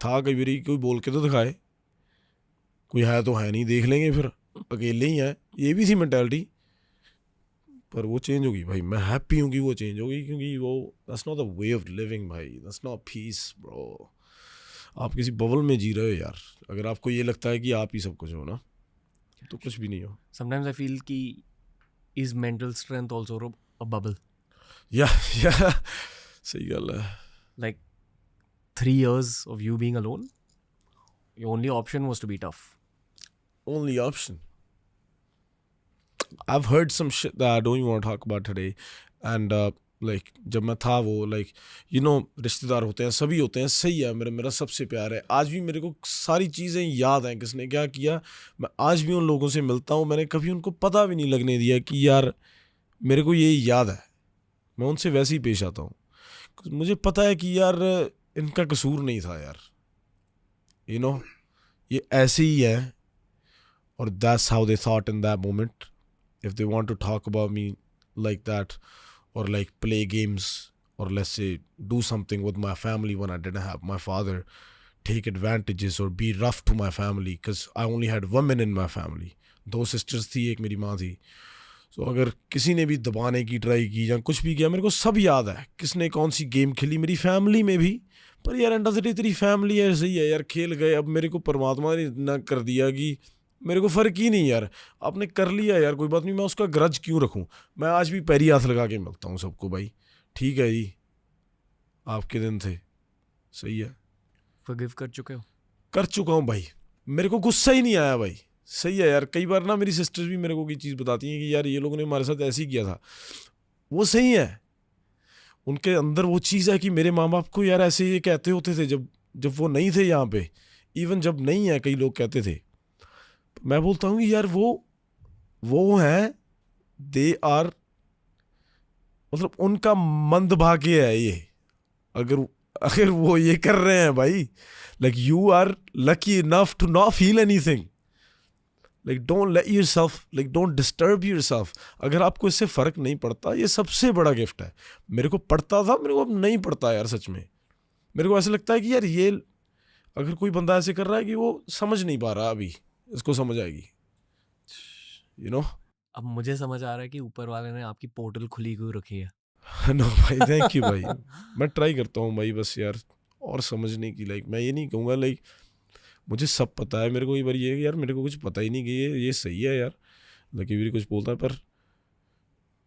था कई बार कोई बोल के तो दिखाए, कोई है तो है नहीं, देख लेंगे फिर अकेले ही है, ये भी थी मेंटालिटी. पर वो चेंज होगी भाई, मैं हैप्पी हूँ कि वो चेंज होगी, क्योंकि वो that's not the way of living भाई, दैट्स नॉट पीस ब्रो. आप किसी बबल में जी रहे हो यार. अगर आपको ये लगता है कि आप ही सब कुछ हो ना, तो कुछ भी नहीं हो. Sometimes I feel कि is mental strength also a bubble? Yeah, सही गल है. Like 3 years of you being alone, your only option was to be tough. Only option. I've heard some shit that I don't even want to talk about today. And like जब मैं था वो, like you know, रिश्तेदार होते हैं, सभी होते हैं, सही है, मेरा सबसे प्यार है. आज भी मेरे को सारी चीज़ें याद हैं, किसने क्या किया. मैं आज भी उन लोगों से मिलता हूँ, मैंने कभी उनको पता भी नहीं लगने दिया कि यार मेरे को ये याद है. मैं उनसे वैसे ही पेश आता हूँ. मुझे पता है कि यार इनका कसूर नहीं था यार, you know, ये ऐसे ही है. और that's how they thought in that moment. If they want to talk about me like that, or like play games, or let's say do something with my family when I didn't have my father, take advantages or be rough to my family, because I only had women in my family. 2 sisters थी, एक मेरी माँ थी. So अगर किसी ने भी दबाने की ट्राई की या कुछ भी किया, मेरे को सब याद है, किसने कौन सी गेम खेली मेरी फैमिली में भी. पर यार एंड ऑफ द डे तेरी फैमिली है, सही है यार, खेल गए. अब मेरे को परमात्मा ने इतना कर दिया कि मेरे को फ़र्क ही नहीं यार, आपने कर लिया यार, कोई बात नहीं, मैं उसका ग्रज क्यों रखूं. मैं आज भी पैरी हाथ लगा के मिलता हूं सबको भाई. ठीक है जी, आपके दिन थे, सही है. Forgive कर चुके हो? कर चुका हूं भाई, मेरे को गुस्सा ही नहीं आया भाई. सही है यार. कई बार ना मेरी सिस्टर्स भी मेरे को कोई चीज़ बताती हैं कि यार ये लोगों ने हमारे साथ ऐसे ही किया था. वो सही है, उनके अंदर वो चीज़ है कि मेरे माँ बाप को यार ऐसे ये कहते होते थे जब वो नहीं थे यहाँ पे. इवन जब नहीं है, कई लोग कहते थे. मैं बोलता हूँ कि यार वो हैं, दे आर, मतलब उनका मंद भाग्य है ये. अगर अगर वो ये कर रहे हैं भाई, like you are lucky enough to not feel anything. Like don't let yourself, like don't disturb yourself. अगर आपको इससे फर्क नहीं पड़ता, ये सबसे बड़ा गिफ्ट है. मेरे को पड़ता था, मेरे को अब नहीं पड़ता यार. सच में मेरे को ऐसे लगता है कि यार ये अगर कोई बंदा ऐसे कर रहा है कि वो समझ नहीं पा रहा, अभी इसको समझ आएगी, you know. अब मुझे समझ आ रहा है कि ऊपर वाले ने आपकी पोर्टल खुली क्यों रखी है. नो भाई, थैंक यू भाई. मैं ट्राई करता हूँ भाई बस यार और समझने की. लाइक मैं ये नहीं कहूँगा लाइक मुझे सब पता है. मेरे को एक बार ये यार मेरे को कुछ पता ही नहीं कि ये सही है यार. लकी भी कुछ बोलता है पर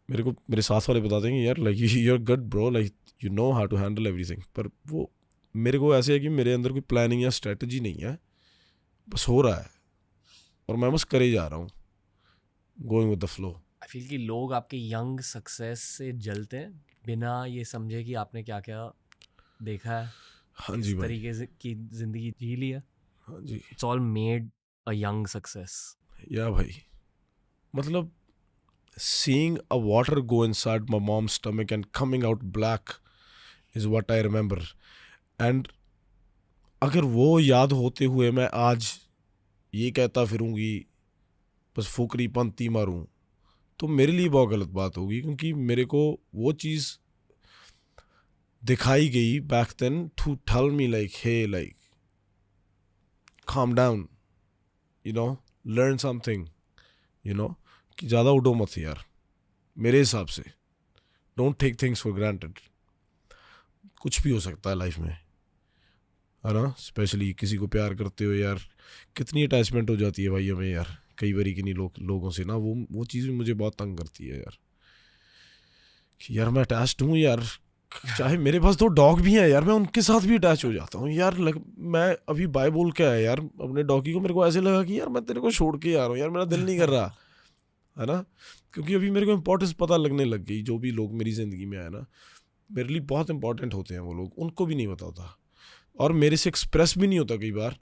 मेरे को मेरे साथ वाले बता देंगे यार like you are good bro, like you know how to handle everything. पर वो मेरे को ऐसे है कि मेरे अंदर कोई प्लानिंग या स्ट्रेटजी नहीं है, बस हो रहा है और मैं बस करे जा रहा हूँ, going with the flow. I feel कि लोग आपके यंग सक्सेस से जलते हैं बिना ये समझे कि आपने क्या क्या देखा है. हाँ जी भाई. तरीके से की जिंदगी जी ली है. हाँ जी. It's all made a young success. Yeah भाई मतलब seeing a water go inside my mom's stomach and coming out black is what I remember. And अगर वो याद होते हुए मैं आज ये कहता फिरूंगी बस फुकरी पंती मारूं, तो मेरे लिए बहुत गलत बात होगी. क्योंकि मेरे को वो चीज़ दिखाई गई back then to tell me like hey like calm down, you know, learn something, you know, कि ज़्यादा उड़ो मत यार. मेरे हिसाब से don't take things for granted. कुछ भी हो सकता है लाइफ में, है ना. स्पेशली किसी को प्यार करते हो यार, कितनी अटैचमेंट हो जाती है भाई हमें यार कई बारी कि नहीं लोगों से ना. वो चीज़ भी मुझे बहुत तंग करती है यार कि यार मैं अटैच्ड हूँ यार. चाहे मेरे पास 2 डॉग भी हैं यार, मैं उनके साथ भी अटैच हो जाता हूँ यार. मैं अभी बाय बोल के आया यार अपने डॉगी को. मेरे को ऐसे लगा कि यार मैं तेरे को छोड़ के आ रहा हूँ यार, मेरा दिल नहीं कर रहा, है ना. क्योंकि अभी मेरे को इम्पोर्टेंस पता लगने लग गई. जो भी लोग मेरी ज़िंदगी में आए ना, मेरे लिए बहुत इंपॉर्टेंट होते हैं वो लोग. उनको भी नहीं पता होता और मेरे से एक्सप्रेस भी नहीं होता कई बार.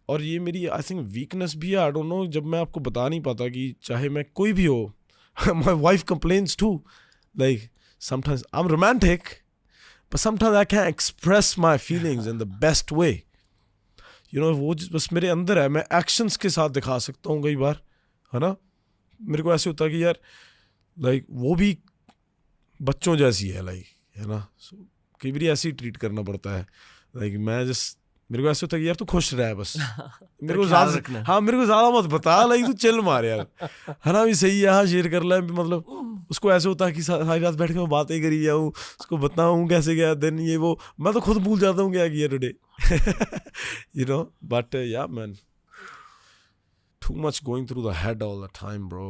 और ये मेरी आई थिंक वीकनेस भी है. आई डोंट नो, जब मैं आपको बता नहीं पाता कि चाहे मैं कोई भी हो. My wife complains too, like sometimes I am romantic but sometimes I can't express my feelings in the best way, you know. वो बस मेरे अंदर है, मैं एक्शंस के साथ दिखा सकता हूँ कई बार, है ना. मेरे को ऐसे होता है कि यार लाइक वो भी बच्चों जैसी है लाइक, है ना. कई बार ऐसे ही ट्रीट करना पड़ता है. लाइक मैं जस्ट मेरे को ऐसे होता है कि यार तू खुश रह बस. मेरे को ज़्यादा, हाँ मेरे को ज़्यादा मत बता लाइक तू चिल मार यार, है ना. भी सही है, हाँ शेयर कर ले. मतलब उसको ऐसे होता है कि सारी रात बैठ के मैं बातें करी जाऊँ, उसको बताऊँ कैसे गया दिन, ये वो. मैं तो खुद भूल जाता हूँ क्या किया today, you know. But yeah man, too much going through the head all the time bro.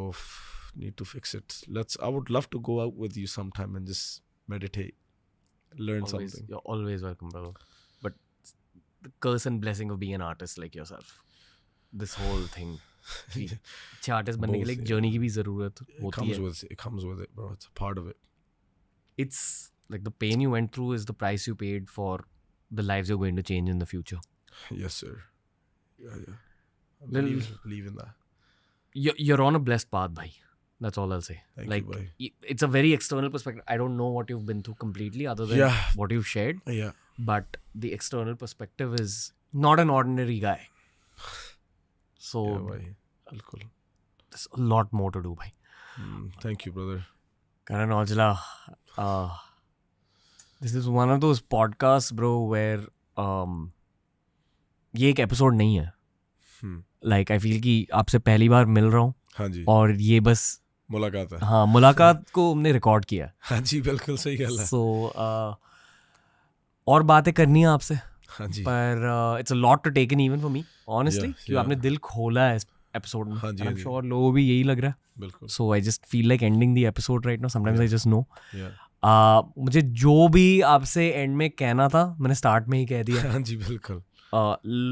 Need to fix it. I would love to go out with you sometime and just meditate, learn something. You're always welcome brother. But the curse and blessing of being an artist like yourself, this whole thing, अच्छे artist बनने के लिए एक journey की भी ज़रूरत होती है. It comes with it bro. It's a part of it. It's like the pain you went through is the price you paid for the lives you're going to change in the future. Yes sir. Yeah. I believe in that. You're on a blessed path bhai. That's all I'll say. Thank like you, bhai. It's a very external perspective. I don't know what you've been through completely other than what you've shared. Yeah. But the external perspective is not an ordinary guy. So yeah, bhai. Bilkul. There's a lot more to do bhai. Thank you brother. Karan Aujla, this is one of those podcasts bro where ये एक episode नहीं है. Like I feel कि आपसे पहली बार मिल रहा हूँ. हाँ जी. और ये बस मुलाकात है. हाँ मुलाकात को हमने रिकॉर्ड किया. हाँ जी बिल्कुल सही गल है. So और बातें करनी है आपसे. हाँ जी. पर it's a lot to take in even for me honestly. क्योंकि आपने दिल खोला है इस एपिसोड में. हाँ जी. I'm sure लोगों को भी यही लग रहा है. बिल्कुल. So I just feel like ending the episode right now. Sometimes I just know. Yeah. मुझे जो भी आपसे एंड में कहना था मैंने स्टार्ट में ही कह दिया. हाँ जी बिल्कुल.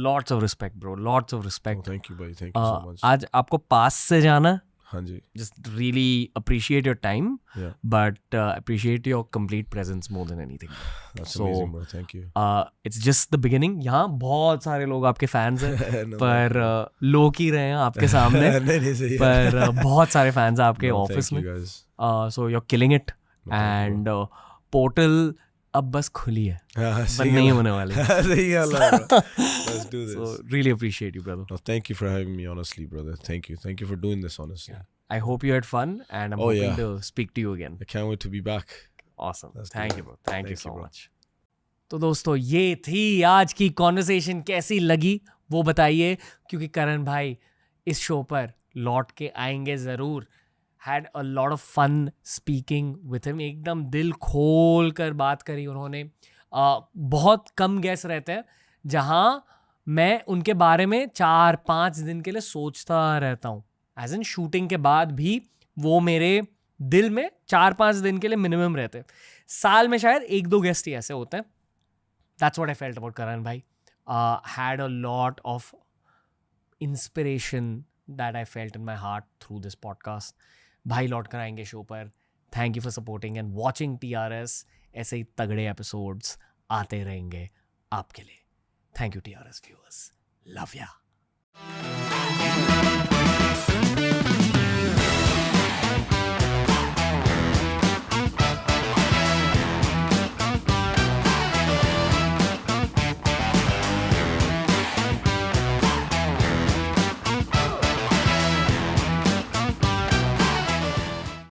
Lots of respect bro. Lots of respect. Oh, thank you bhai. Thank you so much. आज आपको पास से जाना है. हाँ जी. Just really appreciate your time. Yeah. But appreciate your complete presence more than anything. That's amazing bro. Thank you. It's just the beginning. यहाँ बहुत सारे लोग आपके फैंस हैं. No, पर लोग ही रहे हैं आपके सामने. नहीं सही है. पर बहुत सारे फैंस हैं आपके No, ऑफिस thank में. you guys. So you're killing it. No, and Portal अब बस खुली है, हाँ, बंद सही नहीं गल होने वाली। सही गल है bro. Let's do this. So really appreciate you, brother. No, thank you for having me, honestly, brother. Thank you for doing this, honestly. I hope you had fun, and I'm Oh, hoping yeah. to speak to you again. I can't wait to be back. Awesome. Let's do Thank it. you, bro. Thank you Thank so you, bro. much. तो दोस्तों ये थी आज की conversation, कैसी लगी वो बताइए, क्योंकि करण भाई इस शो पर लौट के आएंगे ज़रूर. Had a lot of fun speaking with him, एकदम दिल खोल कर बात करी उन्होंने. बहुत कम गेस्ट रहते हैं जहाँ मैं उनके बारे में 4-5 दिन के लिए सोचता रहता हूँ. एज इन शूटिंग के बाद भी वो मेरे दिल में 4-5 दिन के लिए मिनिमम रहते हैं. साल में शायद 1-2 गेस्ट ही ऐसे होते हैं. That's what I felt about Karan भाई. Had a lot of inspiration that I felt in my heart through this podcast. भाई लौट कर आएंगे शो पर. Thank you for supporting and watching TRS. ऐसे ही तगड़े एपिसोड्स आते रहेंगे आपके लिए. Thank you TRS viewers. Love या.